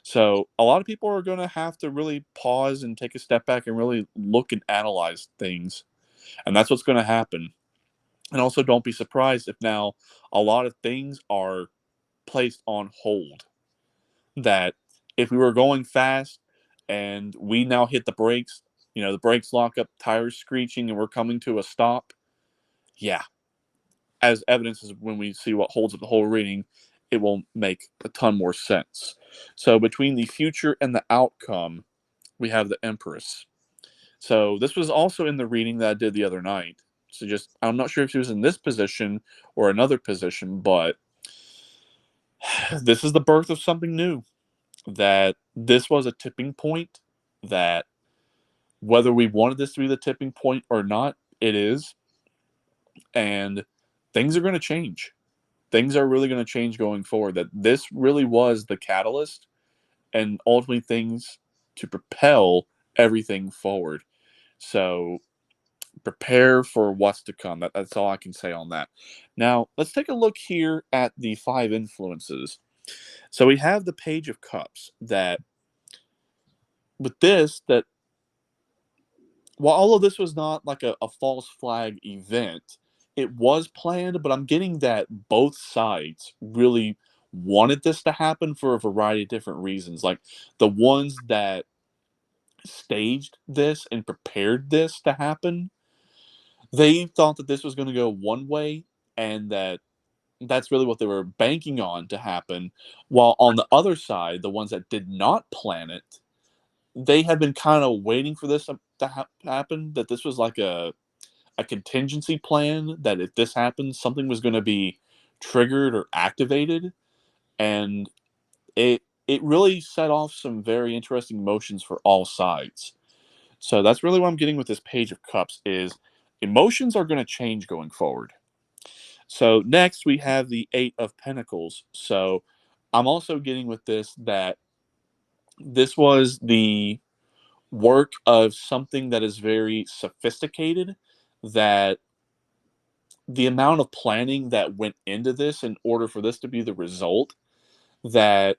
So a lot of people are going to have to really pause and take a step back and really look and analyze things. And that's what's going to happen. And also don't be surprised if now a lot of things are placed on hold. That if we were going fast and we now hit the brakes, the brakes lock up, tires screeching, and we're coming to a stop, yeah, as evidence is when we see what holds up the whole reading, it will make a ton more sense. So between the future and the outcome, we have the Empress. So this was also in the reading that I did the other night. So I'm not sure if she was in this position or another position, but this is the birth of something new. That this was a tipping point, that whether we wanted this to be the tipping point or not, it is. And things are going to change. Things are really going to change going forward. That this really was the catalyst and ultimately things to propel everything forward. So prepare for what's to come. That's all I can say on that. Now, let's take a look here at the 5 influences. So we have the Page of Cups, that with this, that while all of this was not like a false flag event, it was planned, but I'm getting that both sides really wanted this to happen for a variety of different reasons. Like the ones that staged this and prepared this to happen, they thought that this was going to go one way, and that's really what they were banking on to happen. While on the other side, the ones that did not plan it, they had been kind of waiting for this to happen, that this was like a contingency plan, that if this happened, something was going to be triggered or activated. And it really set off some very interesting motions for all sides. So that's really what I'm getting with this Page of Cups, is emotions are going to change going forward. So next we have the 8 of Pentacles. So I'm also getting with this that this was the work of something that is very sophisticated, that the amount of planning that went into this in order for this to be the result, that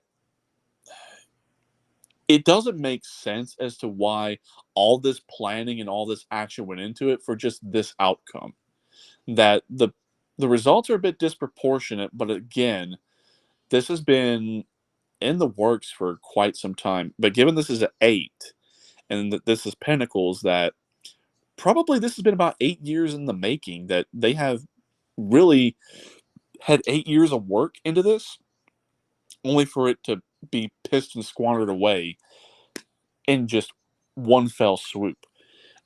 it doesn't make sense as to why all this planning and all this action went into it for just this outcome. That the results are a bit disproportionate, but again, this has been in the works for quite some time. But given this is an 8, and that this is Pentacles, that probably this has been about 8 years in the making, that they have really had 8 years of work into this, only for it to be pissed and squandered away in just one fell swoop.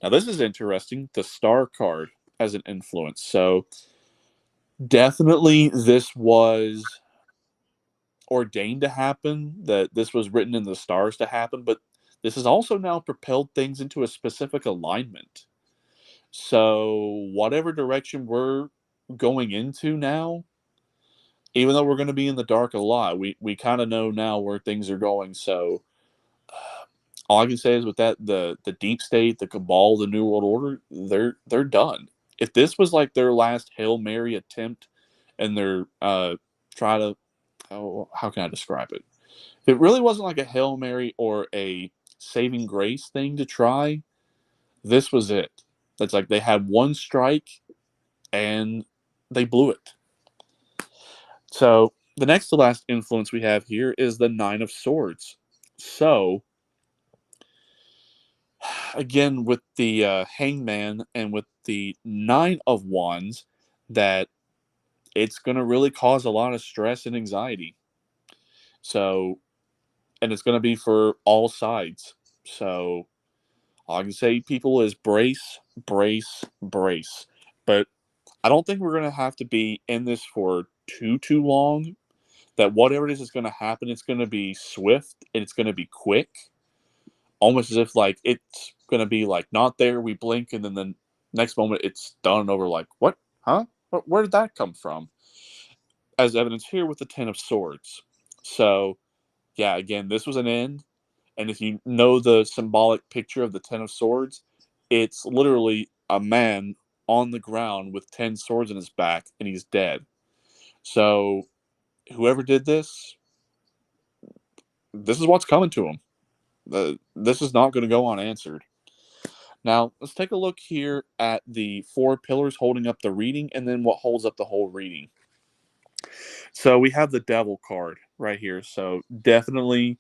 Now this is interesting, the Star card as an influence. So definitely this was ordained to happen, that this was written in the stars to happen, but this has also now propelled things into a specific alignment. So whatever direction we're going into now, even though we're going to be in the dark a lot, we kind of know now where things are going. So all I can say is with that, the deep state, the cabal, the New World Order, they're done. If this was like their last Hail Mary attempt and their try to, how can I describe it? If it really wasn't like a Hail Mary or a saving grace thing to try, this was it. It's like they had one strike and they blew it. So the next to last influence we have here is the 9 of Swords. So again, with the Hangman and with the 9 of Wands, that it's going to really cause a lot of stress and anxiety. So, and it's going to be for all sides. So all I can say, people, is brace, brace, brace. But I don't think we're going to have to be in this for too long. That whatever it is going to happen, it's going to be swift and it's going to be quick. Almost as if like it's going to be like not there, we blink, and then the next moment it's done over. Like, what? Huh? Where did that come from? as evidence here with the Ten of Swords. So, yeah, again, this was an end. And if you know the symbolic picture of the Ten of Swords, it's literally a man on the ground with 10 swords in his back, and he's dead. So, whoever did this, this is what's coming to him. This is not going to go unanswered. Now, let's take a look here at the 4 pillars holding up the reading, and then what holds up the whole reading. So we have the Devil card right here. So definitely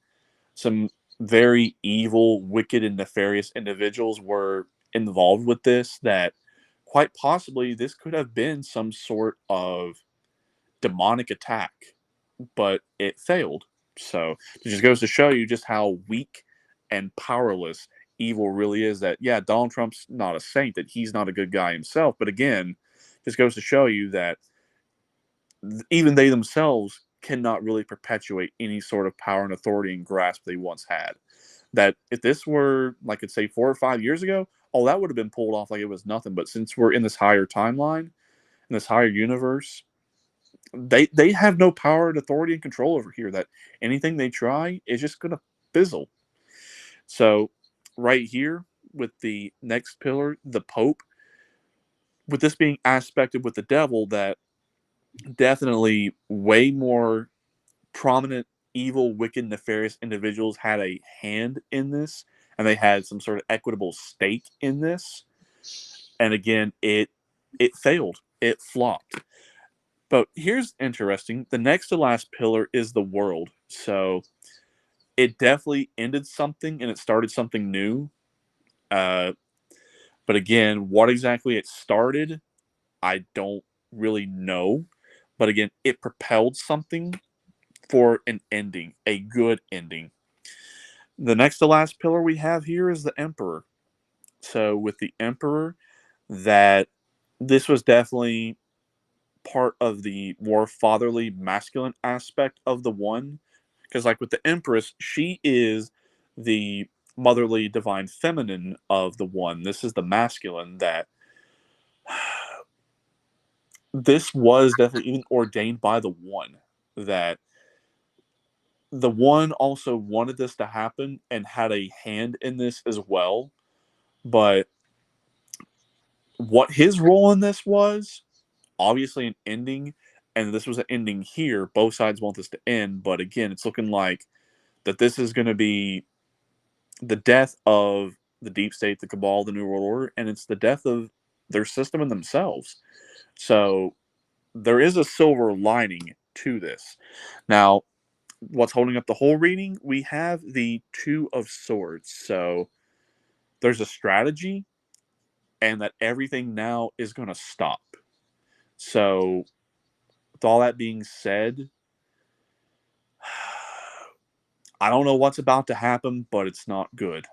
some very evil, wicked, and nefarious individuals were involved with this, that quite possibly this could have been some sort of demonic attack, but it failed. So it just goes to show you just how weak and powerless evil really is. That, yeah, Donald Trump's not a saint, that he's not a good guy himself, but again, just goes to show you that even they themselves cannot really perpetuate any sort of power and authority and grasp they once had. That if this were, like, I'd say 4 or 5 years ago, oh, that would have been pulled off like it was nothing. But since we're in this higher timeline, in this higher universe, they have no power and authority and control over here. That anything they try is just going to fizzle. So right here with the next pillar, the Pope, with this being aspected with the devil, that definitely way more prominent, evil, wicked, nefarious individuals had a hand in this, and they had some sort of equitable stake in this. And again, it failed. It flopped. But here's interesting. The next to last pillar is the World. So it definitely ended something and it started something new. But again, what exactly it started, I don't really know. But again, it propelled something for an ending, a good ending. The next to last pillar we have here is the Emperor. So with the Emperor, that this was definitely part of the more fatherly, masculine aspect of the One. Because like with the Empress, she is the motherly, divine feminine of the One. This is the masculine. That this was definitely even ordained by the One. That the One also wanted this to happen and had a hand in this as well. But what his role in this was, obviously an ending, and this was an ending here. Both sides want this to end, but again, it's looking like that this is going to be the death of the deep state, the cabal, the New World Order, and it's the death of their system and themselves. So there is a silver lining to this. Now, what's holding up the whole reading? We have the Two of Swords. So there's a strategy, and that everything now is going to stop. So with all that being said, I don't know what's about to happen, but it's not good.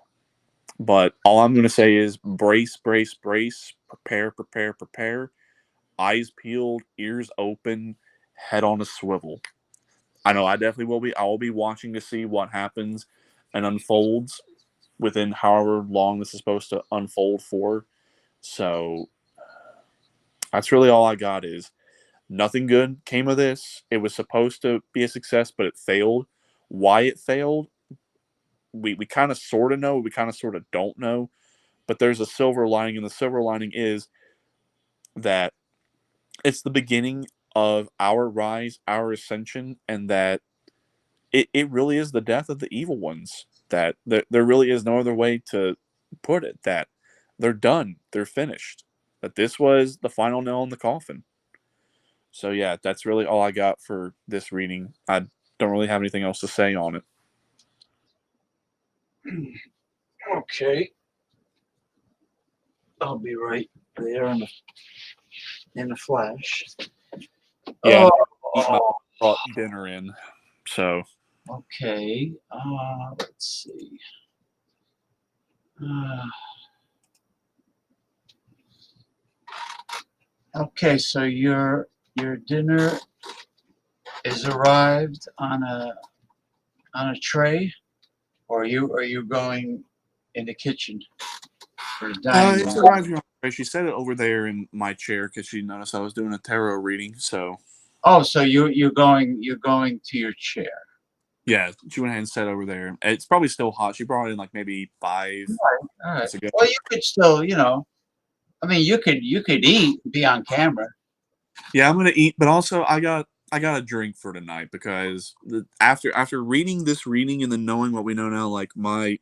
But all I'm going to say is brace, brace, brace, prepare, prepare, prepare, eyes peeled, ears open, head on a swivel. I know I definitely will be. I will be watching to see what happens and unfolds within however long this is supposed to unfold for. So that's really all I got. Is nothing good came of this. It was supposed to be a success, but it failed. Why it failed, we kind of sort of know. We kind of sort of don't know. But there's a silver lining, and the silver lining is that it's the beginning of our rise, our ascension, and that it really is the death of the evil ones. That there really is no other way to put it. That they're done. They're finished. That this was the final nail in the coffin. So yeah, that's really all I got for this reading. I don't really have anything else to say on it. Okay. I'll be right there in a flash. Yeah, Oh. brought dinner in. So Okay. Let's see. Okay, so your dinner is arrived on a tray, or are you going in the kitchen for the dining room? she said it over there in my chair because she noticed I was doing a tarot reading. So Oh, so you're going to your chair. Yeah, she went ahead and sat over there. It's probably still hot. She brought it in like maybe 5 All right. minutes ago. Well, you could still, I mean, you could eat, and be on camera. Yeah, I'm gonna eat, but also I got a drink for tonight because after reading this reading and then knowing what we know now, like my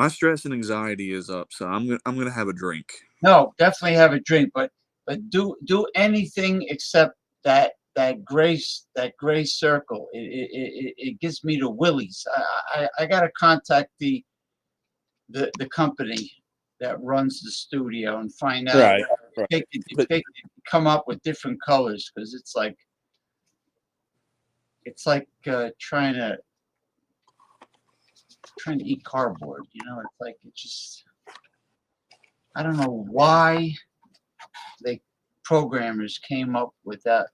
stress and anxiety is up, so I'm gonna have a drink. No, definitely have a drink, but do anything except that gray circle. It gives me the willies. I gotta contact the company that runs the studio and find out Right. if they could come up with different colors, because it's like trying to eat cardboard. It's like I don't know why the programmers came up with that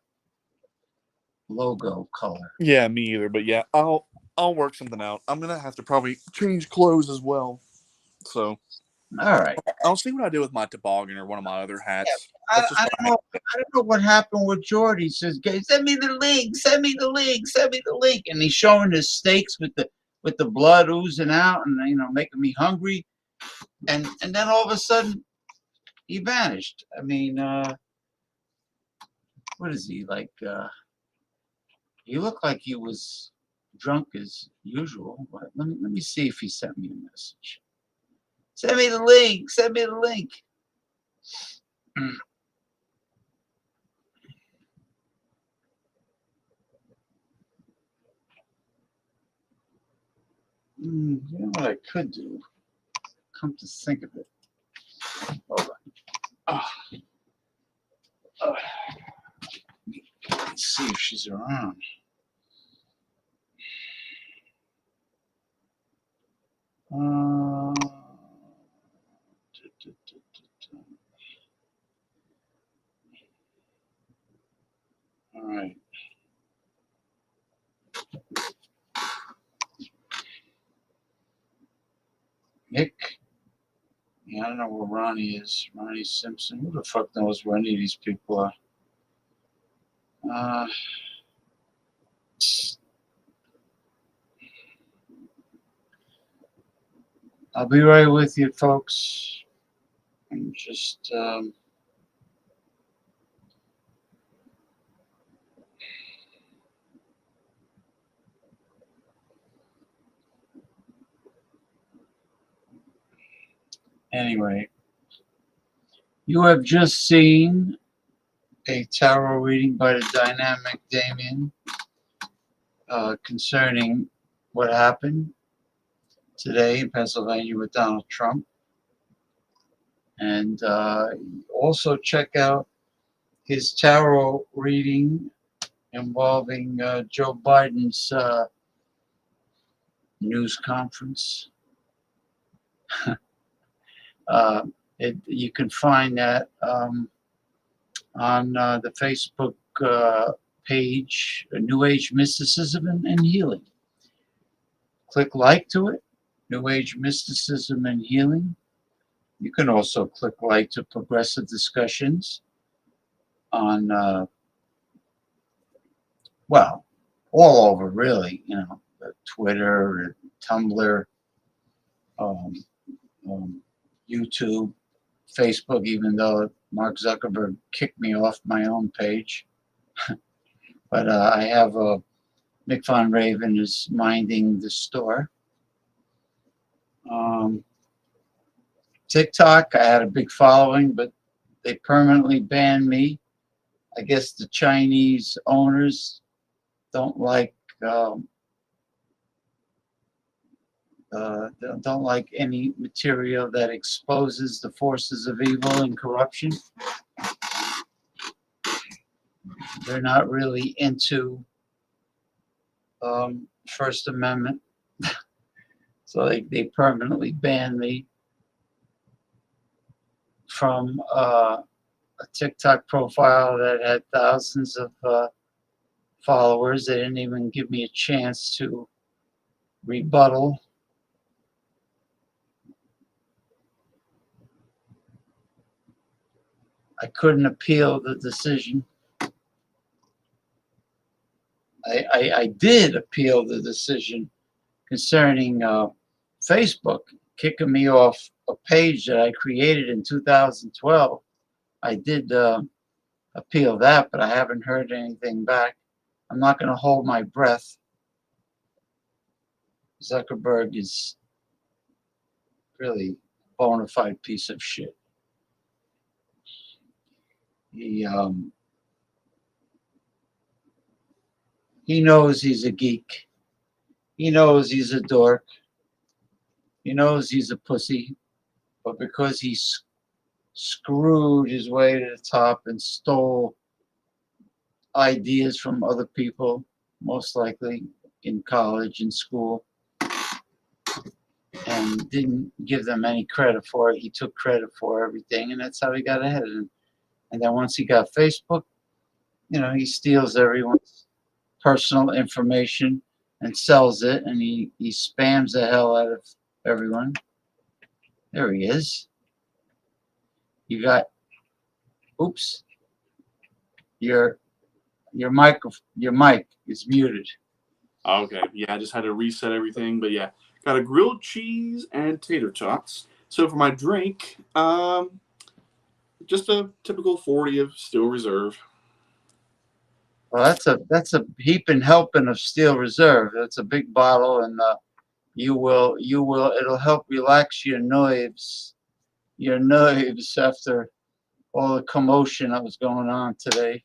logo color. Yeah, me either. But yeah, I'll work something out. I'm gonna have to probably change clothes as well. So, all right, I'll see what I do with my toboggan or one of my other hats. I don't know what happened with Jordy. He says, "Send me the link. Send me the link. Send me the link." And he's showing his steaks with the blood oozing out, and making me hungry. And then all of a sudden, he vanished. I mean, what is he like? He looked like he was drunk as usual. But let me see if he sent me a message. Send me the link. Send me the link. You know what I could do? Come to think of it. Hold on. Let's see if she's around. All right. Nick. Yeah, I don't know where Ronnie is. Ronnie Simpson. Who the fuck knows where any of these people are? I'll be right with you, folks. I'm just anyway. You have just seen a tarot reading by the dynamic Damien concerning what happened today in Pennsylvania with Donald Trump. And also check out his tarot reading involving Joe Biden's news conference. You can find that on the Facebook page, New Age Mysticism and Healing. Click like to it, New Age Mysticism and Healing. You can also click like to Progressive Discussions on, well, all over really, Twitter, Tumblr, YouTube, Facebook, even though Mark Zuckerberg kicked me off my own page. But I have Mick Von Raven is minding the store. TikTok, I had a big following, but they permanently banned me. I guess the Chinese owners don't like any material that exposes the forces of evil and corruption. They're not really into First Amendment. So they permanently banned me from a TikTok profile that had thousands of followers. They didn't even give me a chance to rebuttal. I couldn't appeal the decision. I did appeal the decision concerning Facebook kicking me off a page that I created in 2012. I did appeal that, but I haven't heard anything back. I'm not going to hold my breath. Zuckerberg is really a bona fide piece of shit. He knows he's a geek. He knows he's a dork. He knows he's a pussy. But because he screwed his way to the top and stole ideas from other people, most likely in college and school, and didn't give them any credit for it, he took credit for everything, and that's how he got ahead. And then once he got Facebook, you know, he steals everyone's personal information and sells it, and he spams the hell out of everyone. There he is. You got, oops, your mic is muted. Okay, yeah, I just had to reset everything, but yeah, got a grilled cheese and tater tots. So for my drink, just a typical 40 of Steel Reserve. Well, that's a heaping helping of Steel Reserve. That's a big bottle, and it'll help relax your nerves after all the commotion that was going on today.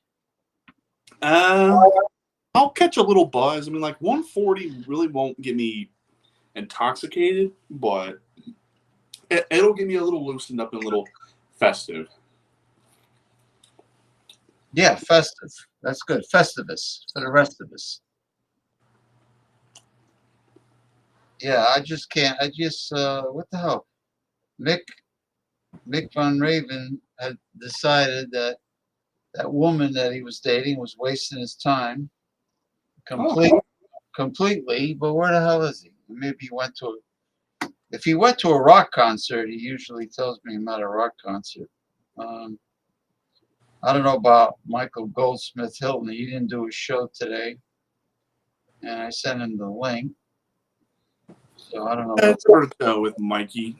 I'll catch a little buzz. I mean, like 140 really won't get me intoxicated, but it'll get me a little loosened up and a little festive. Yeah, festive. That's good. Festivus for the rest of us. Yeah, I just can't. What the hell? Mick Van Raven had decided that that woman that he was dating was wasting his time completely. But where the hell is he? Maybe he went to if he went to a rock concert, he usually tells me I'm at a rock concert. I don't know about Michael Goldsmith Hilton. He didn't do a show today, and I sent him the link. So I don't know. It's hard to tell with Mikey.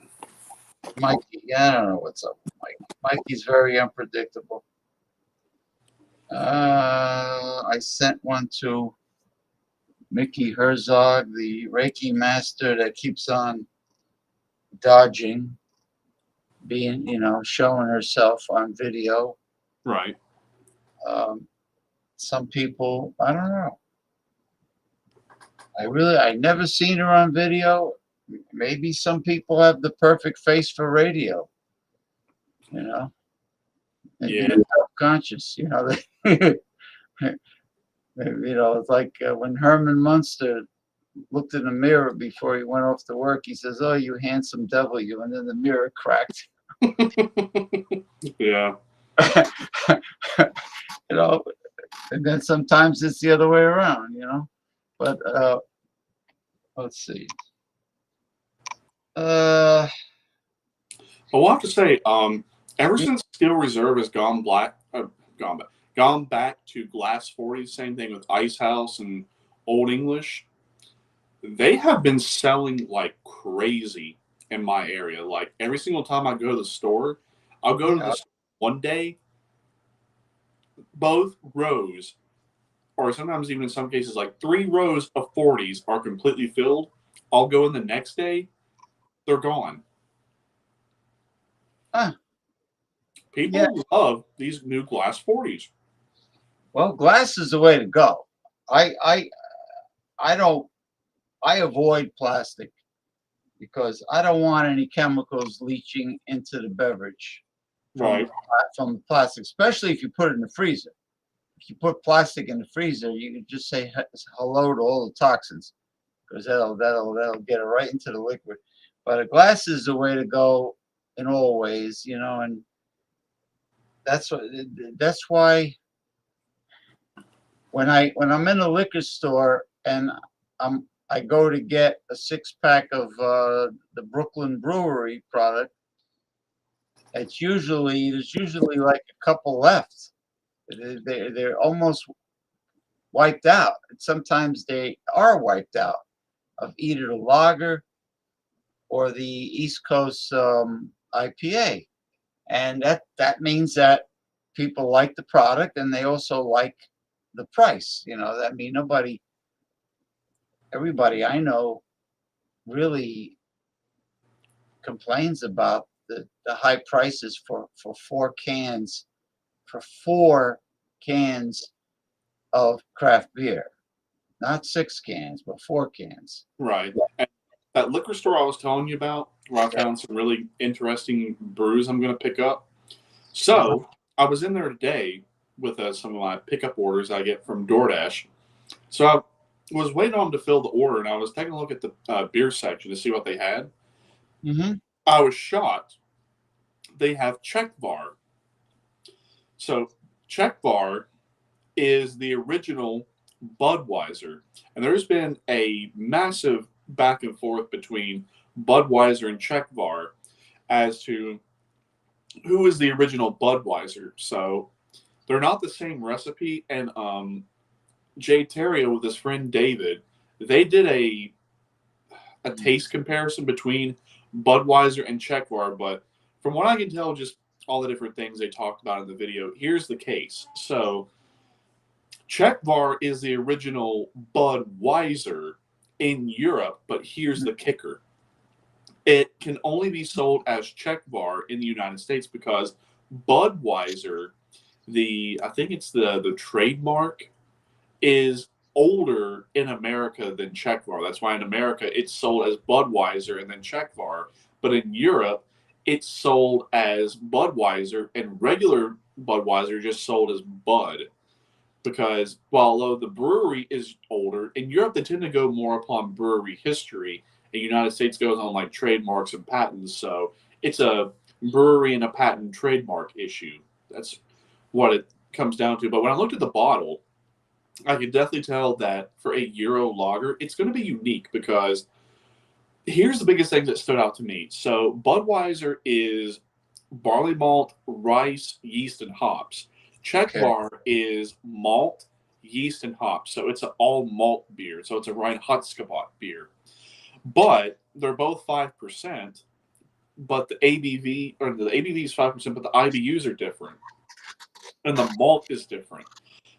Yeah, I don't know what's up with Mikey. Mikey's very unpredictable. I sent one to Mickey Herzog, the Reiki master that keeps on dodging, being, showing herself on video. Right. Some people, I don't know. I never seen her on video. Maybe some people have the perfect face for radio. And Yeah. Self-conscious. It's like when Herman Munster looked in the mirror before he went off to work. He says, "Oh, you handsome devil, you!" And then the mirror cracked. Yeah. And then sometimes it's the other way around. But let's see. Well, I'll have to say, ever since Steel Reserve has gone back to Glass 40, same thing with Ice House and Old English, they have been selling like crazy in my area. Like every single time I go to the store, I'll go to the store one day, both rows, or sometimes even in some cases, like 3 rows of 40s are completely filled. I'll go in the next day, they're gone. People love these new Glass 40s. Well, glass is the way to go. I avoid plastic because I don't want any chemicals leaching into the beverage from the plastic, especially if you put it in the freezer. If you put plastic in the freezer, you can just say hello to all the toxins because that'll get it right into the liquid. But a glass is the way to go in all ways, and that's why when I'm in a liquor store and I go to get a 6-pack of the Brooklyn Brewery product, there's usually like a couple left. They're almost wiped out. And sometimes they are wiped out of either the lager or the East Coast IPA. And that means that people like the product and they also like the price. You know, I mean, everybody I know really complains about the high prices for 4 cans of craft beer. Not 6 cans, but 4 cans. Right. And that liquor store I was telling you about, where I found some really interesting brews I'm going to pick up. So I was in there today with some of my pickup orders I get from DoorDash. So I was waiting on them to fill the order, and I was taking a look at the beer section to see what they had. Mm-hmm. I was shocked. They have Czech Bar. So Czech Bar is the original Budweiser, and there's been a massive back and forth between Budweiser and Czech Bar as to who is the original Budweiser. So they're not the same recipe, and Jay Terrio with his friend David, they did a taste comparison between Budweiser and Czech Bar, but from what I can tell, just all the different things they talked about in the video, here's the case. So Czech Bar is the original Budweiser in Europe, but here's the kicker. It can only be sold as Czech Bar in the United States because Budweiser, I think it's the trademark, is older in America than Czech Bar. That's why in America it's sold as Budweiser and then Czech Bar. But in Europe, it's sold as Budweiser, and regular Budweiser just sold as Bud. Because although the brewery is older, in Europe they tend to go more upon brewery history. The United States goes on like trademarks and patents. So it's a brewery and a patent trademark issue. That's what it comes down to. But when I looked at the bottle, I could definitely tell that for a Euro lager, it's going to be unique because here's the biggest thing that stood out to me. So Budweiser is barley malt, rice, yeast, and hops. Czech Bar is malt, yeast, and hops. So it's an all malt beer. So it's a Reinheitsgebot beer. But they're both 5%. But the ABV is 5%, but the IBUs are different. And the malt is different.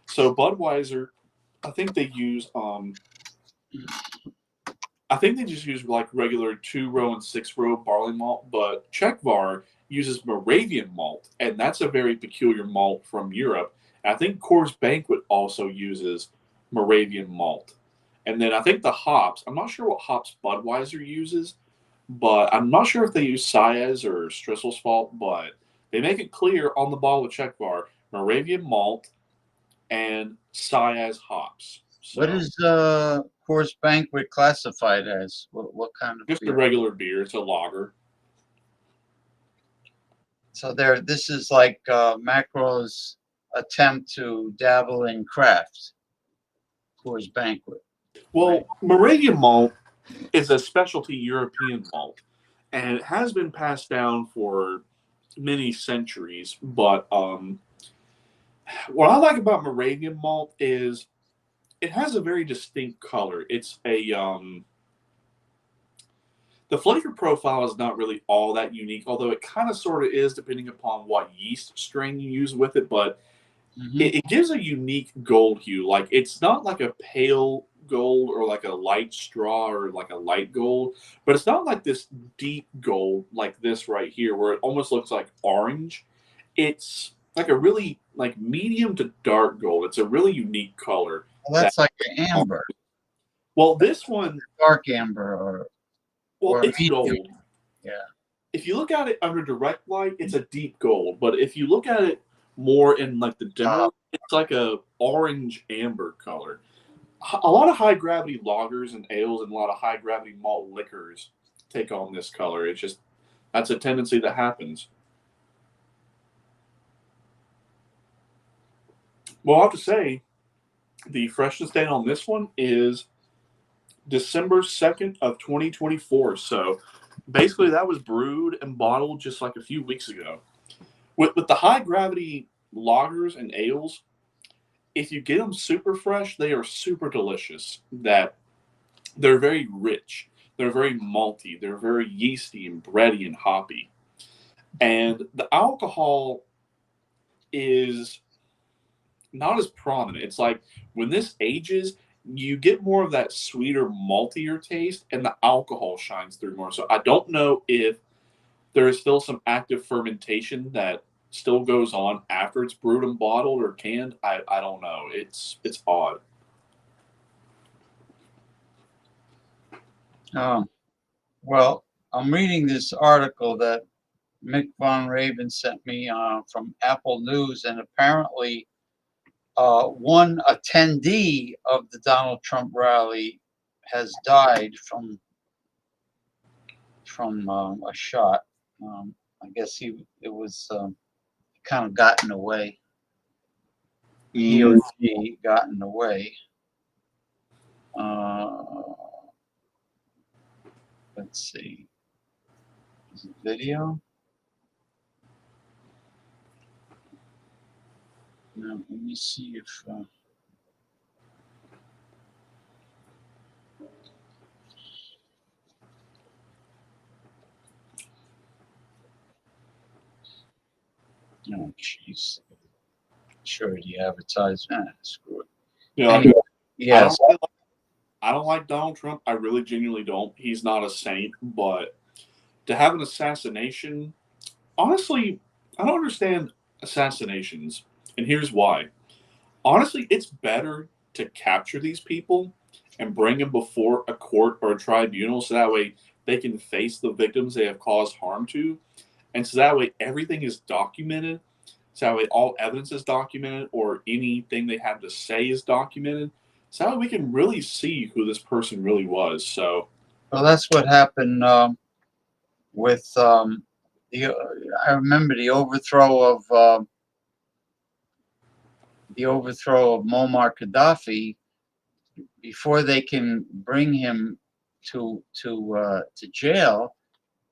So Budweiser, I think they use just use like regular 2-row and 6-row barley malt, but Czech Bar uses Moravian malt, and that's a very peculiar malt from Europe. And I think Coors Banquet also uses Moravian malt. And then I think the hops, I'm not sure what hops Budweiser uses, but I'm not sure if they use Saaz or Strissel's-Fault, but they make it clear on the bottle of Czech Bar, Moravian malt and Saaz hops. So, what is Coors Banquet classified as? What kind of just beer? a regular beer. It's a lager. So this is like Macro's attempt to dabble in craft. Coors Banquet. Well, Moravian malt is a specialty European malt, and it has been passed down for many centuries. But what I like about Moravian malt is it has a very distinct color. It's the flavor profile is not really all that unique, although it kind of sort of is depending upon what yeast strain you use with it. But it gives a unique gold hue. Like it's not like a pale gold or like a light straw or like a light gold, but it's not like this deep gold like this right here where it almost looks like orange. It's like a really like medium to dark gold. It's a really unique color. Well, that's like an amber. Well, this one dark amber or it's gold. Yeah. If you look at it under direct light, it's a deep gold. But if you look at it more in like the dimmer, it's like a orange amber color. A lot of high gravity lagers and ales and a lot of high gravity malt liquors take on this color. It's just that's a tendency that happens. Well, I have to say, the freshness date on this one is December 2nd of 2024. So basically that was brewed and bottled just like a few weeks ago. With the high gravity lagers and ales, if you get them super fresh, they are super delicious. That they're very rich, they're very malty, they're very yeasty and bready and hoppy. And the alcohol is not as prominent. It's like when this ages, you get more of that sweeter, maltier taste, and the alcohol shines through more. So I don't know if there is still some active fermentation that still goes on after it's brewed and bottled or canned. I don't know. It's odd. Well, I'm reading this article that Mick Von Raven sent me from Apple News, and apparently one attendee of the Donald Trump rally has died from a shot. I guess it was kind of gotten away. He or she gotten away. Let's see. Is it video? No, let me see if oh jeez. Charity advertisement. Screw it. Yeah, Anyway, yes. I don't like Donald Trump. I really genuinely don't. He's not a saint, but to have an assassination, honestly, I don't understand assassinations. And here's why. Honestly, it's better to capture these people and bring them before a court or a tribunal so that way they can face the victims they have caused harm to. And so that way everything is documented. So that way all evidence is documented or anything they have to say is documented. So that way we can really see who this person really was. So, well, that's what happened with I remember the overthrow of Muammar Gaddafi. Before they can bring him to jail,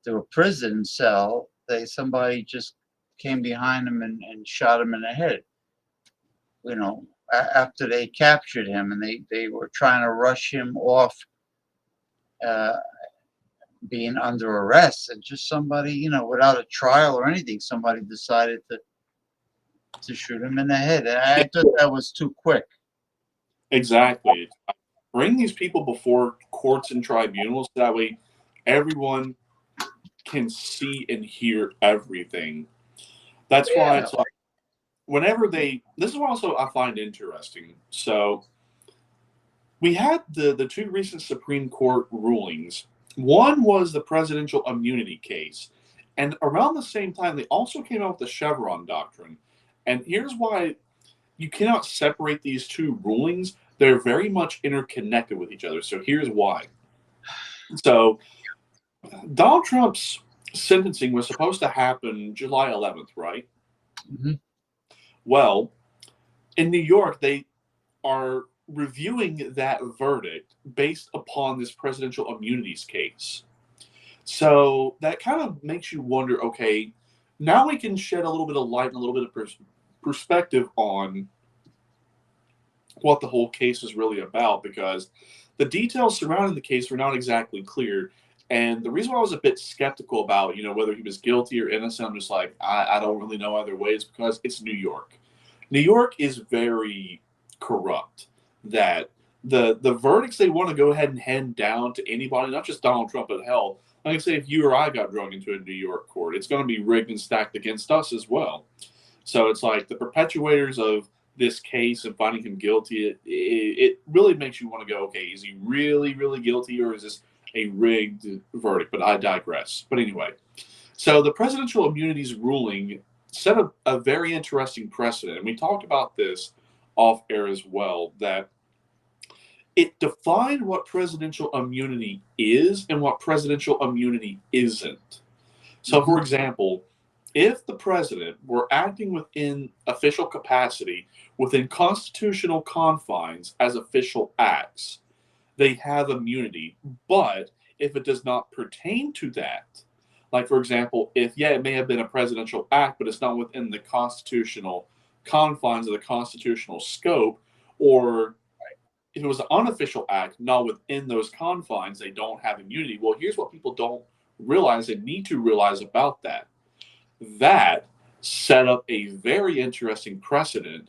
to a prison cell, somebody just came behind him and shot him in the head. You know, after they captured him, and they were trying to rush him off being under arrest, and just somebody, you know, without a trial or anything, somebody decided to shoot him in the head. And I thought that was too quick. Exactly. Bring these people before courts and tribunals. That way everyone can see and hear everything. That's why it's like, whenever this is what also I find interesting. So we had the two recent Supreme Court rulings. One was the presidential immunity case. And around the same time, they also came out with the Chevron doctrine. And here's why you cannot separate these two rulings. They're very much interconnected with each other. So here's why. So Donald Trump's sentencing was supposed to happen July 11th, right? Mm-hmm. Well, in New York, they are reviewing that verdict based upon this presidential immunities case. So that kind of makes you wonder, okay, now we can shed a little bit of light and a little bit of perspective on what the whole case is really about, because the details surrounding the case were not exactly clear. And the reason why I was a bit skeptical about, you know, whether he was guilty or innocent, I'm just like, I don't really know either way, is because it's New York. New York is very corrupt. That the verdicts they want to go ahead and hand down to anybody, not just Donald Trump, but hell, like I say, if you or I got dragged into a New York court, it's going to be rigged and stacked against us as well. So it's like the perpetuators of this case and finding him guilty, it really makes you want to go, okay, is he really, really guilty, or is this a rigged verdict? But I digress. But anyway, so the presidential immunities ruling set a very interesting precedent. And we talked about this off air as well, that it defined what presidential immunity is and what presidential immunity isn't. So, for example, if the president were acting within official capacity, within constitutional confines as official acts, they have immunity. But if it does not pertain to that, like, for example, if, it may have been a presidential act, but it's not within the constitutional confines of the constitutional scope, or if it was an unofficial act, not within those confines, they don't have immunity. Well, here's what people don't realize and need to realize about that. That set up a very interesting precedent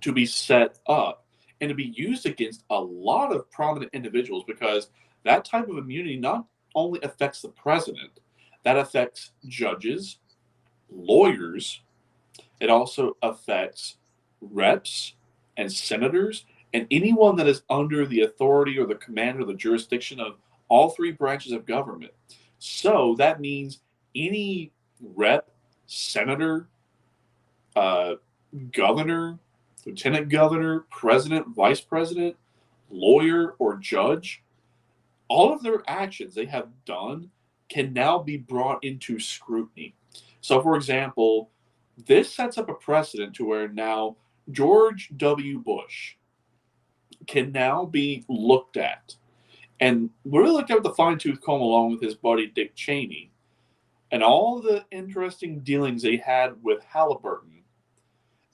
to be set up and to be used against a lot of prominent individuals, because that type of immunity not only affects the president, that affects judges, lawyers, it also affects reps and senators and anyone that is under the authority or the command or the jurisdiction of all three branches of government. So that means any rep, senator, governor, lieutenant governor, president, vice president, lawyer, or judge, all of their actions they have done can now be brought into scrutiny. So, for example, this sets up a precedent to where now George W. Bush can now be looked at. And we're really looking at the fine-tooth comb along with his buddy Dick Cheney and all the interesting dealings they had with Halliburton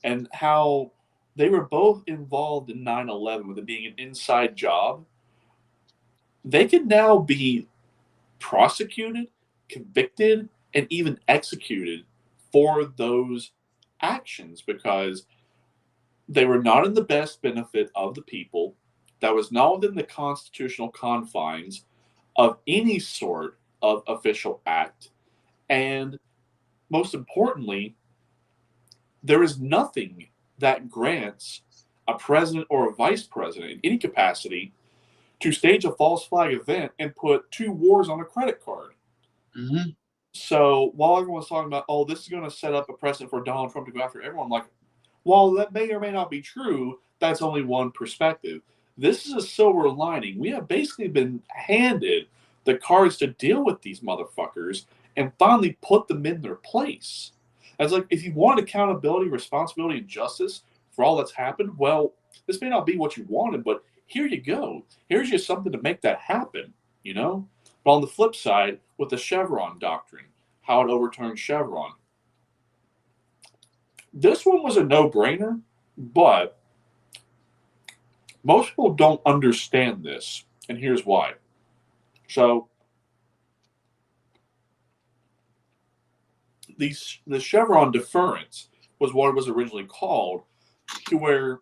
and how they were both involved in 9/11 with it being an inside job. They can now be prosecuted, convicted, and even executed for those actions because they were not in the best benefit of the people. That was not within the constitutional confines of any sort of official act. And most importantly, there is nothing that grants a president or a vice president in any capacity to stage a false flag event and put 2 wars on a credit card. Mm-hmm. So while everyone's talking about, oh, this is going to set up a precedent for Donald Trump to go after everyone, like, while that may or may not be true, that's only one perspective. This is a silver lining. We have basically been handed the cards to deal with these motherfuckers and finally put them in their place. As like, if you want accountability, responsibility, and justice for all that's happened, well, this may not be what you wanted, but here you go. Here's just something to make that happen, you know? But on the flip side, with the Chevron doctrine, how it overturned Chevron. This one was a no-brainer, but most people don't understand this, and here's why. So, the Chevron deference was what it was originally called, to where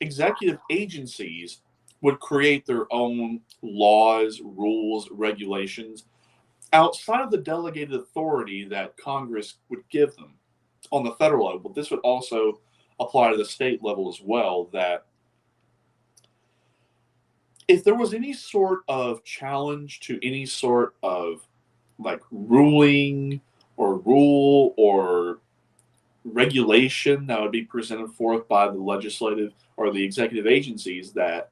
executive agencies would create their own laws, rules, regulations outside of the delegated authority that Congress would give them on the federal level. But this would also apply to the state level as well, that if there was any sort of challenge to any sort of like ruling or rule or regulation that would be presented forth by the legislative or the executive agencies, that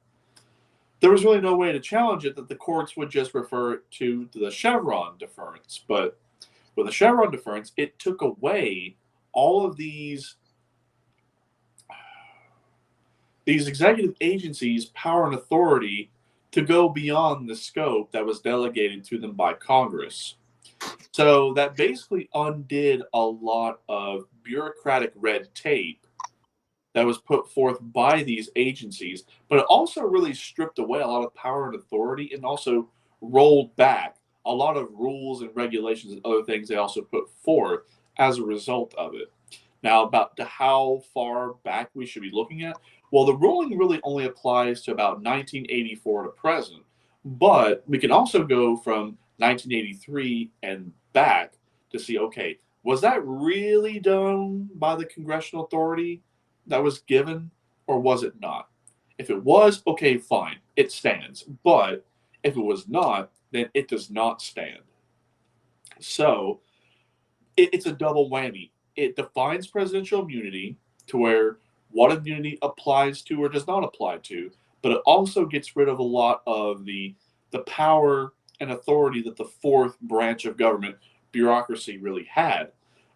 there was really no way to challenge it, that the courts would just refer it to the Chevron deference. But with the Chevron deference, it took away all of these executive agencies' power and authority to go beyond the scope that was delegated to them by Congress. So that basically undid a lot of bureaucratic red tape that was put forth by these agencies, but it also really stripped away a lot of power and authority and also rolled back a lot of rules and regulations and other things they also put forth as a result of it. Now, about to how far back we should be looking at, well, the ruling really only applies to about 1984 to present, but we can also go from 1983 and back to see, okay, was that really done by the congressional authority that was given, or was it not? If it was, okay, fine, it stands. But if it was not, then it does not stand. So it's a double whammy. It defines presidential immunity to where what immunity applies to or does not apply to, but it also gets rid of a lot of the power and authority that the fourth branch of government, bureaucracy, really had.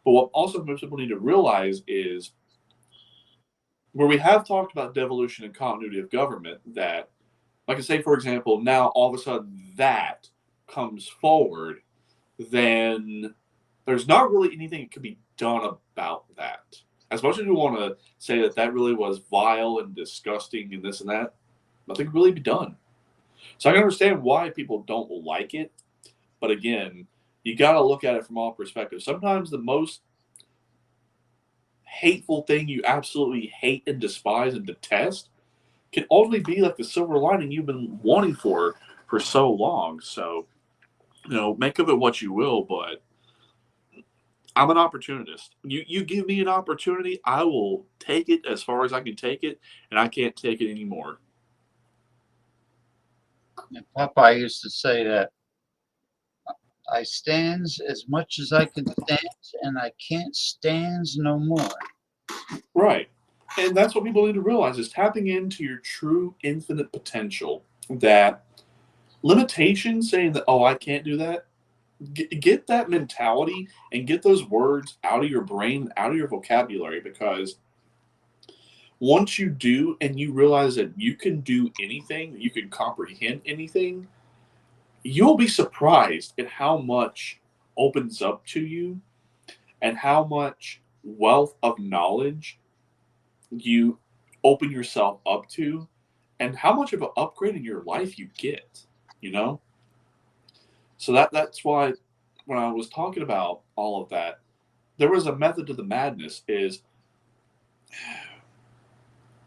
But what also most people need to realize is, where we have talked about devolution and continuity of government, that, like I say, for example, now all of a sudden that comes forward, then there's not really anything that can be done about that. as much as we want to say that that really was vile and disgusting and this and that, nothing could really be done. So I can understand why people don't like it. But again, you got to look at it from all perspectives. Sometimes the most hateful thing you absolutely hate and despise and detest can only be like the silver lining you've been wanting for so long. So, make of it what you will, but I'm an opportunist. You give me an opportunity, I will take it as far as I can take it, and I can't take it anymore. Popeye used to say that I stands as much as I can stand, and I can't stands no more. Right. And that's what people need to realize is tapping into your true infinite potential. That limitation saying that, oh, I can't do that, get that mentality and get those words out of your brain, out of your vocabulary, because once you do and you realize that you can do anything, you can comprehend anything, you'll be surprised at how much opens up to you and how much wealth of knowledge you open yourself up to and how much of an upgrade in your life you get, So that's why when I was talking about all of that, there was a method to the madness is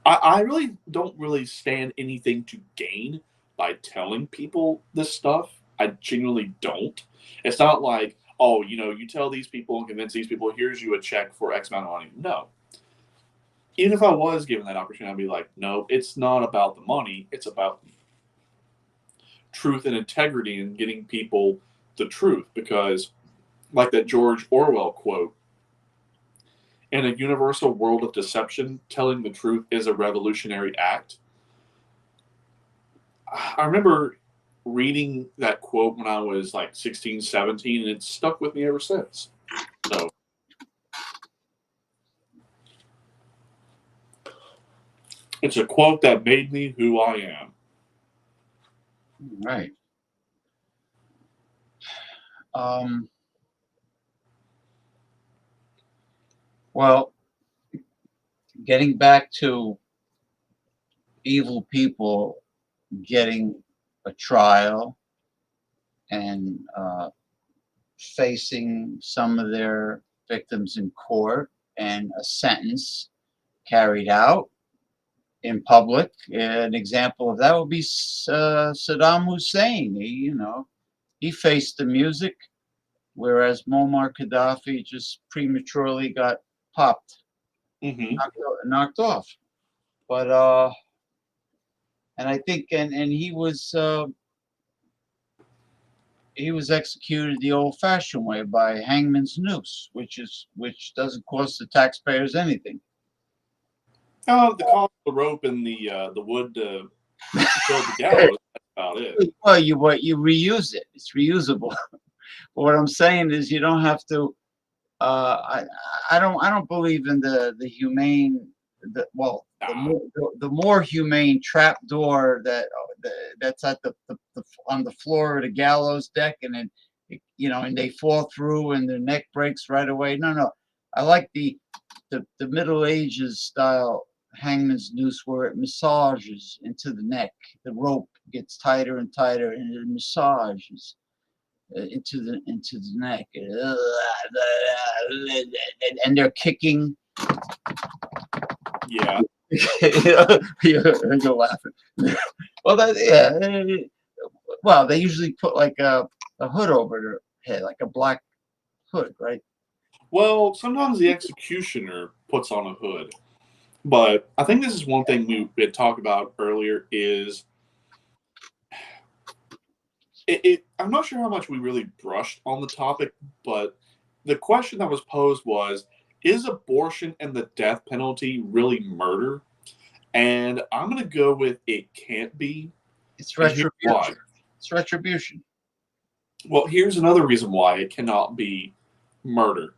I really don't really stand anything to gain by telling people this stuff. I genuinely don't. It's not like, oh, you tell these people and convince these people, here's you a check for X amount of money. No. Even if I was given that opportunity, I'd be like, no, it's not about the money. It's about truth and integrity and getting people the truth. Because, like that George Orwell quote, in a universal world of deception, telling the truth is a revolutionary act. I remember reading that quote when I was like 16, 17, and it's stuck with me ever since. So, it's a quote that made me who I am. Right. Well, getting back to evil people getting a trial and facing some of their victims in court and a sentence carried out in public. An example of that would be Saddam Hussein. He faced the music, whereas Muammar Gaddafi just prematurely got popped, knocked off. But and I think and he was executed the old-fashioned way by hangman's noose, which doesn't cost the taxpayers anything. The cost of the rope and the wood to build the gallows. That's about it. Well, you reuse it. It's reusable. But what I'm saying is, you don't have to. I don't believe in the humane. The more humane trap door that's at the on the floor of the gallows deck, and then and they fall through and their neck breaks right away. No, I like the Middle Ages style hangman's noose where it massages into the neck. The rope gets tighter and tighter, and it massages into the neck, and they're kicking. Yeah. You're laughing. Well, they usually put like a hood over their head, like a black hood, right? Well, sometimes the executioner puts on a hood. But I think this is one thing we had talked about earlier is I'm not sure how much we really brushed on the topic, but the question that was posed was, is abortion and the death penalty really murder? And I'm going to go with it can't be. It's retribution. It's retribution. Well, here's another reason why it cannot be murder.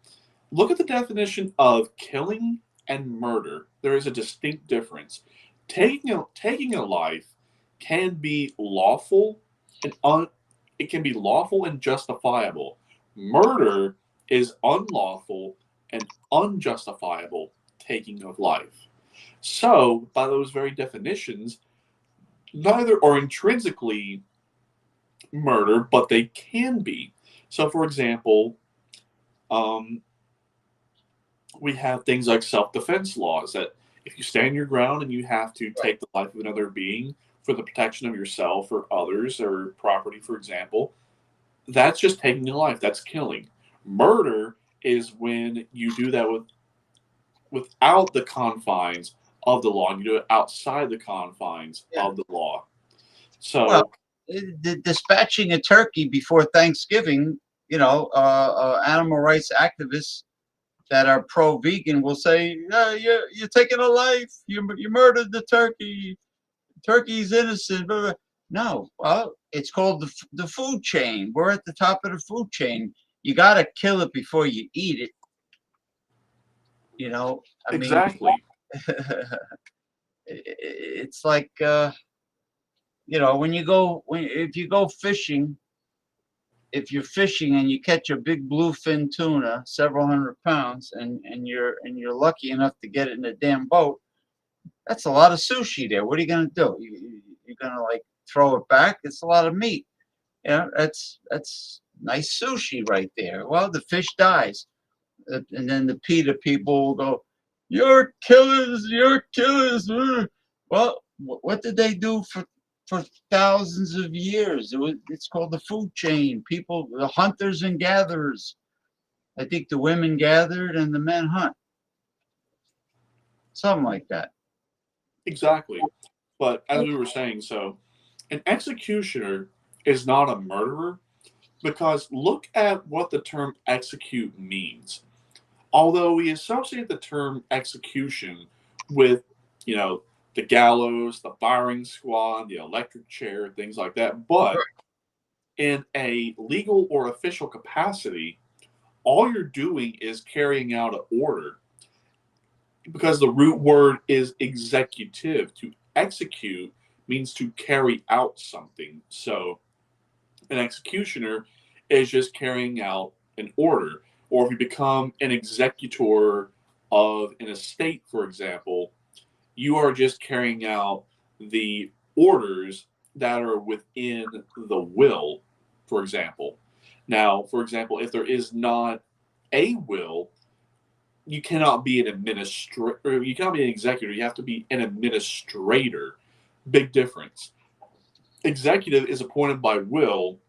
Look at the definition of killing and murder. There is a distinct difference. Taking a life can be lawful and it can be lawful and justifiable. Murder is unlawful and unjustifiable taking of life. So, by those very definitions, neither are intrinsically murder, but they can be. So, for example, we have things like self-defense laws that if you stand your ground and you have to take the life of another being for the protection of yourself or others or property, for example, that's just taking a life. That's killing. Murder is when you do that without the confines of the law, and you do it outside the confines of the law. So, well, dispatching a turkey before Thanksgiving, animal rights activists that are pro-vegan will say, you're taking a life. You murdered the turkey. Turkey's innocent. Blah, blah. No, well, it's called the food chain. We're at the top of the food chain. You got to kill it before you eat it. Exactly. It's like, if you go fishing, if you're fishing and you catch a big bluefin tuna, several hundred pounds, and you're lucky enough to get it in a damn boat, that's a lot of sushi there. What are you gonna do? You're gonna like throw it back? It's a lot of meat. That's nice sushi right there. Well, the fish dies, and then the PETA people will go, "You're killers! You're killers!" Well, what did they do for thousands of years? It's called the food chain. People, the hunters and gatherers. I think the women gathered and the men hunt. Something like that. Exactly. But as we were saying, so an executioner is not a murderer, because look at what the term execute means. Although we associate the term execution with, the gallows, the firing squad, the electric chair, things like that. But in a legal or official capacity, all you're doing is carrying out an order, because the root word is executive. To execute means to carry out something. So an executioner is just carrying out an order. Or if you become an executor of an estate, for example, you are just carrying out the orders that are within the will, for example. Now, for example, if there is not a will, you cannot be an administrator. You cannot be an executor. You have to be an administrator. Big difference. Executive is appointed by will.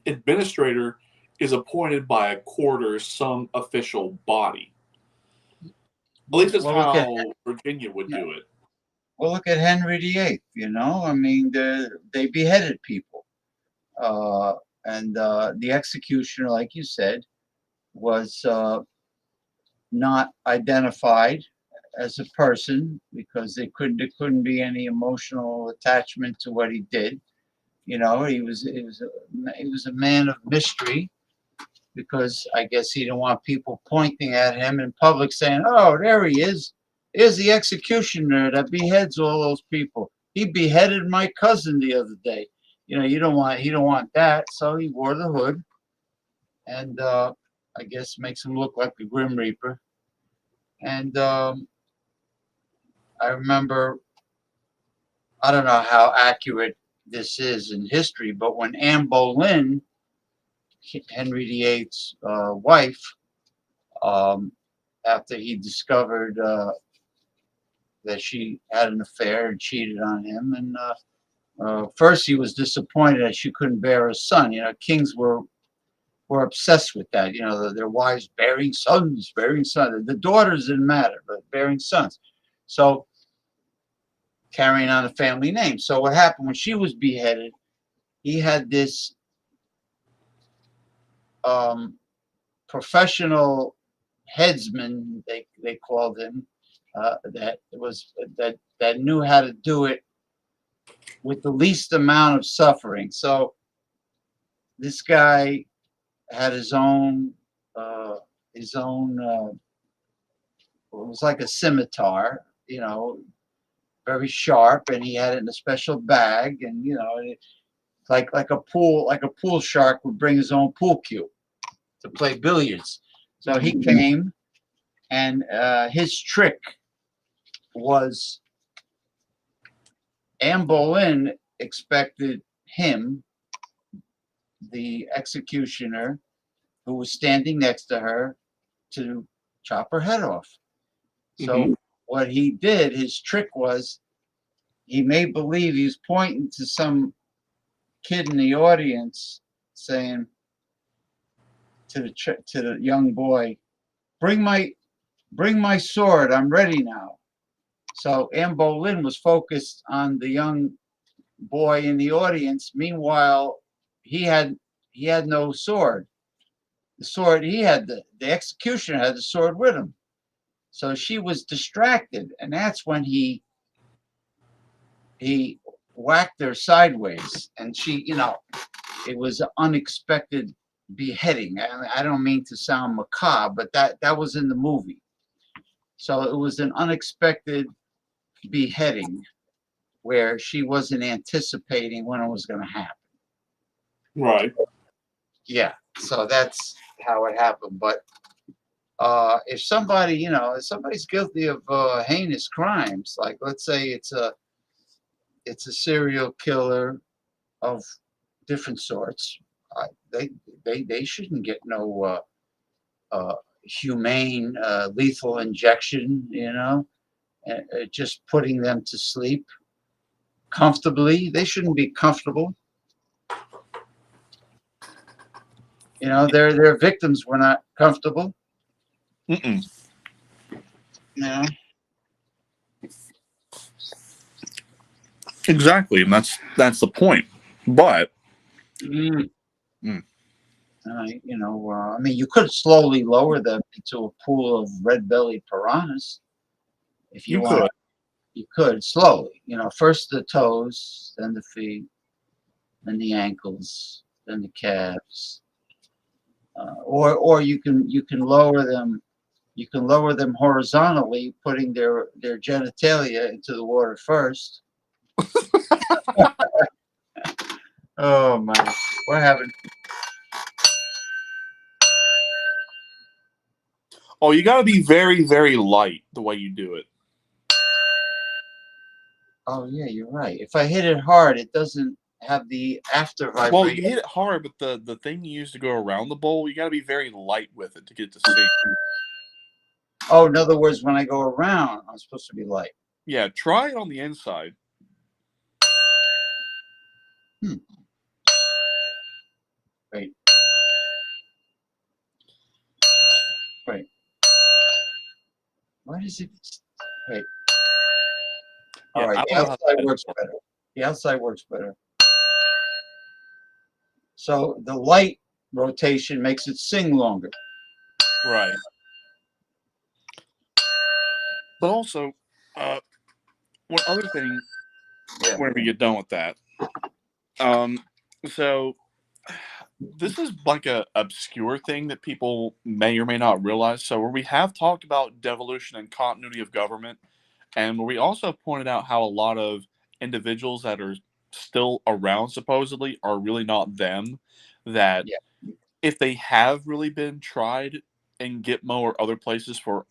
Administrator is appointed by a court or some official body. At least that's how Virginia would do it. Well, look at Henry VIII. I mean, they beheaded people, and the executioner, like you said, was not identified as a person, because there couldn't be any emotional attachment to what he did. He was a man of mystery, because I guess he didn't want people pointing at him in public saying, "Oh, there he is. Here's the executioner that beheads all those people. He beheaded my cousin the other day." He don't want that, so he wore the hood, and I guess makes him look like the Grim Reaper. And I remember, I don't know how accurate this is in history, but when Anne Boleyn, Henry VIII's wife, after he discovered that she had an affair and cheated on him, and first he was disappointed that she couldn't bear a son. Kings were obsessed with that. Their wives bearing sons. The daughters didn't matter, but bearing sons. So carrying on the family name. So what happened when she was beheaded? He had this professional headsman, they called him, that knew how to do it with the least amount of suffering. So this guy had his own it was like a scimitar, very sharp, and he had it in a special bag, and like a pool shark would bring his own pool cue to play billiards. So he came And his trick was Anne Boleyn expected him, the executioner, who was standing next to her, to chop her head off. So what he did, his trick was, he made believe he was pointing to some kid in the audience, saying to the young boy, bring my sword, I'm ready now. So Anne Boleyn was focused on the young boy in the audience. Meanwhile, he had no sword. The sword he had, the executioner had the sword with him. So she was distracted, and that's when he whacked her sideways, and she, it was an unexpected beheading. I don't mean to sound macabre, but that was in the movie. So it was an unexpected beheading where she wasn't anticipating when it was going to happen. Right. Yeah. So that's how it happened. But if somebody, if somebody's guilty of heinous crimes, like let's say it's a serial killer of different sorts, they shouldn't get no humane lethal injection, just putting them to sleep comfortably. They shouldn't be comfortable. Their victims were not comfortable. Exactly, and that's the point. But I mean, you could slowly lower them into a pool of red-bellied piranhas if you want. You could slowly, first the toes, then the feet, then the ankles, then the calves, or you can lower them. You can lower them horizontally, putting their genitalia into the water first. Oh my! What happened? Oh, you got to be very, very light the way you do it. Oh yeah, you're right. If I hit it hard, it doesn't have the after vibration. Well, you hit it hard, but the thing you use to go around the bowl, you got to be very light with it to get to see. Oh, in other words, when I go around, I'm supposed to be light. Yeah, try it on the inside. Wait. Why does it? Wait. Yeah, all right, the outside works better. The outside works better. So the light rotation makes it sing longer. Right. But also, one other thing, whenever you get done with that, so this is like a obscure thing that people may or may not realize. So where we have talked about devolution and continuity of government, and where we also pointed out how a lot of individuals that are still around supposedly are really not them, that if they have really been tried in Gitmo or other places for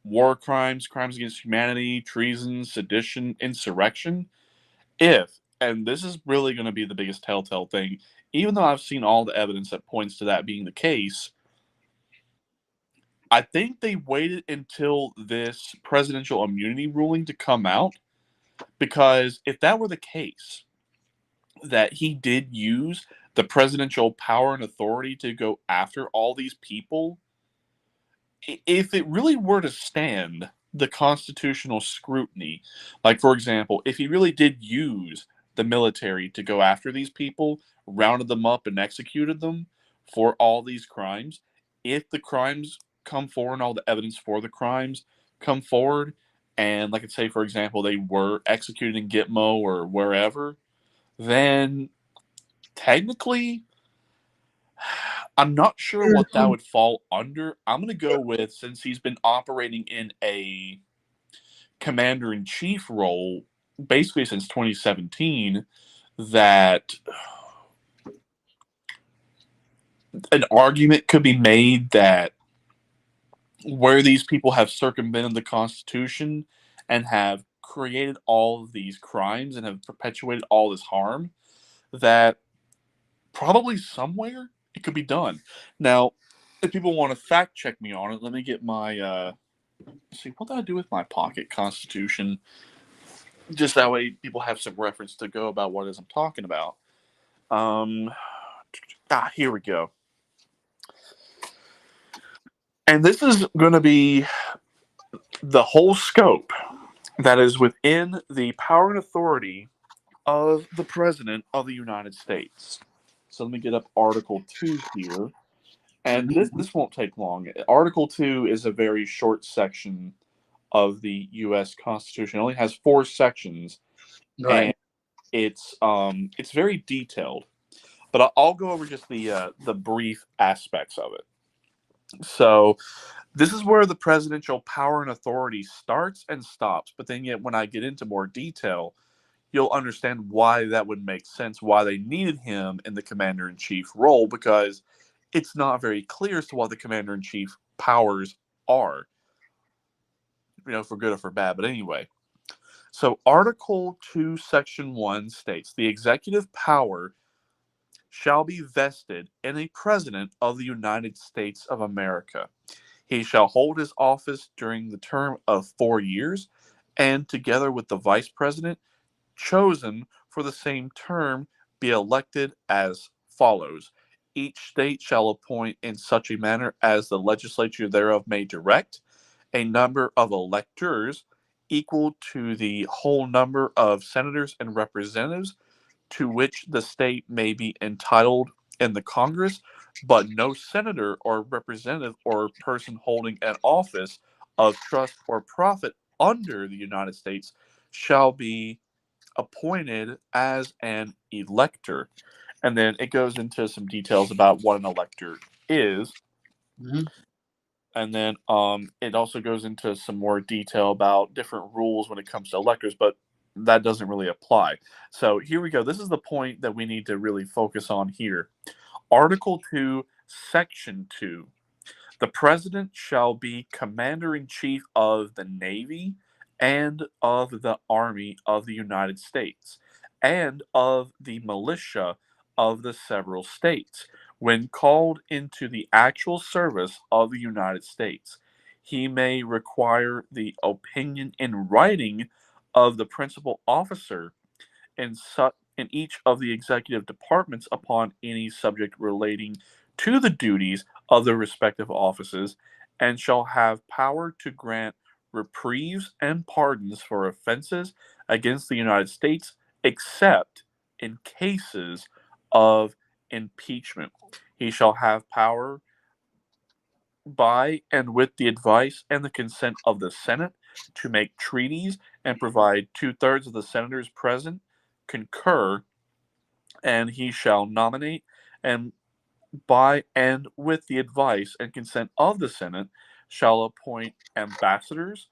war crimes, crimes against humanity, treason, sedition, insurrection, and this is really going to be the biggest telltale thing, even though I've seen all the evidence that points to that being the case, I think they waited until this presidential immunity ruling to come out, because if that were the case, that he did use the presidential power and authority to go after all these people, if it really were to stand the constitutional scrutiny, like, for example, if he really did use the military to go after these people, rounded them up and executed them for all these crimes, if the crimes come forward and all the evidence for the crimes come forward, and like I say, for example, they were executed in Gitmo or wherever, then technically, I'm not sure what that would fall under. I'm going to go with, since he's been operating in a commander-in-chief role basically since 2017, that an argument could be made that where these people have circumvented the Constitution and have created all of these crimes and have perpetuated all this harm, that probably somewhere it could be done. Now, if people want to fact check me on it, let me get my let's see, what did I do with my pocket Constitution? Just that way people have some reference to go about what it is I'm talking about. Here we go. And this is going to be the whole scope that is within the power and authority of the President of the United States. So let me get up Article 2 here. And this won't take long. Article 2 is a very short section of the U.S. Constitution. It only has 4 sections. Right. And it's very detailed. But I'll go over just the brief aspects of it. So this is where the presidential power and authority starts and stops. But then yet when I get into more detail, you'll understand why that would make sense, why they needed him in the commander-in-chief role, because it's not very clear as to what the commander-in-chief powers are, for good or for bad. But anyway, so Article 2, Section 1 states, the executive power shall be vested in a president of the United States of America. He shall hold his office during the term of 4 years, and together with the vice president, chosen for the same term, be elected as follows. Each state shall appoint in such a manner as the legislature thereof may direct a number of electors equal to the whole number of senators and representatives to which the state may be entitled in the Congress, but no senator or representative or person holding an office of trust or profit under the United States shall be appointed as an elector. And then it goes into some details about what an elector is. Mm-hmm. And then it also goes into some more detail about different rules when it comes to electors, but that doesn't really apply. So here we go. This is the point that we need to really focus on here. Article 2, Section 2. The President shall be Commander-in-Chief of the Navy and of the Army of the United States and of the militia of the several states. When called into the actual service of the United States, he may require the opinion in writing of the principal officer in each of the executive departments upon any subject relating to the duties of the respective offices, and shall have power to grant reprieves and pardons for offenses against the United States, except in cases of impeachment. He shall have power by and with the advice and the consent of the Senate to make treaties and provide 2/3 of the senators present concur, and he shall nominate, and by and with the advice and consent of the Senate shall appoint ambassadors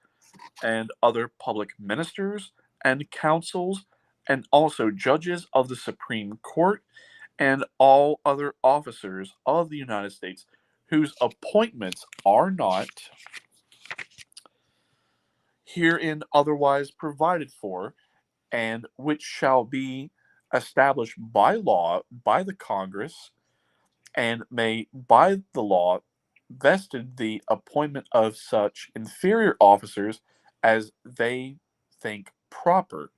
and other public ministers and councils, and also judges of the Supreme Court and all other officers of the United States whose appointments are not herein otherwise provided for, and which shall be established by law by the Congress, and may by the law vested the appointment of such inferior officers as they think proper,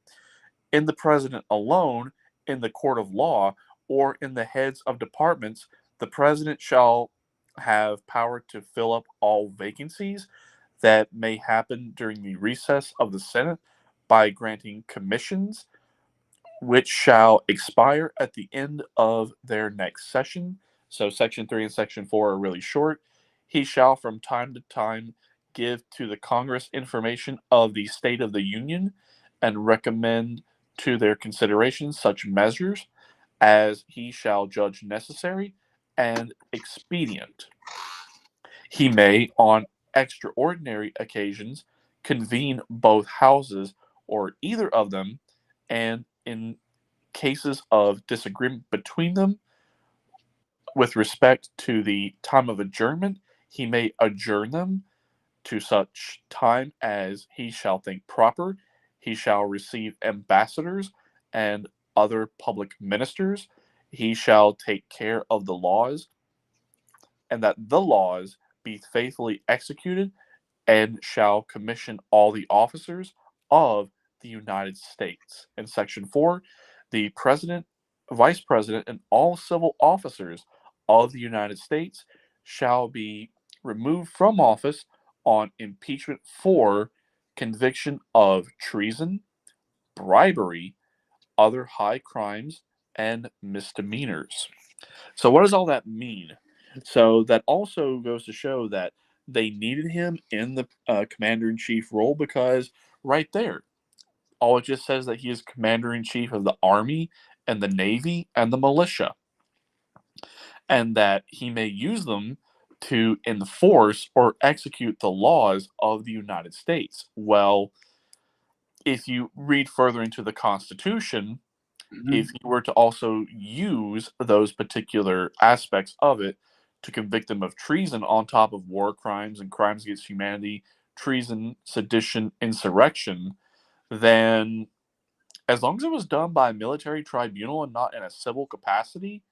in the President alone, in the court of law, or in the heads of departments. The President shall have power to fill up all vacancies that may happen during the recess of the Senate by granting commissions, which shall expire at the end of their next session. So Section 3 and Section 4 are really short. He shall from time to time give to the Congress information of the state of the Union and recommend to their consideration such measures as he shall judge necessary and expedient. He may, on extraordinary occasions, convene both houses or either of them, and in cases of disagreement between them with respect to the time of adjournment, he may adjourn them to such time as he shall think proper, he shall receive ambassadors and other public ministers. He shall take care of the laws, and that the laws be faithfully executed, and shall commission all the officers of the United States. In Section 4, the President, Vice President, and all civil officers of the United States shall be removed from office on impeachment for conviction of treason, bribery, other high crimes, and misdemeanors. So what does all that mean? So that also goes to show that they needed him in the commander-in-chief role, because right there, all it just says that he is commander-in-chief of the Army and the Navy and the militia, and that he may use them to enforce or execute the laws of the United States. Well, if you read further into the Constitution, if you were to also use those particular aspects of it to convict them of treason on top of war crimes and crimes against humanity, treason, sedition, insurrection, then as long as it was done by a military tribunal and not in a civil capacity,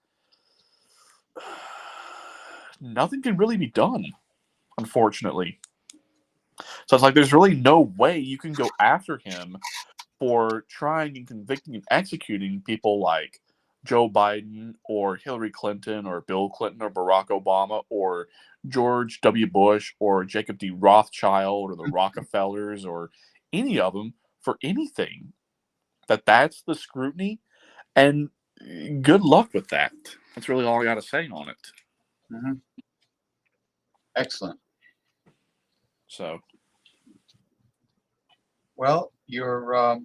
nothing can really be done, unfortunately. So it's like there's really no way you can go after him for trying and convicting and executing people like Joe Biden or Hillary Clinton or Bill Clinton or Barack Obama or George W. Bush or Jacob D. Rothschild or the Rockefellers or any of them for anything. That's the scrutiny, and good luck with that. That's really all I got to say on it. Mm-hmm. Excellent. So, well, your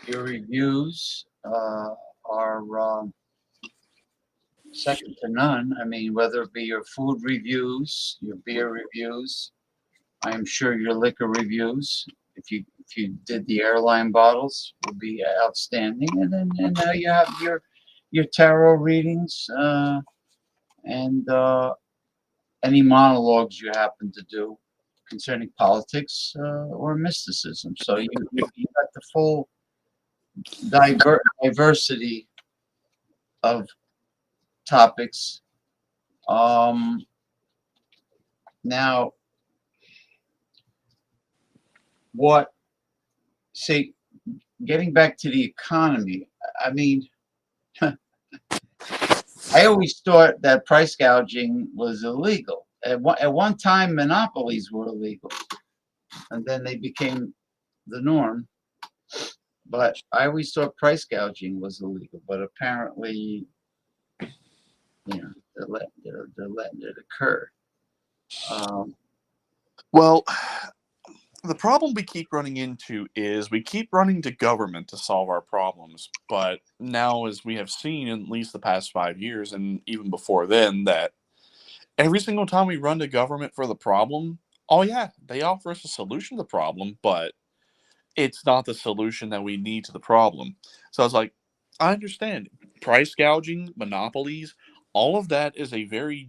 reviews are second to none. I mean, whether it be your food reviews, your beer reviews, I am sure your liquor reviews, if you did the airline bottles, will be outstanding. And now you have your tarot readings and any monologues you happen to do concerning politics or mysticism. So you got the full diversity of topics. Now, getting back to the economy, I mean, I always thought that price gouging was illegal. At one time, monopolies were illegal, and then they became the norm. But I always thought price gouging was illegal. But apparently, they're letting it occur. Well, the problem we keep running into is we keep running to government to solve our problems. But now, as we have seen in at least the past 5 years, and even before then, that every single time we run to government for the problem, oh yeah, they offer us a solution to the problem, but it's not the solution that we need to the problem. So I was like, I understand price gouging, monopolies, all of that is a very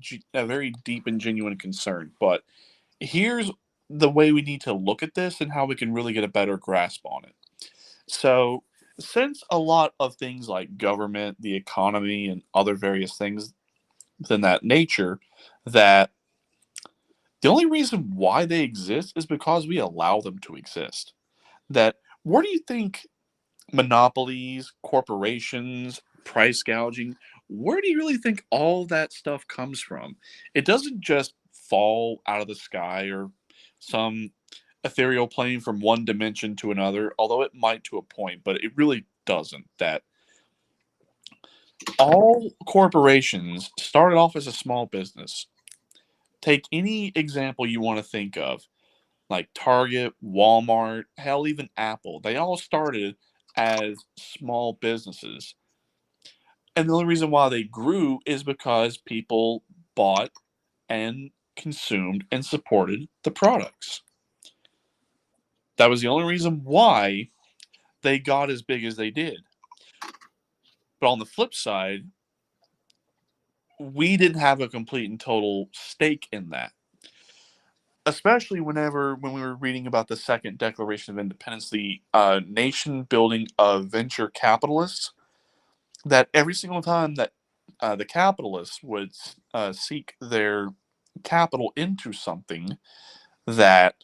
deep and genuine concern. But here's the way we need to look at this and how we can really get a better grasp on it. So since a lot of things like government, the economy, and other various things within that nature, that the only reason why they exist is because we allow them to exist. That where do you think monopolies, corporations, price gouging, where do you really think all that stuff comes from? It doesn't just fall out of the sky or some ethereal plane from one dimension to another, although it might to a point, but it really doesn't. That all corporations started off as a small business. Take any example you want to think of, like Target, Walmart, hell, even Apple. They all started as small businesses. And the only reason why they grew is because people bought and consumed and supported the products. That was the only reason why they got as big as they did. But on the flip side, we didn't have a complete and total stake in that. especially when we were reading about the Second Declaration of Independence, the nation building of venture capitalists, that every single time that the capitalists would seek their capital into something, that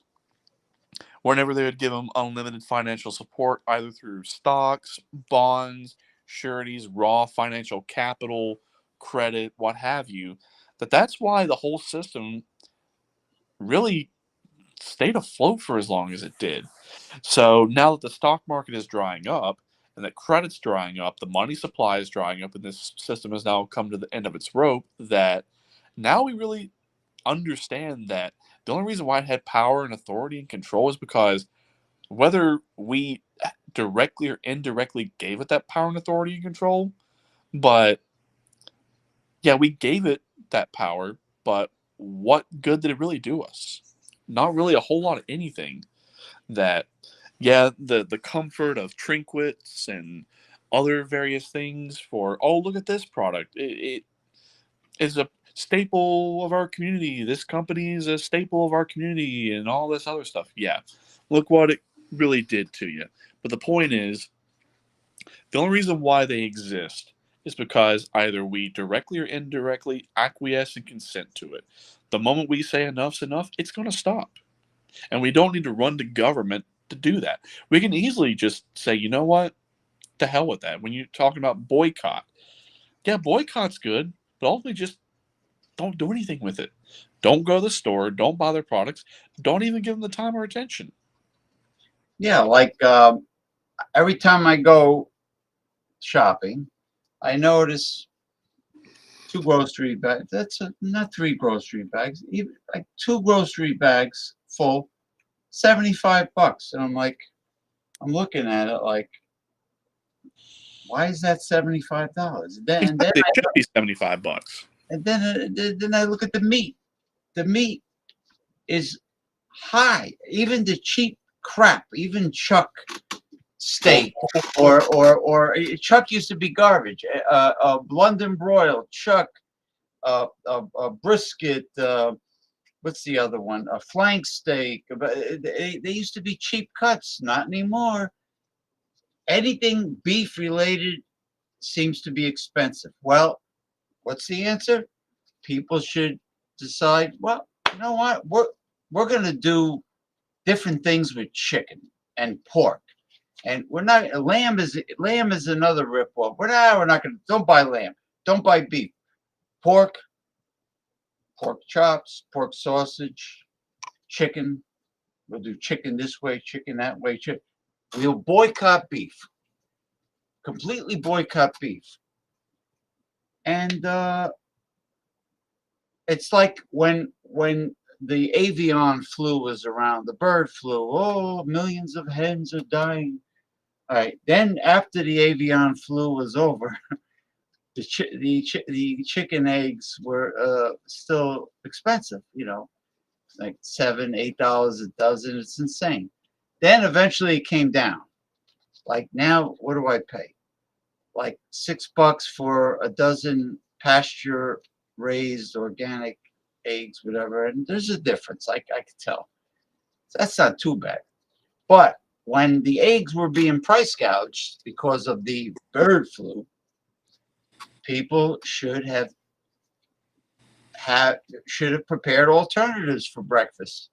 whenever they would give them unlimited financial support, either through stocks, bonds, sureties, raw financial capital, credit, what have you, that's why the whole system really stayed afloat for as long as it did. So now that the stock market is drying up and that credit's drying up, the money supply is drying up, and this system has now come to the end of its rope, that now we really understand that the only reason why it had power and authority and control is because whether we directly or indirectly gave it that power and authority and control, but yeah, we gave it that power, but what good did it really do us? Not really a whole lot of anything. That, yeah, the comfort of trinkets and other various things for, oh, look at this product. It is a staple of our community. This company is a staple of our community and all this other stuff. Yeah, look what it really did to you. But the point is, the only reason why they exist is because either we directly or indirectly acquiesce and consent to it. The moment we say enough's enough, it's going to stop. And we don't need to run to government to do that. We can easily just say, you know what? To hell with that. When you're talking about boycott, yeah, boycott's good, but ultimately just don't do anything with it. Don't go to the store. Don't buy their products. Don't even give them the time or attention. Yeah, like every time I go shopping, I notice 2 grocery bags. That's not 3 grocery bags. Even like 2 grocery bags full, $75. And I'm like, I'm looking at it like, why is that $75? And then It should be $75. And then I look at the meat. The meat is high. Even the cheap crap, even chuck steak or chuck used to be garbage. London broil, chuck, brisket. What's the other one? A flank steak. They used to be cheap cuts. Not anymore. Anything beef related seems to be expensive. Well, what's the answer? People should decide, well, you know what? We're going to do different things with chicken and pork. And we're not, lamb is another ripoff. We're not going to, don't buy lamb. Don't buy beef. Pork chops, pork sausage, chicken. We'll do chicken this way, chicken that way. We'll boycott beef. Completely boycott beef. And it's like when the avian flu was around, the bird flu. Oh, millions of hens are dying. All right. Then after the avian flu was over, the chicken eggs were still expensive. You know, like $7, $8 a dozen. It's insane. Then eventually it came down. Like now, what do I pay? Like $6 for a dozen pasture-raised organic eggs, whatever. And there's a difference. I could tell. So that's not too bad. But when the eggs were being price gouged because of the bird flu, people should have prepared alternatives for breakfast.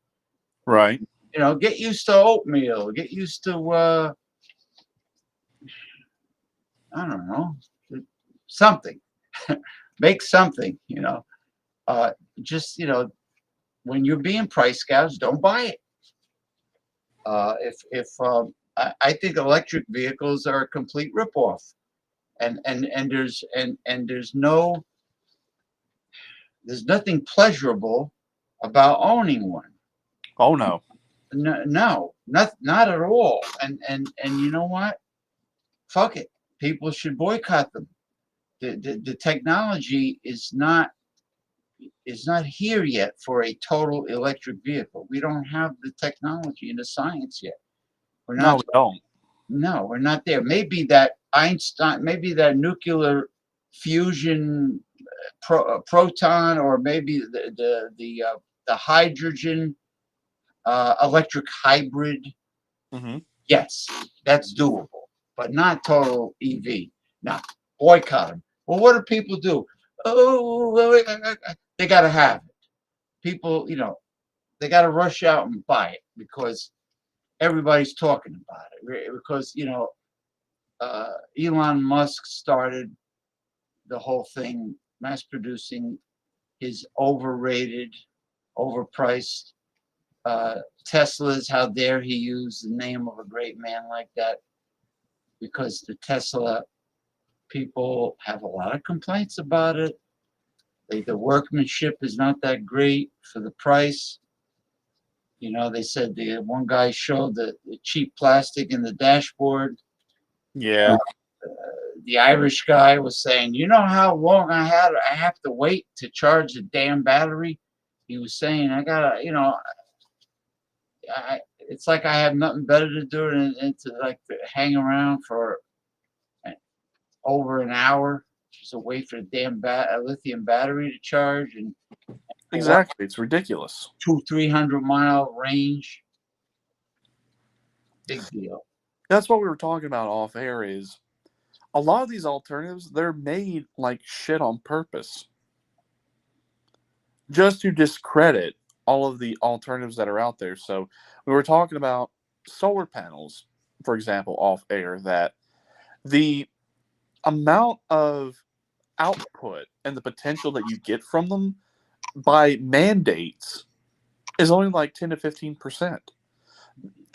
Right. You know, get used to oatmeal. Get used to I don't know, something. Make something. You know, just, you know, when you're being price gouged, don't buy it. I think electric vehicles are a complete ripoff, and there's nothing pleasurable about owning one. Oh no. No, not at all. And you know what? Fuck it. People should boycott them. The technology is not here yet for a total electric vehicle. We don't have the technology and the science yet. We're not. No, we don't. No, we're not there. Maybe that nuclear fusion proton, or maybe the hydrogen electric hybrid. Yes, that's doable, but not total EV. Now, boycott them. Well, what do people do? Oh, they got to have it. People, they got to rush out and buy it because everybody's talking about it. Because, Elon Musk started the whole thing, mass producing his overrated, overpriced Teslas. How dare he use the name of a great man like that? Because the Tesla people have a lot of complaints about it. The workmanship is not that great for the price. They said one guy showed the cheap plastic in the dashboard. Yeah. The Irish guy was saying, you know how long I have to wait to charge the damn battery? He was saying, I gotta, it's like I have nothing better to do and to hang around for over an hour just to wait for the damn lithium battery to charge. And Exactly. It's ridiculous. 200-300 mile range. Big deal. That's what we were talking about off air is a lot of these alternatives, they're made like shit on purpose. Just to discredit all of the alternatives that are out there. So we were talking about solar panels, for example, off air, that the amount of output and the potential that you get from them by mandates is only like 10 to 15%.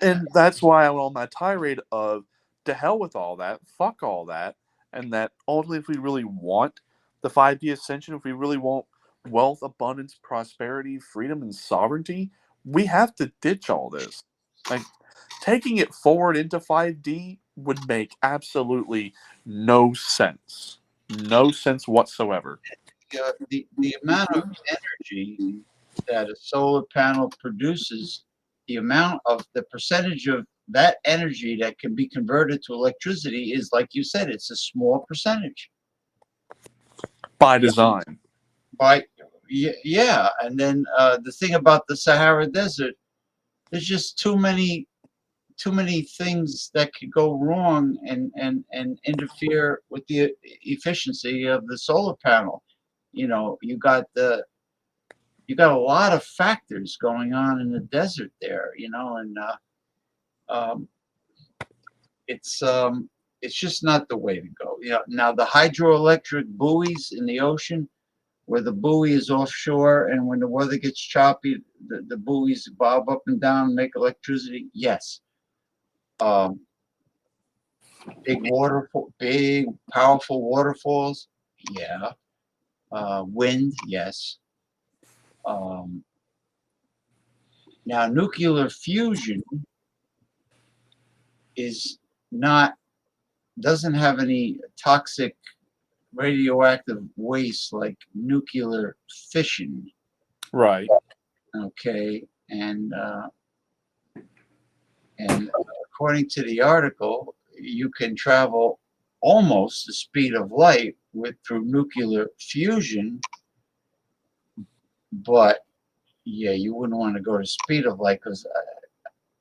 And that's why I went on my tirade of to hell with all that, fuck all that, and that ultimately if we really want the 5D ascension, if we really want wealth, abundance, prosperity, freedom, and sovereignty, we have to ditch all this. Like, taking it forward into 5D would make absolutely no sense. No sense whatsoever. The amount of energy that a solar panel produces, the percentage of that energy that can be converted to electricity is, like you said, it's a small percentage. By design. Yeah, and then the thing about the Sahara Desert, there's just too many things that could go wrong and interfere with the efficiency of the solar panel. You got a lot of factors going on in the desert there, and it's just not the way to go. Now the hydroelectric buoys in the ocean, where the buoy is offshore, and when the weather gets choppy, the buoys bob up and down and make electricity. Yes. Big powerful waterfalls. Yeah. Wind. Yes. Now nuclear fusion doesn't have any toxic radioactive waste like nuclear fission. Right. Okay. And according to the article, you can travel almost the speed of light through nuclear fusion, but yeah, you wouldn't want to go to speed of light because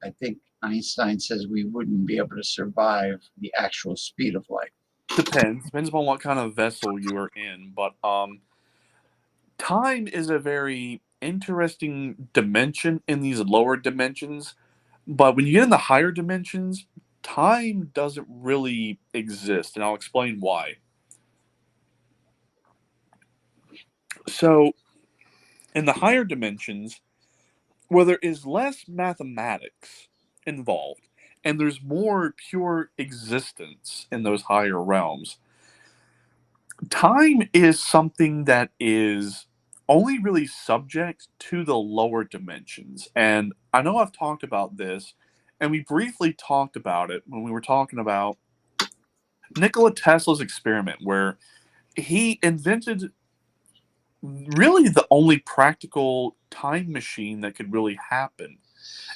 I think Einstein says we wouldn't be able to survive the actual speed of light. Depends upon what kind of vessel you are in, but time is a very interesting dimension in these lower dimensions, but when you get in the higher dimensions, time doesn't really exist, and I'll explain why. So in the higher dimensions, where there is less mathematics involved and there's more pure existence in those higher realms, time is something that is only really subject to the lower dimensions. And I know I've talked about this, and we briefly talked about it when we were talking about Nikola Tesla's experiment, where he invented really the only practical time machine that could really happen.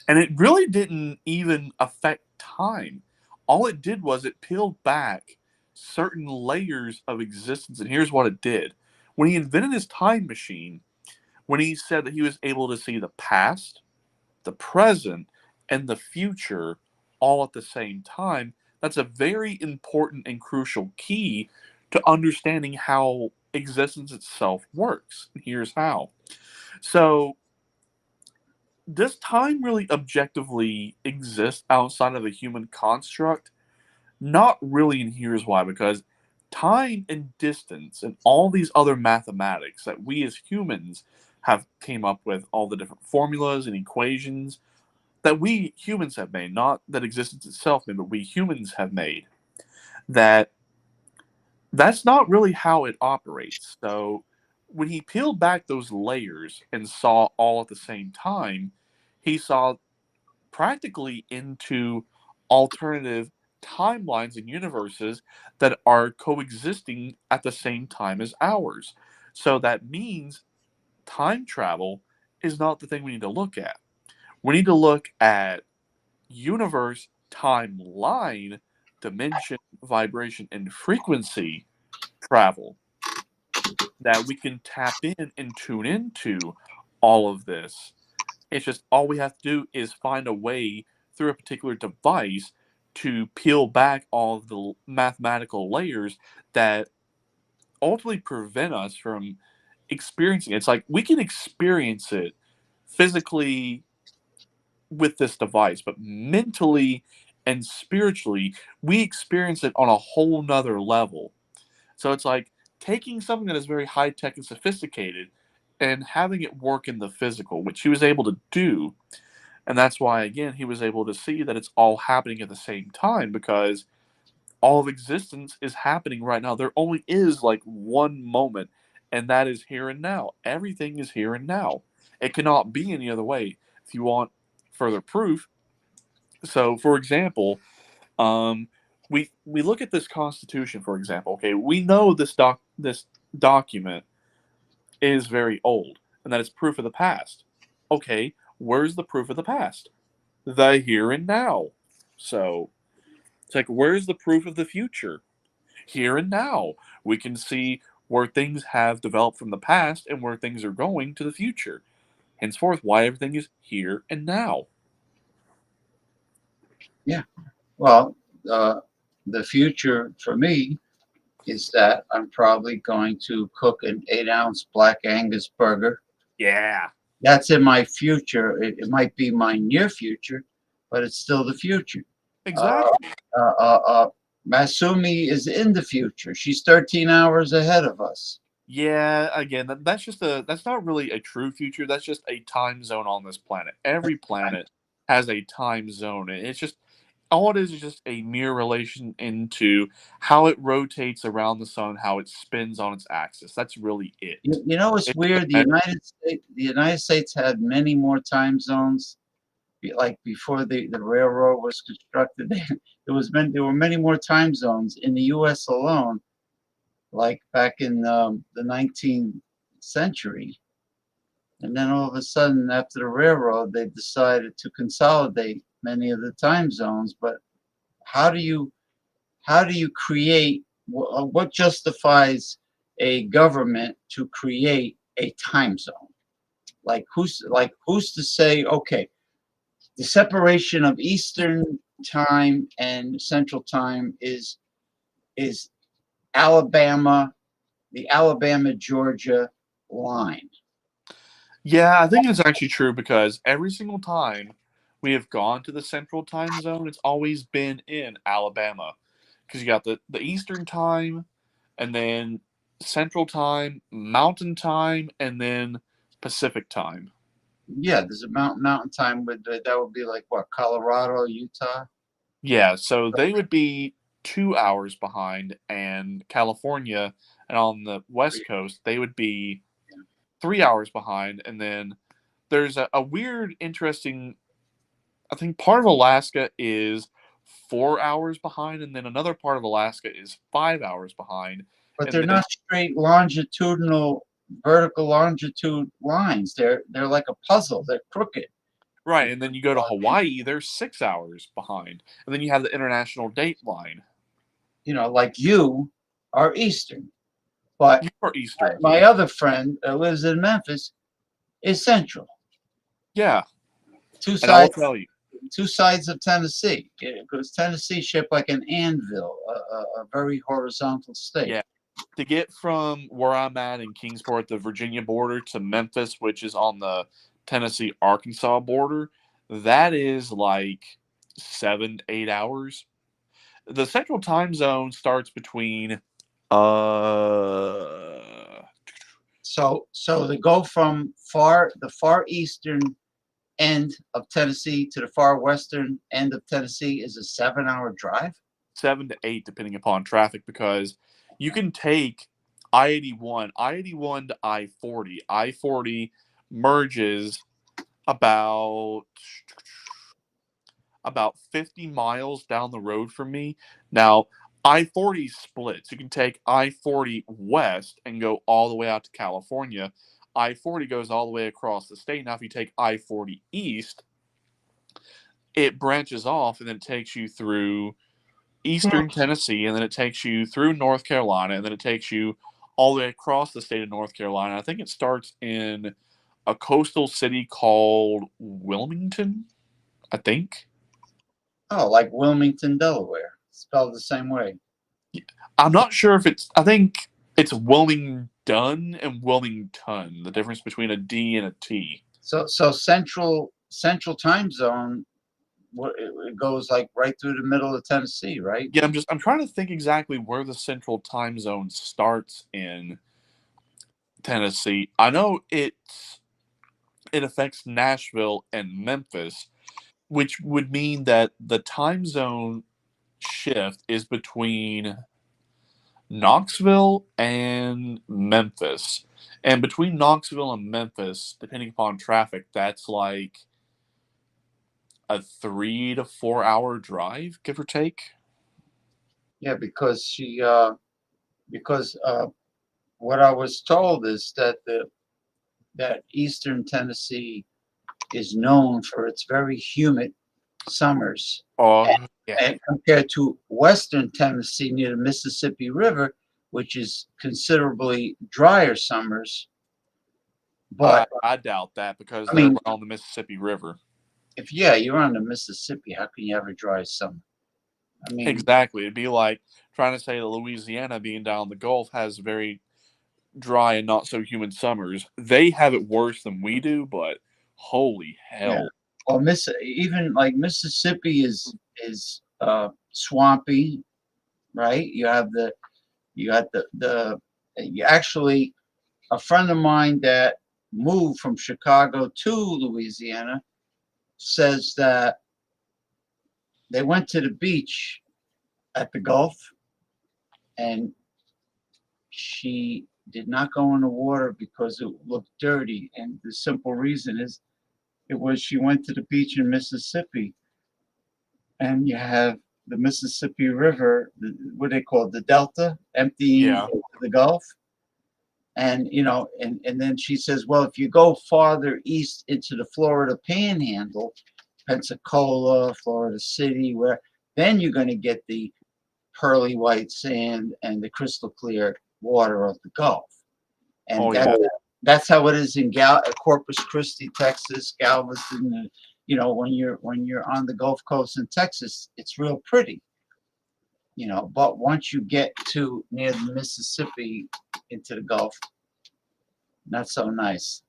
And it really didn't even affect time. All it did was it peeled back certain layers of existence. And here's what it did. When he invented his time machine, when he said that he was able to see the past, the present, and the future all at the same time, that's a very important and crucial key to understanding how existence itself works. Here's how. So, does time really objectively exist outside of the human construct? Not really, and here's why. Because time and distance and all these other mathematics that we as humans have came up with, all the different formulas and equations that we humans have made, not that existence itself made, but we humans have made, that's not really how it operates. So when he peeled back those layers and saw all at the same time, he saw practically into alternative timelines and universes that are coexisting at the same time as ours. So that means time travel is not the thing we need to look at. We need to look at universe, timeline, dimension, vibration, and frequency travel that we can tap in and tune into all of this. It's just all we have to do is find a way through a particular device to peel back all of the mathematical layers that ultimately prevent us from experiencing it. It's like we can experience it physically with this device, but mentally and spiritually, we experience it on a whole nother level. So it's like taking something that is very high tech and sophisticated and having it work in the physical, which he was able to do. And that's why, again, he was able to see that it's all happening at the same time, because all of existence is happening right now. There only is like one moment, and that is here and now. Everything is here and now. It cannot be any other way. If you want further proof, so for example, we look at this Constitution, for example. Okay, we know this document is very old, and that it's proof of the past. Okay, where's the proof of the past? The here and now. So it's like, where's the proof of the future? Here and now. We can see where things have developed from the past and where things are going to the future. Henceforth, why everything is here and now. Yeah. Well, the future for me is that I'm probably going to cook an 8-ounce Black Angus burger. Yeah. That's in my future. It might be my near future, but it's still the future. Exactly. Masumi is in the future. She's 13 hours ahead of us. Yeah, again, that's not really a true future. That's just a time zone on this planet. Every planet has a time zone. It's just all it is just a mere relation into how it rotates around the sun, how it spins on its axis. That's really it. You know, it's weird. The United States had many more time zones. Like before the railroad was constructed, there were many more time zones in the U.S. alone. Like back in the 19th century. And then all of a sudden, after the railroad, they decided to consolidate many of the time zones. But how do you create, what justifies a government to create a time zone? Like who's to say, okay, the separation of Eastern time and Central time is Alabama, the Alabama-Georgia line. Yeah, I think it's actually true, because every single time we have gone to the Central time zone, it's always been in Alabama. Because you got the Eastern time, and then Central time, Mountain time, and then Pacific time. Yeah, there's a mountain time that would be like what, Colorado, Utah? Yeah, so they would be 2 hours behind, and California and on the West Coast they would be 3 hours behind. And then there's a weird, interesting, I think part of Alaska is 4 hours behind, and then another part of Alaska is 5 hours behind. But they're not straight longitudinal, vertical longitude lines. They're like a puzzle. They're crooked. Right, and then you go to Hawaii, they're 6 hours behind, and then you have the international date line. You know, like you are Eastern, but you are Eastern. My other friend that lives in Memphis is Central. Yeah. two And I will sides. tell you, Two sides of Tennessee, because Tennessee shaped like an anvil, a very horizontal state. yeah, to get from where I'm at in Kingsport, the Virginia border, to Memphis, which is on the Tennessee-Arkansas border, that is like 7 to 8 hours. The central time zone starts between So to go from the far eastern end of Tennessee to the far western end of Tennessee is a 7-hour drive. 7 to 8, depending upon traffic, because you can take I-81 to I-40. I-40 merges about 50 miles down the road from me. Now, I-40 splits. You can take I-40 west and go all the way out to California. I-40 goes all the way across the state. Now, if you take I-40 east, it branches off and then it takes you through eastern Tennessee, and then it takes you through North Carolina, and then it takes you all the way across the state of North Carolina. I think it starts in a coastal city called Wilmington, I think. Oh, like Wilmington, Delaware, spelled the same way. I'm not sure if it's, I think it's Wilmington and Wilmington, the difference between a D and a T. So central time zone, it goes like right through the middle of Tennessee, right? Yeah, I'm trying to think exactly where the central time zone starts in Tennessee. I know it affects Nashville and Memphis, which would mean that the time zone shift is between Knoxville and Memphis. And between Knoxville and Memphis, depending upon traffic, that's like a 3 to 4 hour drive, give or take. Yeah, because what I was told is that eastern Tennessee is known for its very humid summers. Oh, and compared to western Tennessee near the Mississippi River, which is considerably drier summers. But I doubt that, because I they're mean, on the Mississippi River. if you're on the Mississippi, how can you have a dry summer? I mean, Exactly. It'd be like trying to say that Louisiana, being down the Gulf, has very dry and not so humid summers. They have it worse than we do, but holy hell. yeah. Well, even like Mississippi is swampy, right? You actually, a friend of mine that moved from Chicago to Louisiana says that they went to the beach at the Gulf, and she did not go in the water because it looked dirty. And the simple reason is she went to the beach in Mississippi, and you have the Mississippi River, what they call the Delta, emptying into the Gulf. And, and then she says, well, if you go farther east into the Florida Panhandle, Pensacola, Florida City, then you're going to get the pearly white sand and the crystal clear water of the Gulf. And that's how it is in Corpus Christi, Texas, Galveston. When you're on the Gulf Coast in Texas, it's real pretty. But once you get to near the Mississippi into the Gulf, not so nice.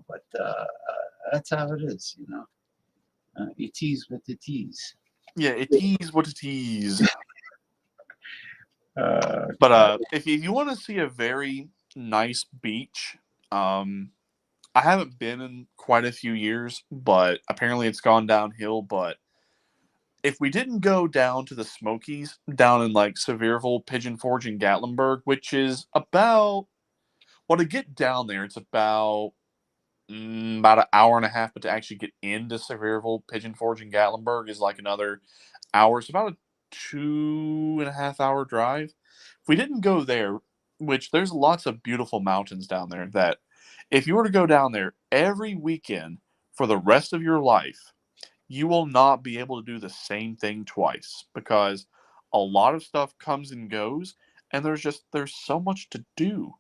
But that's how it is. It is what it is. Yeah, it is what it is. But if you want to see a very nice beach, I haven't been in quite a few years, but apparently it's gone downhill. But if we didn't go down to the Smokies, down in like Sevierville, Pigeon Forge, and Gatlinburg, which is about, well, to get down there, it's about an hour and a half, but to actually get into Sevierville, Pigeon Forge, and Gatlinburg is like another hour. It's about a 2.5 hour drive. If we didn't go there, which there's lots of beautiful mountains down there, that if you were to go down there every weekend for the rest of your life, you will not be able to do the same thing twice, because a lot of stuff comes and goes, and there's so much to do.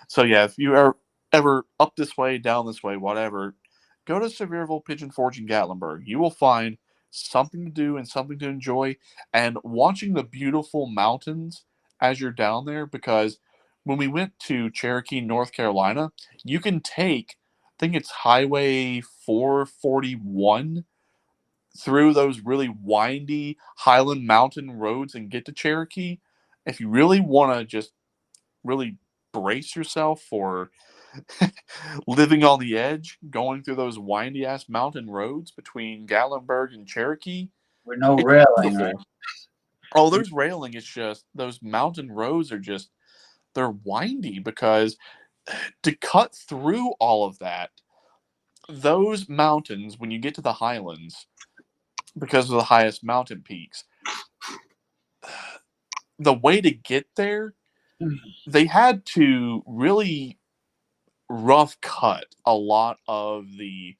So yeah, if you are ever up this way, down this way, whatever, go to Sevierville, Pigeon Forge, and Gatlinburg. You will find something to do and something to enjoy, and watching the beautiful mountains as you're down there. Because when we went to Cherokee, North Carolina, you can take, I think it's Highway 441 through those really windy Highland Mountain roads and get to Cherokee. If you really want to just really brace yourself for living on the edge, going through those windy ass mountain roads between Gatlinburg and Cherokee. With no it's railing, beautiful. right? Oh, there's railing. It's just those mountain roads are just, they're windy, because to cut through all of that, those mountains, when you get to the highlands, because of the highest mountain peaks, the way to get there, they had to really rough cut a lot of the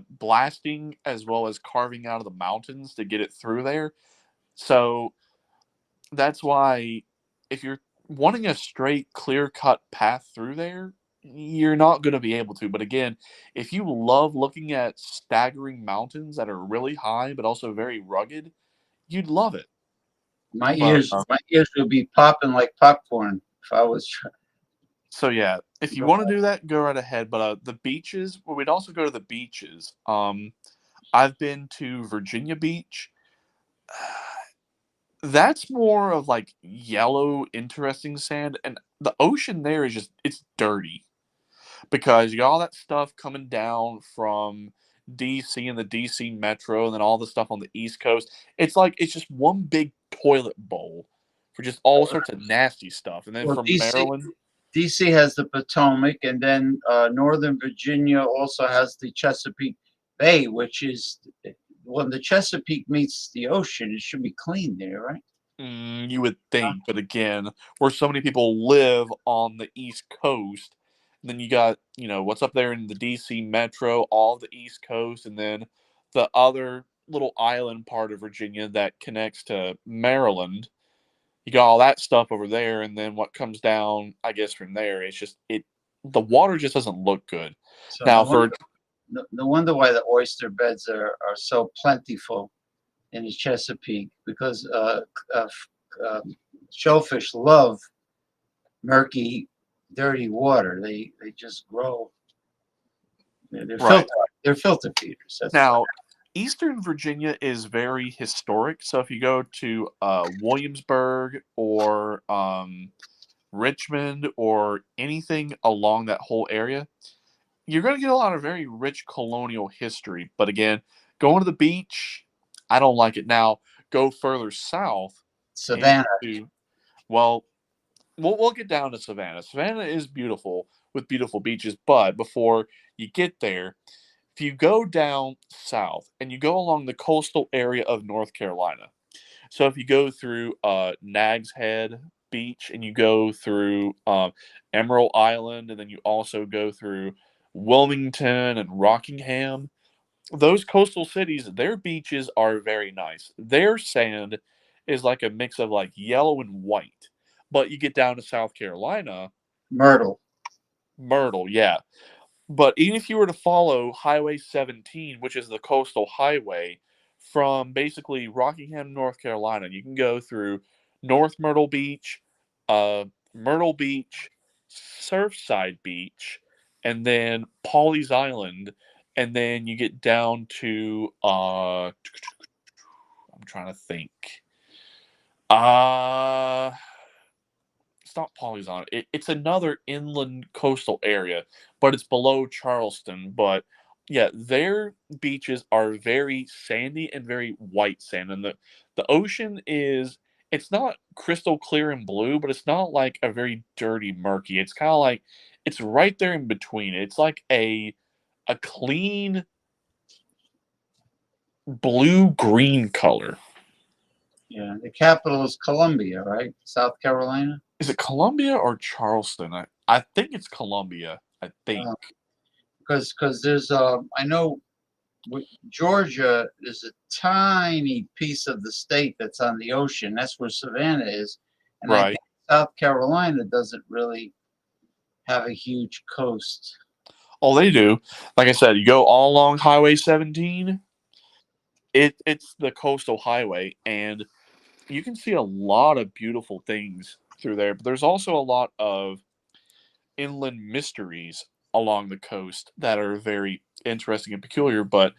blasting as well as carving out of the mountains to get it through there. So that's why if you're wanting a straight, clear-cut path through there, you're not going to be able to. But again, if you love looking at staggering mountains that are really high but also very rugged, you'd love it. My ears would be popping like popcorn if I was. So yeah, if you want to do that, go right ahead. But the beaches, well, we'd also go to the beaches. I've been to Virginia Beach. That's more of like yellow, interesting sand, and the ocean there is just, it's dirty, because you got all that stuff coming down from DC and the DC Metro, and then all the stuff on the East Coast. It's like, it's just one big toilet bowl for just all sorts of nasty stuff. And then Well, from DC Maryland, DC has the Potomac, and then Northern Virginia also has the Chesapeake Bay, which is, when the Chesapeake meets the ocean, it should be clean there, right? you would think, but again, where so many people live on the East Coast, and then you got, you know, what's up there in the DC Metro, all the East Coast, and then the other little island part of Virginia that connects to Maryland. You got all that stuff over there, and then what comes down, I guess, from there, it's just, the water just doesn't look good. So Now, no wonder why the oyster beds are so plentiful in the Chesapeake, because shellfish love murky, dirty water. They just grow. They're Right. filter feeders. That's Now, Eastern Virginia is very historic. So if you go to Williamsburg or Richmond or anything along that whole area, you're going to get a lot of very rich colonial history. But again, going to the beach, I don't like it. Now, go further south. Savannah. Well, we'll get down to Savannah. Savannah is beautiful with beautiful beaches. But before you get there, if you go down south and you go along the coastal area of North Carolina, so if you go through Nags Head Beach and you go through Emerald Island, and then you also go through Wilmington and Rockingham, those coastal cities, their beaches are very nice. Their sand is like a mix of like yellow and white. But you get down to South Carolina, Myrtle, yeah. But even if you were to follow Highway 17, which is the coastal highway from basically Rockingham, North Carolina, you can go through North Myrtle Beach, Myrtle Beach, Surfside Beach, and then Pawleys Island, and then you get down to I'm trying to think. It's not Pawleys Island. It's another inland coastal area, but it's below Charleston. But yeah, their beaches are very sandy and very white sand, and the ocean is, it's not crystal clear and blue, but it's not like a very dirty, murky. It's kind of like, it's right there in between. It's like a clean blue-green color. Yeah, the capital is Columbia, right? South Carolina. Is it Columbia or Charleston? I think it's Columbia. I think because there's I know Georgia is a tiny piece of the state that's on the ocean. That's where Savannah is, and I Right. think South Carolina doesn't really have a huge coast. Oh, they do. Like I said, you go all along Highway 17. It's the coastal highway, and you can see a lot of beautiful things through there. But there's also a lot of inland mysteries along the coast that are very interesting and peculiar. But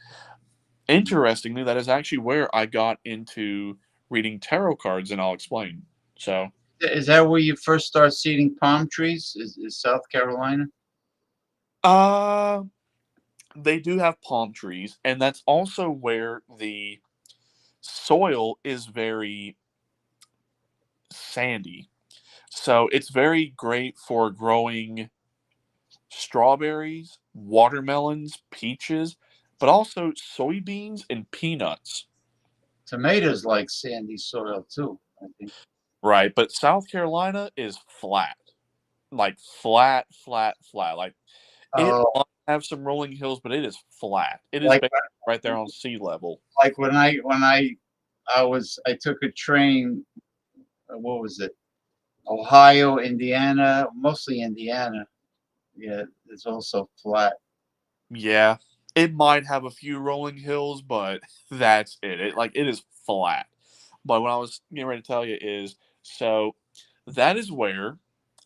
interestingly, that is actually where I got into reading tarot cards, and I'll explain. So, Is that where you first start seeing palm trees? Is South Carolina? they do have palm trees, and that's also where the soil is very sandy. So it's very great for growing strawberries, watermelons, peaches, but also soybeans and peanuts. Tomatoes like sandy soil too, I think. Right, but South Carolina is flat. Like flat, flat, flat. Like it might have some rolling hills, but it is flat. It is Like- basically right there on sea level. Like when I took a train, what was it? Ohio, Indiana, mostly Indiana. Yeah, it's also flat. Yeah, it might have a few rolling hills, but that's it. It is flat. But what I was getting ready to tell you is, so that is where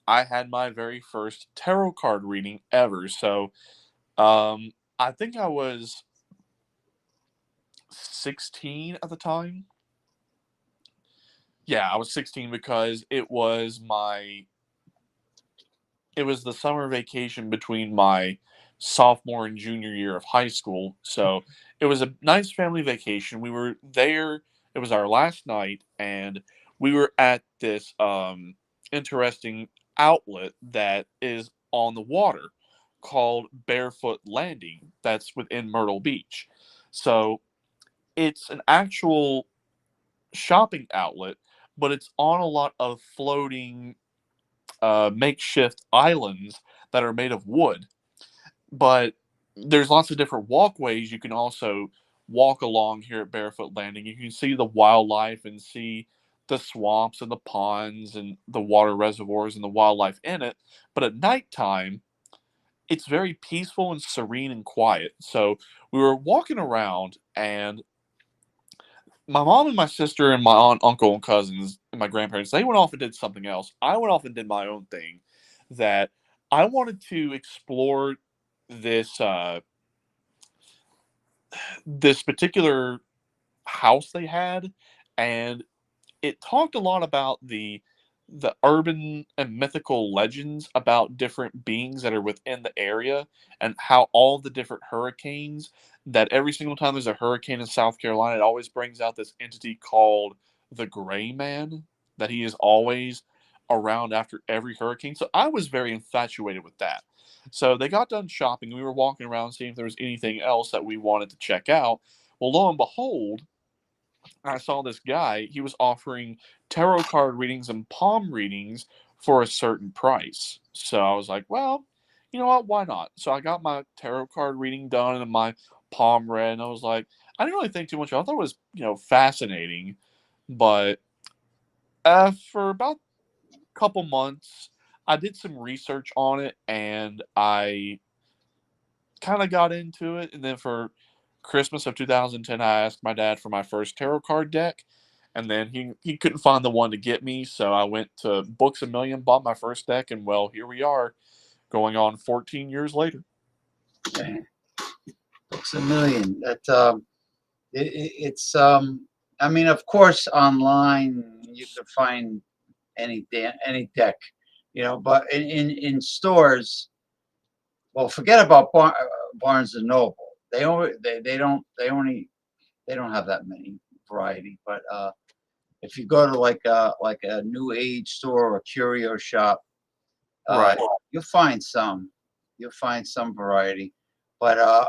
I had my very first tarot card reading ever. So, I think I was 16 at the time. Yeah, I was 16 because it was the summer vacation between my sophomore and junior year of high school. So it was a nice family vacation. We were there. It was our last night, and we were at this interesting outlet that is on the water called Barefoot Landing. That's within Myrtle Beach. So it's an actual shopping outlet, but it's on a lot of floating makeshift islands that are made of wood. But there's lots of different walkways you can also walk along here at Barefoot Landing. You can see the wildlife and see the swamps and the ponds and the water reservoirs and the wildlife in it. But at nighttime, it's very peaceful and serene and quiet. So we were walking around, and my mom and my sister and my aunt, uncle, and cousins and my grandparents, they went off and did something else. I went off and did my own thing, that I wanted to explore this this particular house they had, and it talked a lot about the urban and mythical legends about different beings that are within the area, and how all the different hurricanes, that every single time there's a hurricane in South Carolina, it always brings out this entity called the Gray Man, that he is always around after every hurricane. So I was very infatuated with that. So they got done shopping. We were walking around seeing if there was anything else that we wanted to check out. Well, lo and behold, I saw this guy. He was offering tarot card readings and palm readings for a certain price. So I was like, well, you know what? Why not? So I got my tarot card reading done and my palm read, and I was like, I didn't really think too much of it. I thought it was, fascinating. But for about a couple months, I did some research on it, and I kind of got into it. And then for Christmas of 2010, I asked my dad for my first tarot card deck, and then he couldn't find the one to get me, so I went to Books A Million, bought my first deck, and well, here we are, going on 14 years later. Okay. Books A Million. That it's I mean, of course, online you can find any deck, but in stores, well, forget about Barnes and Noble. They don't have that many variety. But if you go to like a new age store or a curio shop, Right. you'll find some variety. But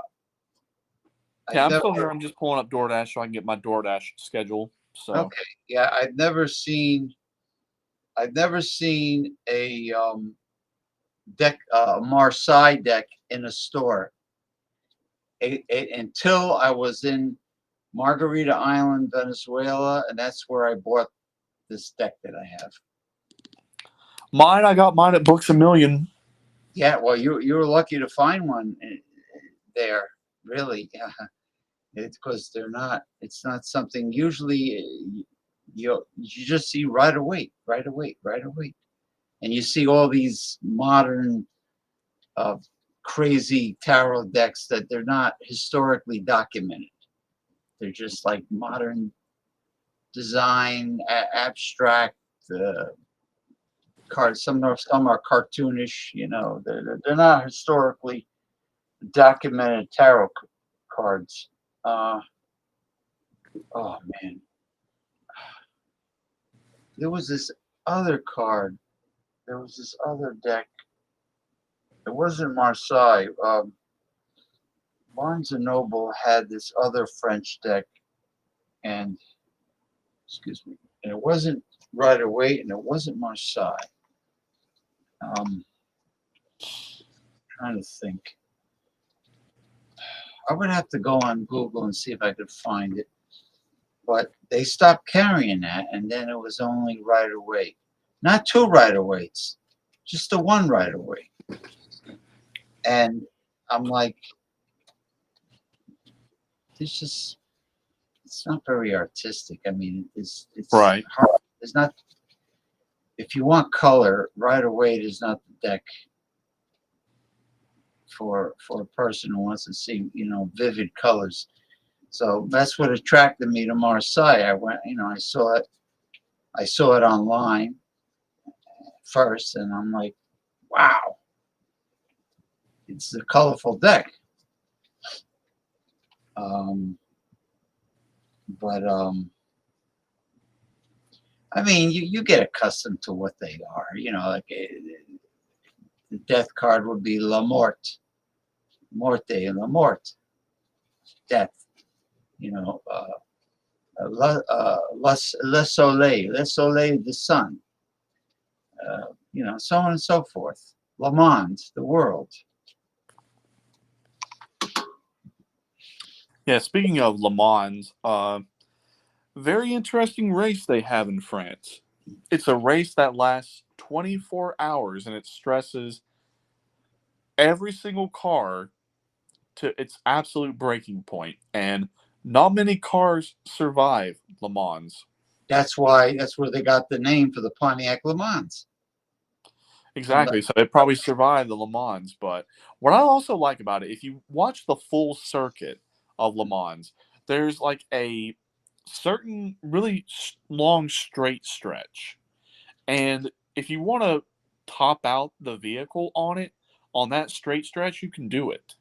Yeah, I'm still here. I'm just pulling up DoorDash so I can get my DoorDash schedule. So okay, yeah, I've never seen a deck, Marseille deck in a store. Until I was in Margarita Island, Venezuela, and that's where I bought this deck that I have. I got mine at Books A Million. Yeah, well, you were lucky to find one there, really. It's because they're not. It's not something usually you just see right away, and you see all these modern crazy tarot decks that they're not historically documented. They're just like modern design, abstract cards. Some are cartoonish. You know, they're not historically documented tarot cards. Oh man, there was this other card. There was this other deck. It wasn't Marseille. Barnes and Noble had this other French deck, and excuse me, and it wasn't Rider-Waite, and it wasn't Marseille. Trying to think. I would have to go on Google and see if I could find it. But they stopped carrying that, and then it was only Rider-Waite. Not two Rider-Waites, just the one Rider-Waite. And I'm like, it's not very artistic. I mean, it's right. Hard. It's not. If you want color, Rider-Waite is not the deck for a person who wants to see, you know, vivid colors. So that's what attracted me to Marseille. I went, you know, I saw it online first, and I'm like, wow, it's a colorful deck. I mean, you get accustomed to what they are, you know, like the death card would be La Morte, Morte, La Morte, death, you know, Le Soleil, the sun, you know, so on and so forth. Le Mans, the world. Yeah, speaking of Le Mans, very interesting race they have in France. It's a race that lasts 24 hours, and it stresses every single car to its absolute breaking point. And not many cars survive Le Mans. That's where they got the name for the Pontiac Le Mans. Exactly. So it probably survived the Le Mans. But what I also like about it, if you watch the full circuit of Le Mans, there's like a certain really long straight stretch, and if you want to top out the vehicle on that straight stretch, you can do it.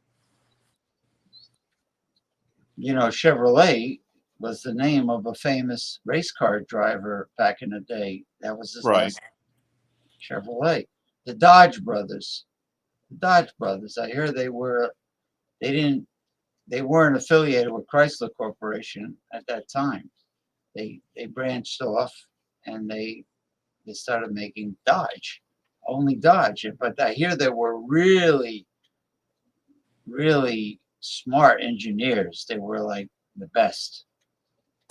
You know, Chevrolet was the name of a famous race car driver back in the day. That was his last name. Chevrolet. The Dodge brothers. I hear they weren't affiliated with Chrysler Corporation at that time. They branched off, and they started making Dodge, only Dodge. But I hear they were really, really smart engineers. They were like the best.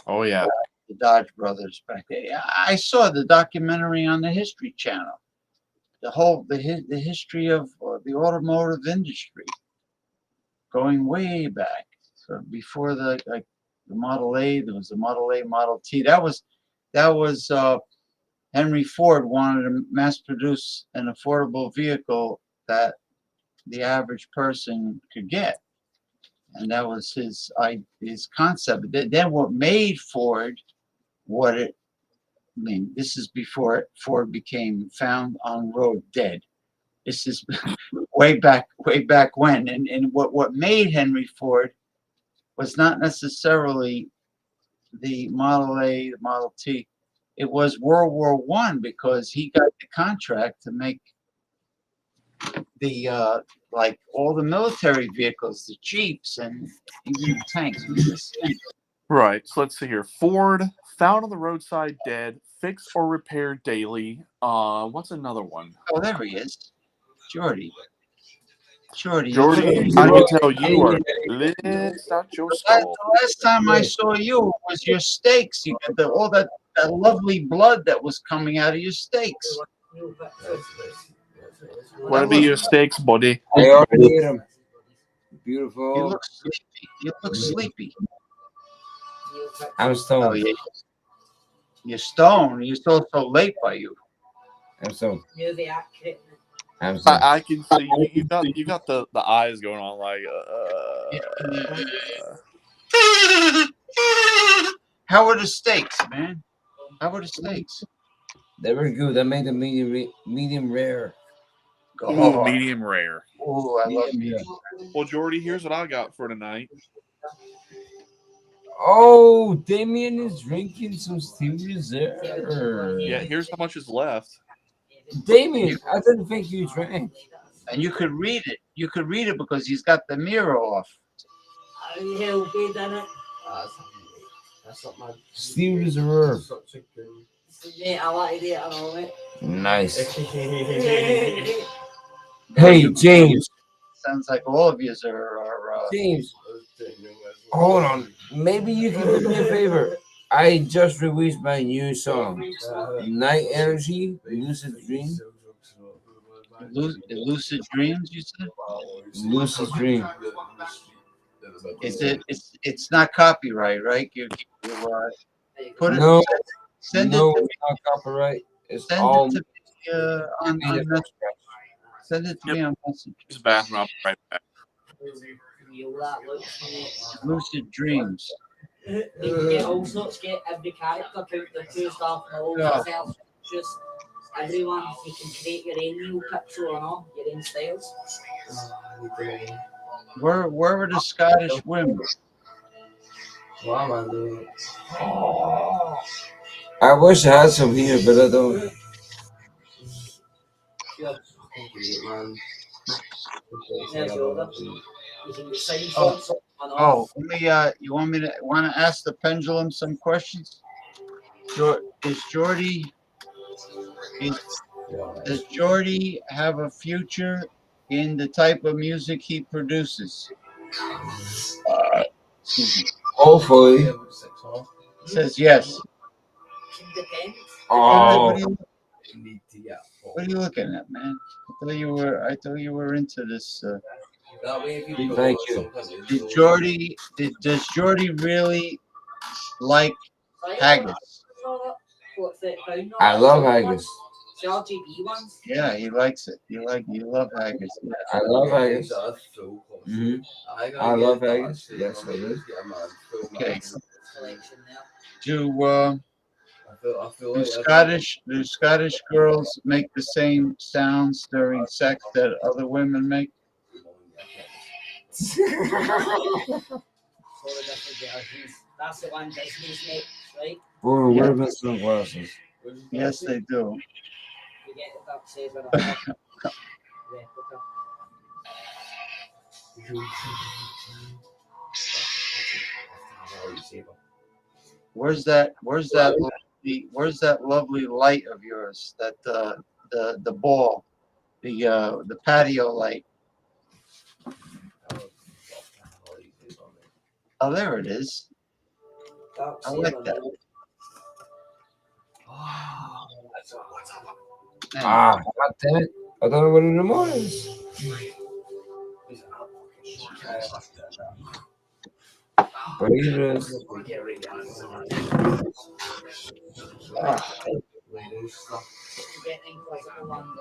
Oh yeah, the Dodge brothers back there. I saw the documentary on the History Channel. The history of the automotive industry, going way back. So before the Model A, there was the Model A, Model T. That was Henry Ford wanted to mass produce an affordable vehicle that the average person could get, and that was his concept. Then what made Ford what it? I mean, this is before Ford became found on road dead. This is way back when, and what made Henry Ford was not necessarily the Model A, the Model T. It was World War I, because he got the contract to make the like all the military vehicles, the Jeeps, and even the tanks. Right. So let's see here. Ford, found on the roadside dead, fix or repair daily. What's another one? Oh, there he is. Jordy, I can tell you are lit out your skull. The last time I saw you was your steaks. You got all that lovely blood that was coming out of your steaks. Where be your steaks, buddy? I already ate them. Beautiful. You look sleepy. You look sleepy. I'm stoned. Oh, yeah. You're stoned. You're so late by you. I'm stoned. I'm stoned. I can see you got the eyes going on like. How were the steaks, man? How were the steaks? They were good. I made them medium rare. Ooh, medium rare. Oh, I love medium. Well, Jordy, here's what I got for tonight. Oh, Damien is drinking some Steel Reserve. Yeah, here's how much is left. Damien, I didn't think you drank. And you could read it. You could read it because he's got the mirror off. Steel Reserve. Nice. Hey, James. Sounds like all of you are James, hold on. Maybe you can do me a favor. I just released my new song, Night Energy, Lucid Dream. Lucid Dreams, you said? Lucid Dream. Is it? It's not copyright, right? You put it. No, Send no, it to it's not copyright. It's Send all. it to me on message. Send it to me on message. This bathroom, I'll be right back. Lucid Dreams. You can get all sorts, get every character, count the 2-star and all yourself. Just everyone, you can create your own new picture and all, your own styles. Where were the Scottish women? Wow, man, dude. I wish I had some here, but I don't. Oh, let me. You want to ask the pendulum some questions? Does Jordy have a future in the type of music he produces? Excuse me. Hopefully. Says yes. Oh. What are you looking at, man? I thought you were into this. Thank you. Does Jordy really like haggis? I love haggis. Yeah, he likes it. You love haggis. Yeah. I love haggis. I love haggis. Yes, I do. Okay. Do Scottish girls make the same sounds during sex that other women make? That's the one Disney's makes, right? Oh, what about sunglasses? Yes, they do. You get the duck says when I'm Where's that lovely light of yours? That the ball, the patio light. Oh, there it is. I like that. Ah, God damn it. I don't know what in the morning is. Burritos.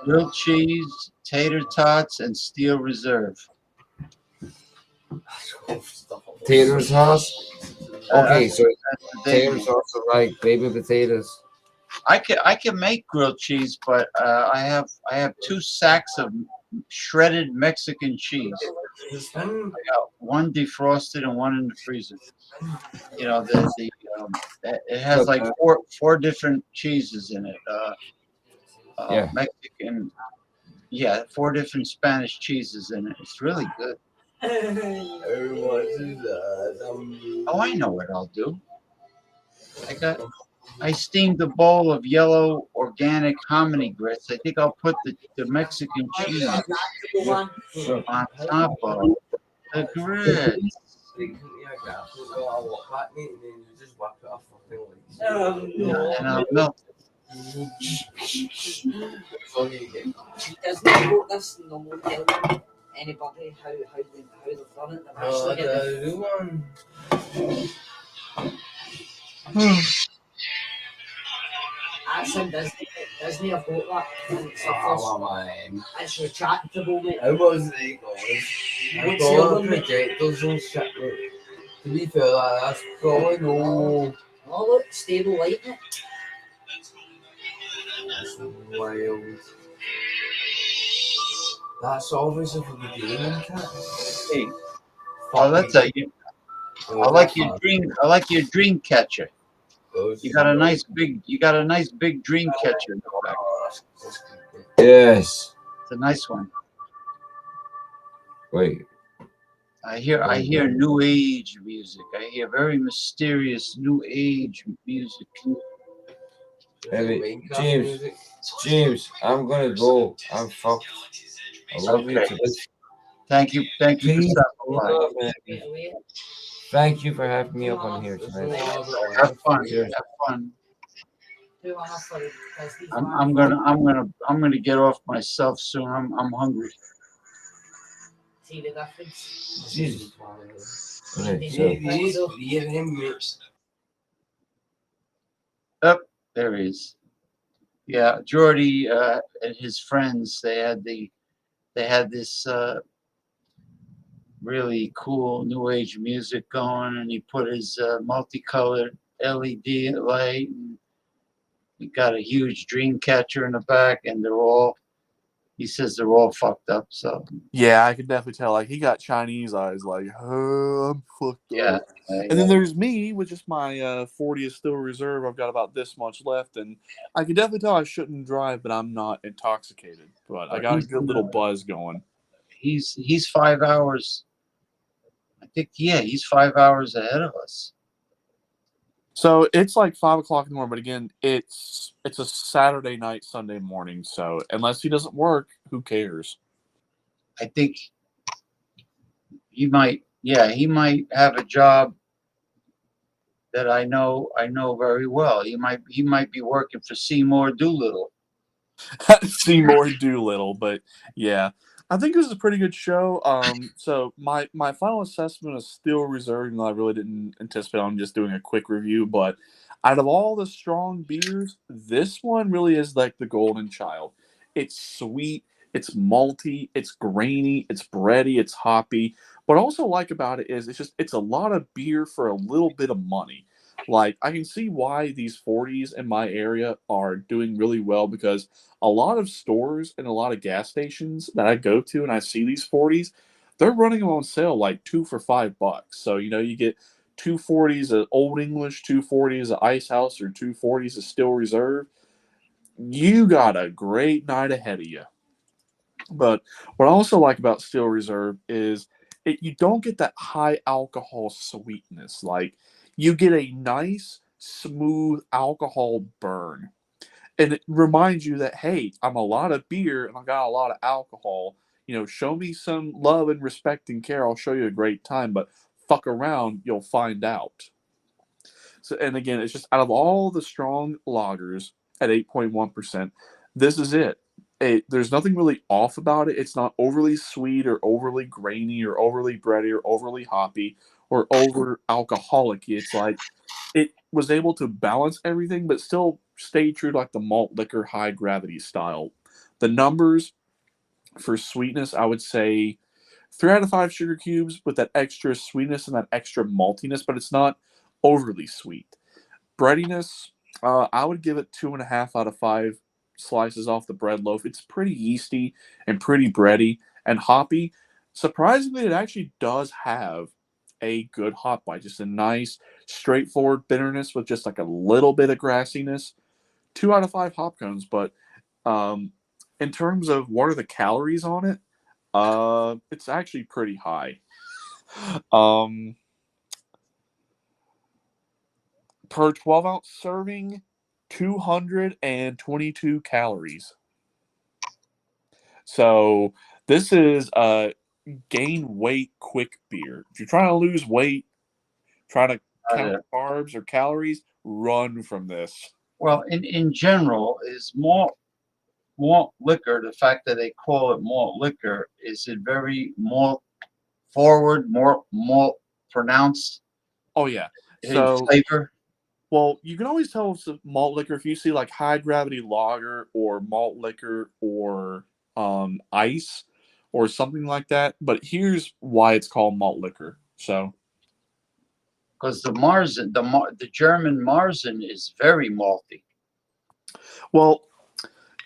Grilled cheese, tater tots, and Steel Reserve. Tater sauce. Okay, so tater sauce are like baby potatoes. I can make grilled cheese, but I have 2 sacks of shredded Mexican cheese. I got one defrosted and one in the freezer. You know, it has like four different cheeses in it. Yeah. Mexican, 4 different Spanish cheeses in it. It's really good. Oh, I know what I'll do. I steamed a bowl of yellow organic hominy grits. I think I'll put the Mexican cheese on top of the grits. And I'll melt it. He doesn't quote this and they'll not tell anybody how they've done it. They've actually That's in Disney. Disney have got that. And it's the first. It's retractable, mate. It wasn't it, guys. I thought projectors and shit. To be fair, that's probably no. Oh, look, stable lighting. That's wild. That's obviously for the gaming cat. Hey, oh, that's a. I like your dream. I like your dream catcher. You got a nice big. You got a nice big dream catcher in the back. Yes. It's a nice one. Wait. I hear new age music. I hear very mysterious new age music. Hey, James, I'm gonna go. I'm fucked. I love you too. Thank you for stopping by. Thank you for having me up on here tonight. Have fun. Have fun. I'm gonna get off myself soon. I'm hungry. See the difference? Jesus. Up there he is. Yeah, Jordy and his friends. They had this really cool new age music going, and he put his multicolored LED light. And he got a huge dream catcher in the back, and he says they're all fucked up. So yeah, I can definitely tell. Like he got Chinese eyes. Like, I'm fucked yeah. up. And then there's me with just my 40 is still reserve. I've got about this much left, and I can definitely tell I shouldn't drive, but I'm not intoxicated. But I got a good little buzz going. He's 5 hours. I think he's 5 hours ahead of us. So it's like 5 o'clock in the morning, but again, it's a Saturday night, Sunday morning. So unless he doesn't work, who cares? I think he might have a job that I know very well. He might be working for Seymour Doolittle. Seymour Doolittle, but yeah. I think this is a pretty good show. So my final assessment is still reserved, and I really didn't anticipate on just doing a quick review. But out of all the strong beers, this one really is like the golden child. It's sweet, it's malty, it's grainy, it's bready, it's hoppy. What I also like about it is it's a lot of beer for a little bit of money. Like, I can see why these 40s in my area are doing really well, because a lot of stores and a lot of gas stations that I go to and I see these 40s, they're running them on sale like 2 for $5. So, you get 2 40s of Old English, 2 40s of Ice House, or 2 40s of Still Reserve. You got a great night ahead of you. But what I also like about Still Reserve is you don't get that high alcohol sweetness. Like, you get a nice, smooth alcohol burn. And it reminds you that, hey, I'm a lot of beer and I got a lot of alcohol. Show me some love and respect and care. I'll show you a great time. But fuck around, you'll find out. So, and again, it's just out of all the strong lagers at 8.1%, this is it. There's nothing really off about it. It's not overly sweet or overly grainy or overly bready or overly hoppy or over alcoholic. It's like it was able to balance everything, but still stay true to like the malt liquor high gravity style. The numbers for sweetness, I would say 3 out of 5 sugar cubes with that extra sweetness and that extra maltiness, but it's not overly sweet. Breadiness, I would give it 2.5 out of 5 slices off the bread loaf. It's pretty yeasty and pretty bready and hoppy. Surprisingly, it actually does have a good hop bite, just a nice straightforward bitterness with just like a little bit of grassiness. 2 out of 5 hop cones. But in terms of what are the calories on it, it's actually pretty high. Per 12-ounce serving, 222 calories. So this is a gain weight quick beer. If you're trying to lose weight, trying to count carbs or calories, run from this. Well, in general, is malt liquor, the fact that they call it malt liquor, is it very malt forward, more malt pronounced Oh yeah. in So flavor? well, you can always tell it's a malt liquor if you see like high gravity lager or malt liquor or ice or something like that. But here's why it's called malt liquor. So Because the Marzen, the German Marzen is very malty. well,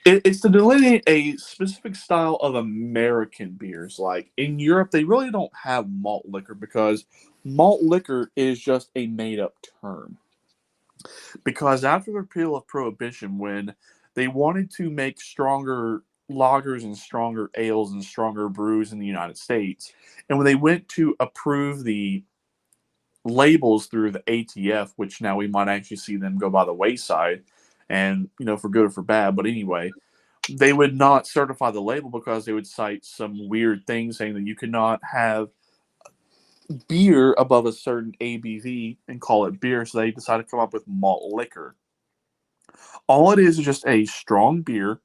it's to delineate a specific style of American beers. Like in Europe, they really don't have malt liquor because malt liquor is just a made up term. Because after the repeal of Prohibition, when they wanted to make stronger lagers and stronger ales and stronger brews in the United States, and when they went to approve the labels through the ATF, which now we might actually see them go by the wayside, and for good or for bad, but anyway, they would not certify the label because they would cite some weird thing saying that you could not have beer above a certain ABV and call it beer, so they decided to come up with malt liquor. All it is just a strong beer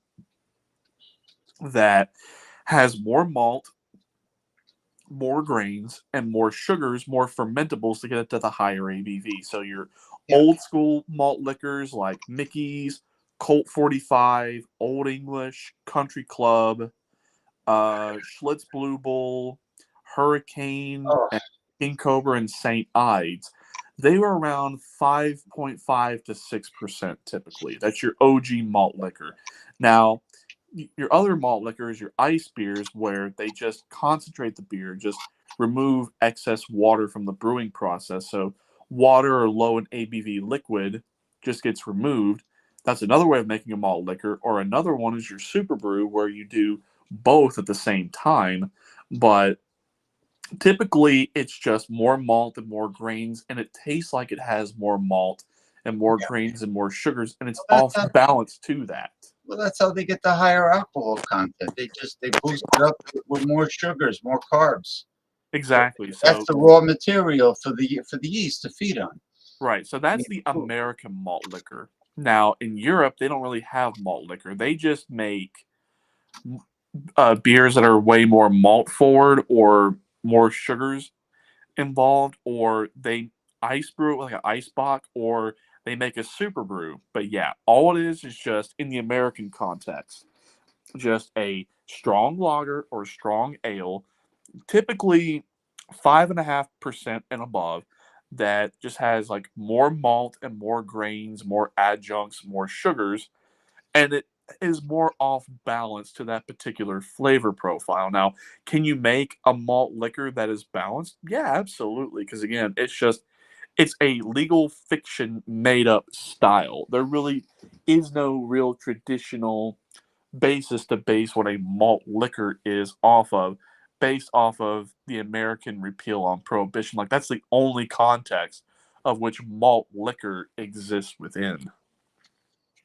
that has more malt, more grains, and more sugars, more fermentables to get it to the higher ABV. So your old school malt liquors like Mickey's, Colt 45, Old English, Country Club, Schlitz Blue Bull, Hurricane, and King Cobra, and St. Ides, they were around 5.5 to 6% typically. That's your OG malt liquor. Now, your other malt liquors, your ice beers, where they just concentrate the beer, just remove excess water from the brewing process. So water or low in ABV liquid just gets removed. That's another way of making a malt liquor. Or another one is your super brew, where you do both at the same time, but typically it's just more malt and more grains, and it tastes like it has more malt and more grains and more sugars, and it's off balance to that. Well, that's how they get the higher alcohol content. They boost it up with more sugars, more carbs. Exactly. So that's the raw material for the yeast to feed on. Right. So that's the American malt liquor. Now in Europe, they don't really have malt liquor. They just make beers that are way more malt forward or more sugars involved, or they ice brew it with like an ice bock, or they make a super brew. But yeah, all it is just in the American context, just a strong lager or strong ale, typically 5.5% and above, that just has like more malt and more grains, more adjuncts, more sugars, and it is more off balance to that particular flavor profile. Now, can you make a malt liquor that is balanced? Yeah, absolutely. Because again, it's a legal fiction made up style. There really is no real traditional basis to base what a malt liquor is off of, based off of the American repeal on Prohibition. Like, that's the only context of which malt liquor exists within.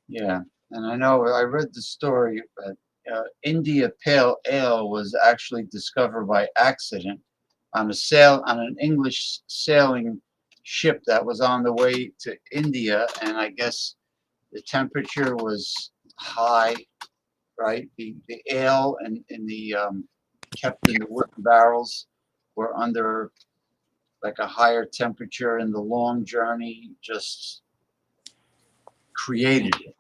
Yeah. And I know I read the story that India Pale Ale was actually discovered by accident on an English sailing ship that was on the way to India, and I guess the temperature was high, right? The ale and the kept in the wooden barrels were under like a higher temperature, and the long journey just created it.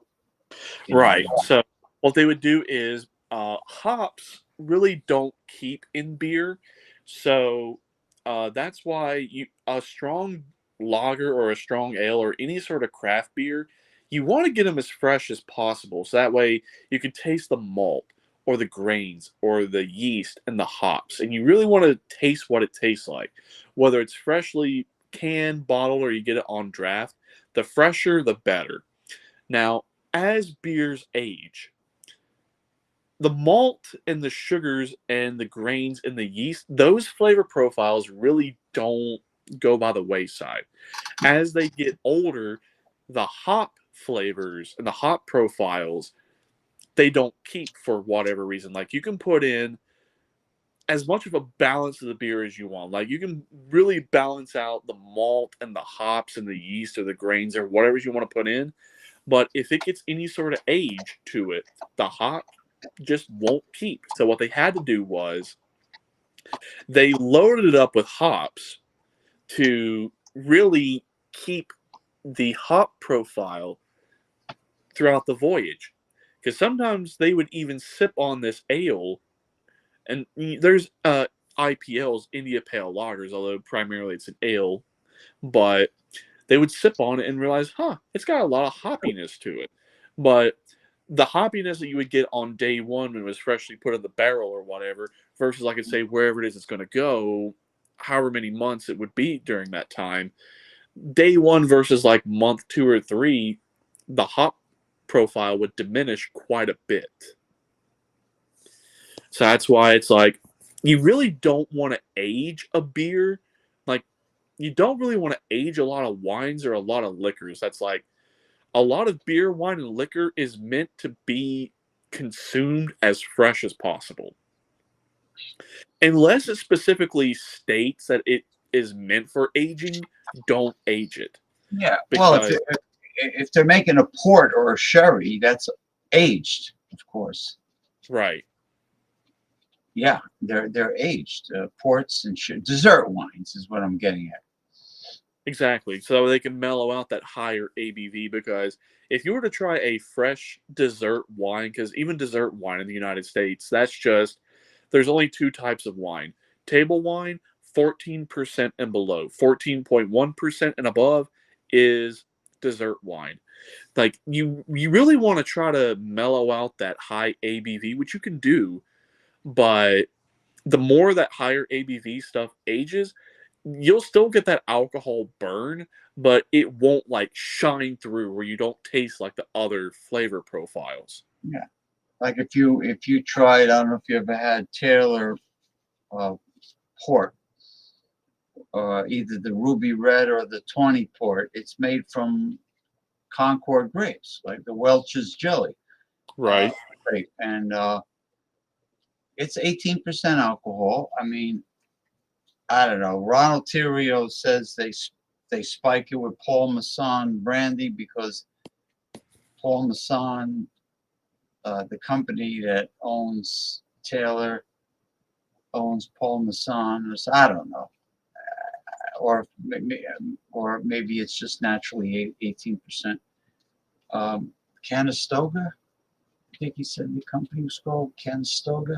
Right. So what they would do is hops really don't keep in beer. So that's why a strong lager or a strong ale or any sort of craft beer, you want to get them as fresh as possible. So that way you can taste the malt or the grains or the yeast and the hops. And you really want to taste what it tastes like. Whether it's freshly canned, bottled, or you get it on draft, the fresher, the better. Now, as beers age, the malt and the sugars and the grains and the yeast, those flavor profiles really don't go by the wayside. As they get older, the hop flavors and the hop profiles, they don't keep for whatever reason. Like, you can put in as much of a balance of the beer as you want. Like, you can really balance out the malt and the hops and the yeast or the grains or whatever you want to put in. But if it gets any sort of age to it, the hop just won't keep. So what they had to do was they loaded it up with hops to really keep the hop profile throughout the voyage. Because sometimes they would even sip on this ale, and there's IPLs, India Pale Lagers, although primarily it's an ale, but they would sip on it and realize, it's got a lot of hoppiness to it. But the hoppiness that you would get on day one when it was freshly put in the barrel or whatever, versus, like I say, wherever it is it's going to go, however many months it would be during that time, day one versus like month 2 or 3, the hop profile would diminish quite a bit. So that's why it's like, you really don't want to age a beer. Like, you don't really want to age a lot of wines or a lot of liquors. That's like, a lot of beer, wine, and liquor is meant to be consumed as fresh as possible. Unless it specifically states that it is meant for aging, don't age it. Yeah, well, if they're making a port or a sherry, that's aged, of course. Right. Yeah, they're aged. Ports and dessert wines is what I'm getting at. Exactly. So they can mellow out that higher ABV, because if you were to try a fresh dessert wine, because even dessert wine in the United States, there's only 2 types of wine. Table wine, 14% and below. 14.1% and above is dessert wine. Like, you really want to try to mellow out that high ABV, which you can do, but the more that higher ABV stuff ages, you'll still get that alcohol burn, but it won't like shine through where you don't taste like the other flavor profiles. Yeah, like if you tried, I don't know if you ever had Taylor port, either the Ruby Red or the 20 port. It's made from Concord grapes, like the Welch's jelly. Right. Grape, and it's 18% alcohol. I mean, I don't know. Ronald Theriot says they spike it with Paul Masson brandy because Paul Masson, the company that owns Taylor, owns Paul Masson. I don't know, or maybe it's just naturally 18%. Canistoga, I think he said the company was called Canistoga,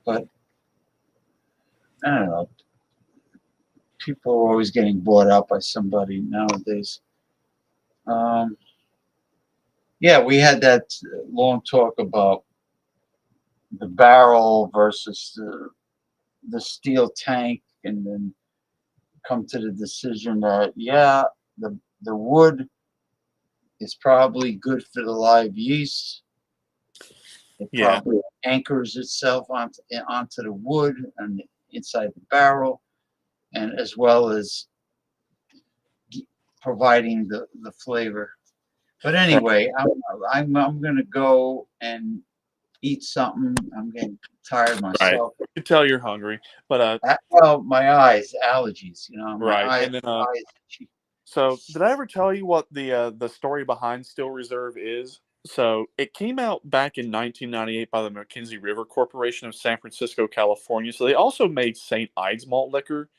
but I don't know. People are always getting bought out by somebody nowadays. Yeah, we had that long talk about the barrel versus the steel tank, and then come to the decision that, yeah, the wood is probably good for the live yeast. It probably anchors itself onto the wood and inside the barrel, and as well as providing the flavor. But anyway, I'm gonna go and eat something. I'm getting tired myself. Right. You can tell you're hungry, but well, my eyes, allergies, you know. Right. My And then eyes. so did I ever tell you what the story behind Still Reserve is? So it came out back in 1998 by the Mackenzie River Corporation of San Francisco, California. So they also made St. Ides malt liquor.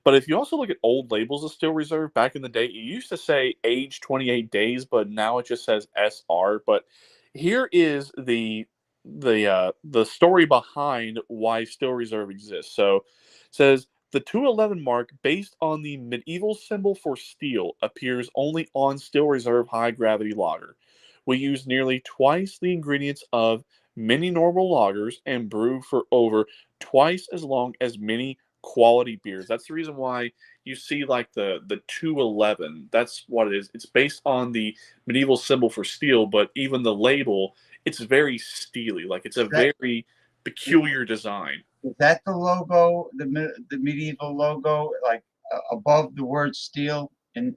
But if you also look at old labels of Still Reserve back in the day, it used to say age 28 days, but now it just says SR. But here is the story behind why Still Reserve exists. So it says the 211 mark, based on the medieval symbol for steel, appears only on Still Reserve high gravity lager. We use nearly twice the ingredients of many normal lagers and brew for over twice as long as many quality beers. That's the reason why you see like the 211. That's what it is. It's based on the medieval symbol for steel, but even the label, it's very steely. Like, it's a very peculiar design. Is that the logo, the medieval logo, like above the word steel, and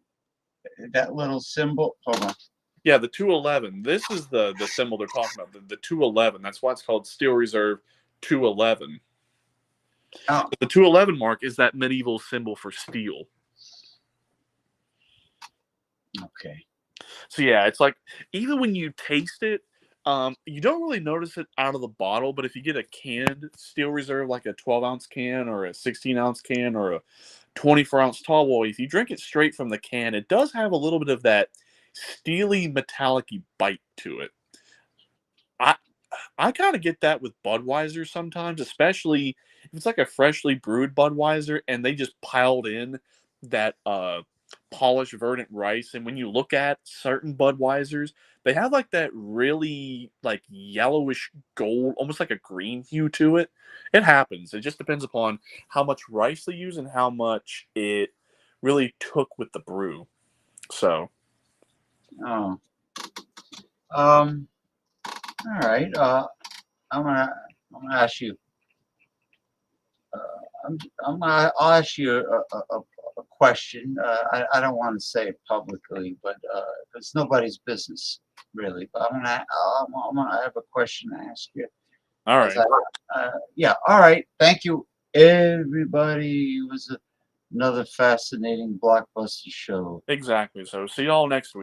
that little symbol? Hold on. Yeah, the 211. This is the symbol they're talking about. The 211. That's why it's called Still Reserve 211. Oh. The 211 mark is that medieval symbol for steel. Okay. So yeah, it's like even when you taste it, you don't really notice it out of the bottle. But if you get a canned Steel Reserve, like a 12-ounce can or a 16-ounce can or a 24-ounce tall boy, if you drink it straight from the can, it does have a little bit of that steely, metallic-y bite to it. I kind of get that with Budweiser sometimes, especially if it's like a freshly brewed Budweiser and they just piled in that polished verdant rice. And when you look at certain Budweisers, they have like that really like yellowish gold, almost like a green hue to it. It happens. It just depends upon how much rice they use and how much it really took with the brew. So. Oh. All right. I'm gonna ask you. I'll ask you a question. I don't want to say it publicly, but it's nobody's business really. But I'm gonna have a question to ask you. All right. Yeah. All right. Thank you, everybody. It was another fascinating blockbuster show. Exactly. So see y'all next week.